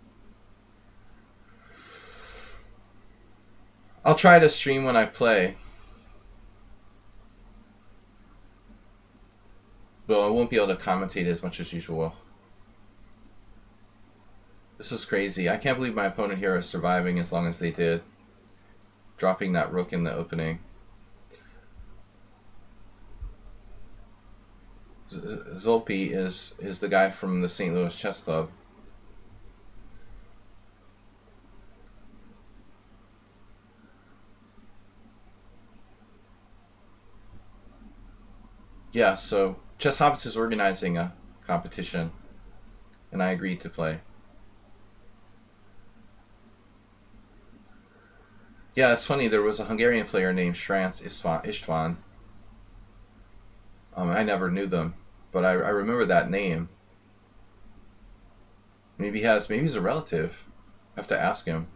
I'll try to stream when I play. Well, I won't be able to commentate as much as usual. This is crazy. I can't believe my opponent here is surviving as long as they did. Dropping that rook in the opening. Zolpi is the guy from the St. Louis Chess Club. Yeah, so Chess Hobbits is organizing a competition, and I agreed to play. Yeah, it's funny. There was a Hungarian player named Srans Istvan. I never knew them, but I remember that name. Maybe he's a relative. I have to ask him.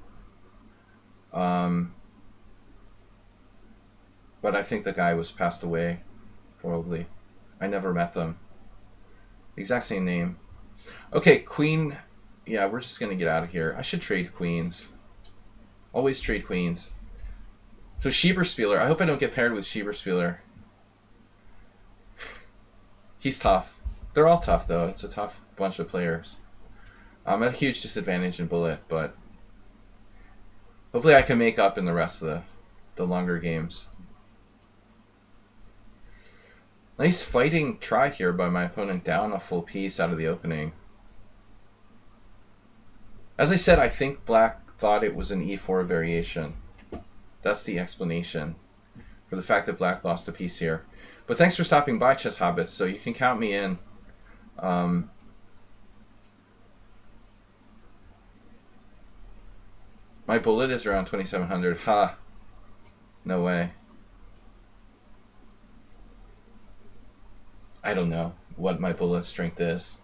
But I think the guy was passed away, probably. I never met them. Exact same name. Okay, queen. Yeah, we're just gonna get out of here. I should trade queens. Always trade queens. So Schieberspieler. I hope I don't get paired with Schieberspieler. He's tough. They're all tough, though. It's a tough bunch of players. I'm at a huge disadvantage in bullet, but hopefully I can make up in the rest of the longer games. Nice fighting try here by my opponent, down a full piece out of the opening. As I said, I think black thought it was an e4 variation. That's the explanation for the fact that black lost a piece here. But thanks for stopping by, Chess Hobbits, so you can count me in. My bullet is around 2700. Ha! No way. I don't know what my bullet strength is.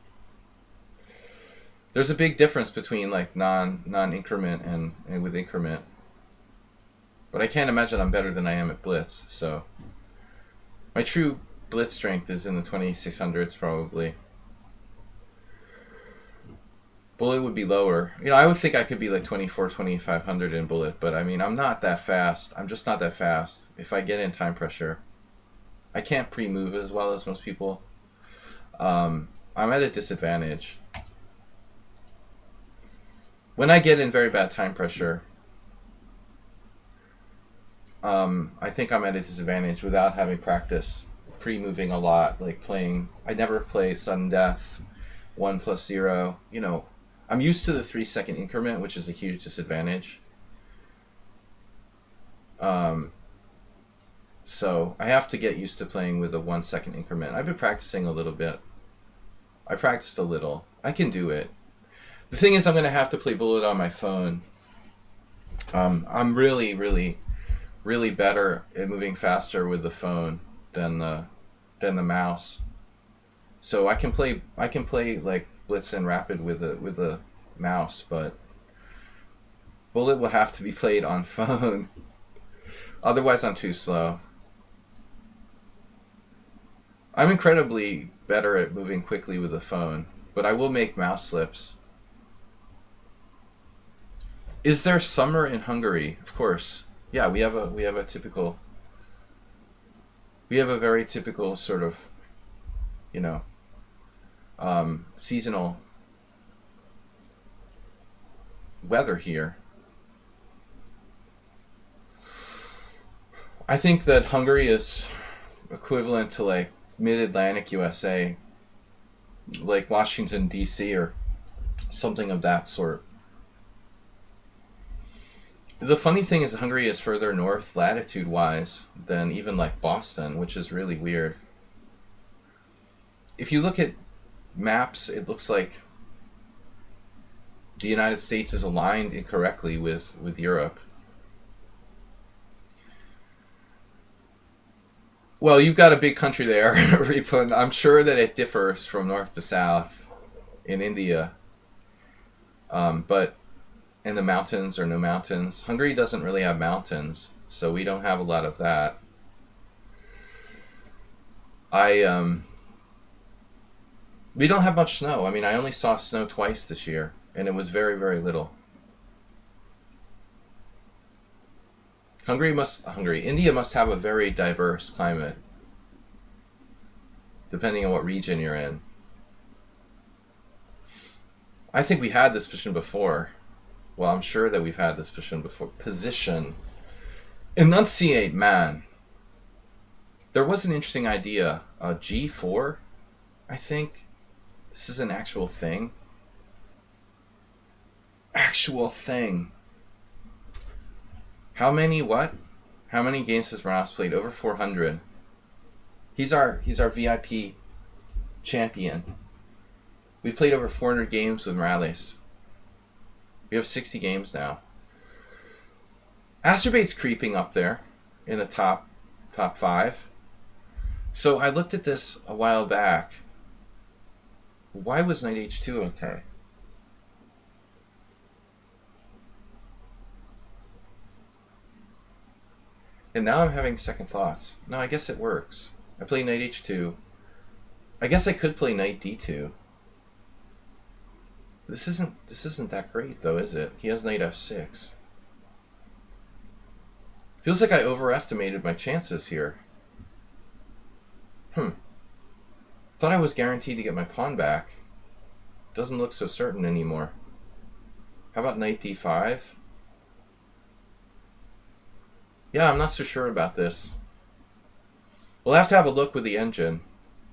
There's a big difference between like non-increment and with increment. But I can't imagine I'm better than I am at Blitz, so my true Blitz strength is in the 2600s probably. Bullet would be lower. You know, I would think I could be like 24, 2500 in bullet, but I mean, I'm not that fast. I'm just not that fast. If I get in time pressure, I can't pre-move as well as most people. I'm at a disadvantage. When I get in very bad time pressure, I think I'm at a disadvantage without having practice pre-moving a lot, like playing. I never play sudden death, 1+0. You know, I'm used to the 3-second increment, which is a huge disadvantage. So I have to get used to playing with a 1-second increment. I've been practicing a little bit. I practiced a little. I can do it. The thing is, I'm going to have to play bullet on my phone. I'm really, really, really better at moving faster with the phone than the mouse. So I can play like Blitz and Rapid with the mouse, but bullet will have to be played on phone. Otherwise, I'm too slow. I'm incredibly better at moving quickly with the phone, but I will make mouse slips. Is there summer in Hungary? Of course. Yeah, we have a very typical sort of, you know, seasonal weather here. I think that Hungary is equivalent to like mid-Atlantic USA, like Washington D.C. or something of that sort. The funny thing is Hungary is further north latitude-wise than even like Boston, which is really weird. If you look at maps, it looks like the United States is aligned incorrectly with Europe. Well, you've got a big country there, Ripun. I'm sure that it differs from north to south in India. But in the mountains or no mountains. Hungary doesn't really have mountains, so we don't have a lot of that. We don't have much snow. I mean, I only saw snow twice this year, and it was very, very little. India must have a very diverse climate. depending on what region you're in. I think we had this position before. Well, I'm sure that we've had this position before. Position. Enunciate, man. There was an interesting idea. G4, I think. This is an actual thing. Actual thing. How many what? How many games has Morales played? Over 400. He's our VIP champion. We've played over 400 games with Morales. We have 60 games now. Asturbate's creeping up there in the top 5. So I looked at this a while back. Why was Knight H2 okay? And now I'm having second thoughts. No, I guess it works. I play Knight H2. I guess I could play Knight D2. This isn't that great though, is it? He has Knight F6. Feels like I overestimated my chances here. Thought I was guaranteed to get my pawn back. Doesn't look so certain anymore. How about Knight D5? Yeah, I'm not so sure about this. We'll have to have a look with the engine.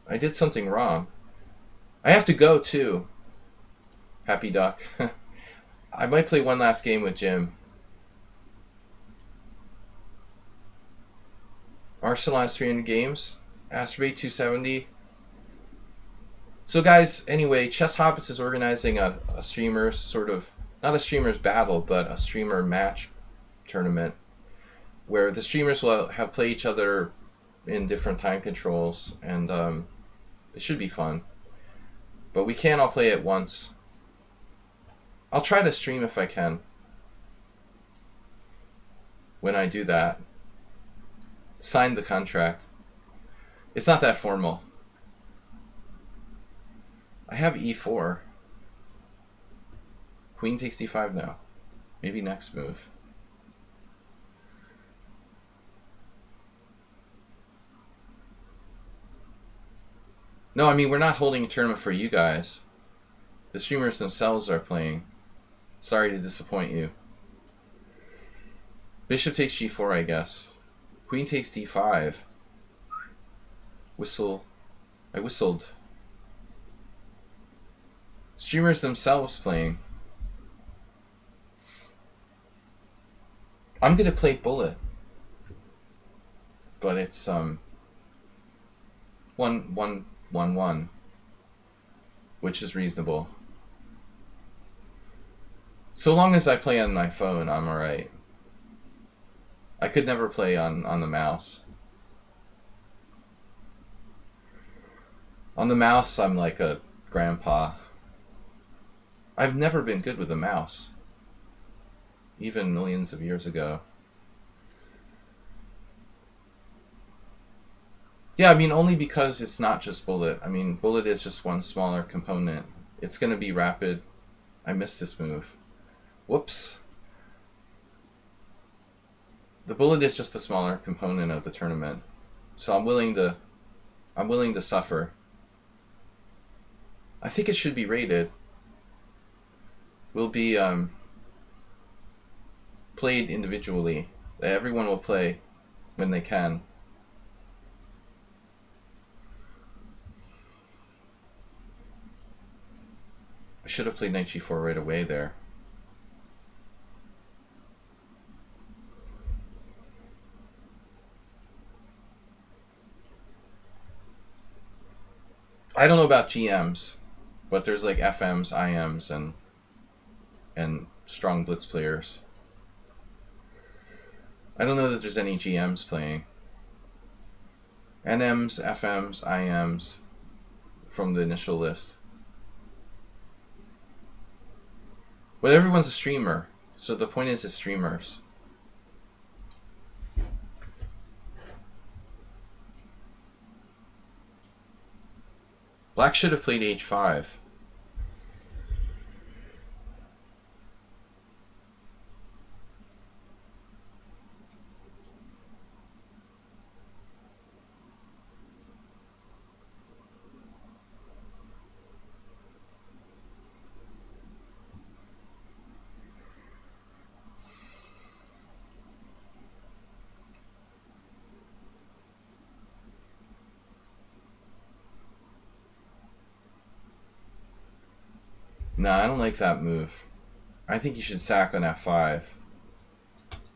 I did something wrong. I have to go too. Happy duck. I might play one last game with Jim. Arsenal has 300 games. Astrobate 270. So guys, anyway, Chess Hobbits is organizing a streamers sort of, not a streamers battle, but a streamer match tournament where the streamers will have play each other in different time controls, and it should be fun. But we can't all play at once. I'll try to stream if I can when I do that. Sign the contract. It's not that formal. I have E4. Queen takes D5 now. Maybe next move. No, I mean, we're not holding a tournament for you guys. The streamers themselves are playing. Sorry to disappoint you. Bishop takes G4, I guess. Queen takes D5. Whistle. I whistled. Streamers themselves playing. I'm gonna play Bullet. But it's 1-1-1-1, which is reasonable. So long as I play on my phone, I'm alright. I could never play on the mouse. On the mouse, I'm like a grandpa. I've never been good with a mouse. Even millions of years ago. Yeah, I mean, only because it's not just Bullet. I mean, Bullet is just one smaller component. It's going to be rapid. I missed this move. Whoops. The Bullet is just a smaller component of the tournament. So I'm willing to suffer. I think it should be rated. Will be played individually. Everyone will play when they can. I should have played Knight G4 right away there. I don't know about GMs, but there's like FMs, IMs, and strong blitz players. I don't know that there's any GMs playing. NMs, FMs, IMs from the initial list. But everyone's a streamer, so the point is streamers. Black should have played H5. Nah, I don't like that move. I think you should sack on f5.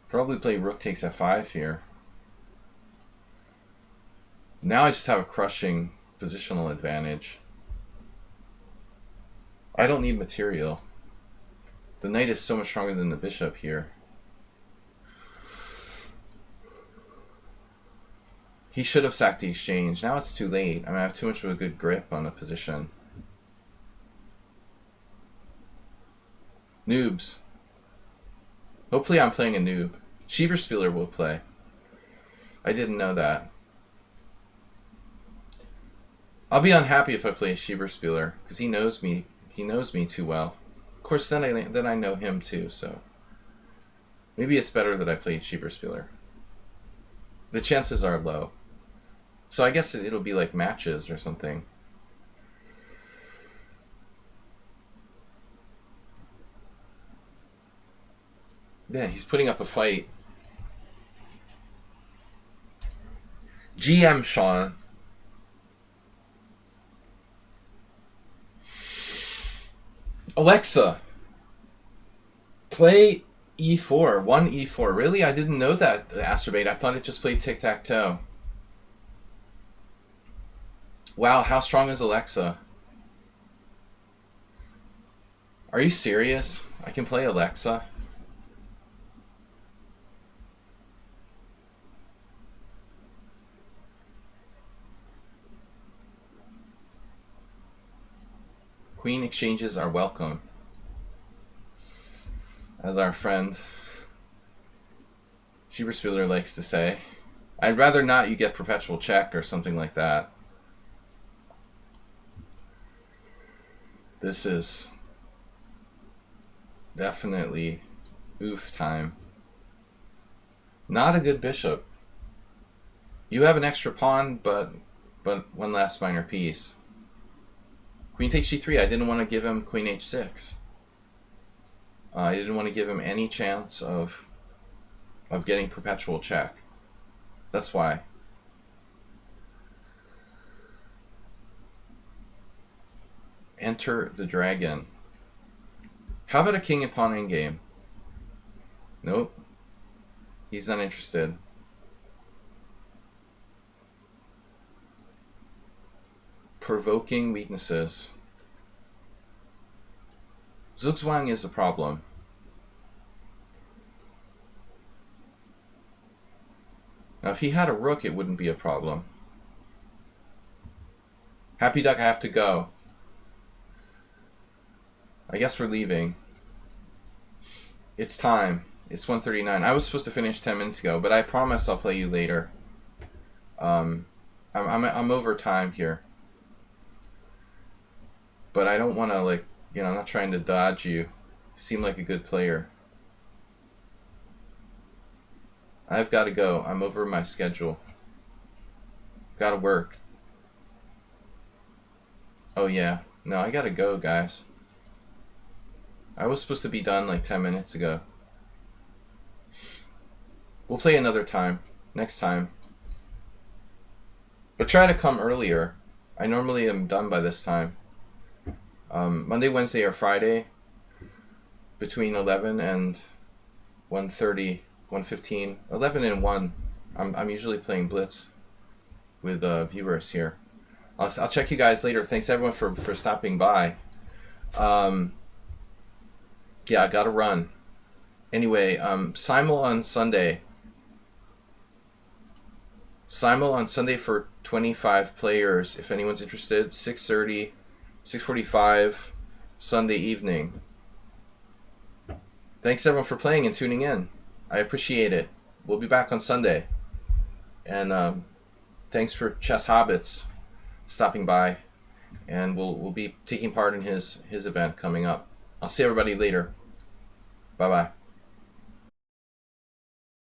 Probably play rook takes f5 here. Now I just have a crushing positional advantage. I don't need material. The knight is so much stronger than the bishop here. He should have sacked the exchange. Now it's too late. I mean, I have too much of a good grip on the position. Noobs. Hopefully I'm playing a noob. Schieberspieler will play. I didn't know that. I'll be unhappy if I play Schieberspieler because he knows me. He knows me too well. Of course, then I know him too. So maybe it's better that I played Schieberspieler. The chances are low. So I guess it'll be like matches or something. Yeah, he's putting up a fight. GM Sean. Alexa, play e4. 1 e4. Really? I didn't know that, Astrobate. I thought it just played tic-tac-toe. Wow, how strong is Alexa? Are you serious? I can play Alexa? Queen exchanges are welcome. As our friend Schieberspieler likes to say. I'd rather not you get perpetual check or something like that. This is definitely oof time. Not a good bishop. You have an extra pawn, but one last minor piece. Queen takes g3. I didn't want to give him queen h6. I didn't want to give him any chance of getting perpetual check. That's why. Enter the dragon. How about a king and pawn endgame? Nope. He's not interested. Provoking weaknesses. Zugzwang is a problem. Now, if he had a rook, it wouldn't be a problem. Happy Duck, I have to go. I guess we're leaving. It's time. It's 1:39. I was supposed to finish 10 minutes ago, but I promise I'll play you later. I'm over time here. But I don't want to, like, you know, I'm not trying to dodge you. You seem like a good player. I've got to go. I'm over my schedule. Got to work. Oh, yeah. No, I got to go, guys. I was supposed to be done like 10 minutes ago. We'll play another time. Next time. But try to come earlier. I normally am done by this time. Monday, Wednesday, or Friday between 11 and 1:30, 1:15, 11 and 1. I'm usually playing Blitz with viewers here. I'll check you guys later. Thanks everyone for stopping by. Yeah, I gotta run. Anyway, Simul on Sunday. Simul on Sunday for 25 players. If anyone's interested, 6:30. 6:45 Sunday evening. Thanks everyone for playing and tuning in. I appreciate it. We'll be back on Sunday. And thanks for Chess Hobbits stopping by. And we'll be taking part in his event coming up. I'll see everybody later. Bye-bye.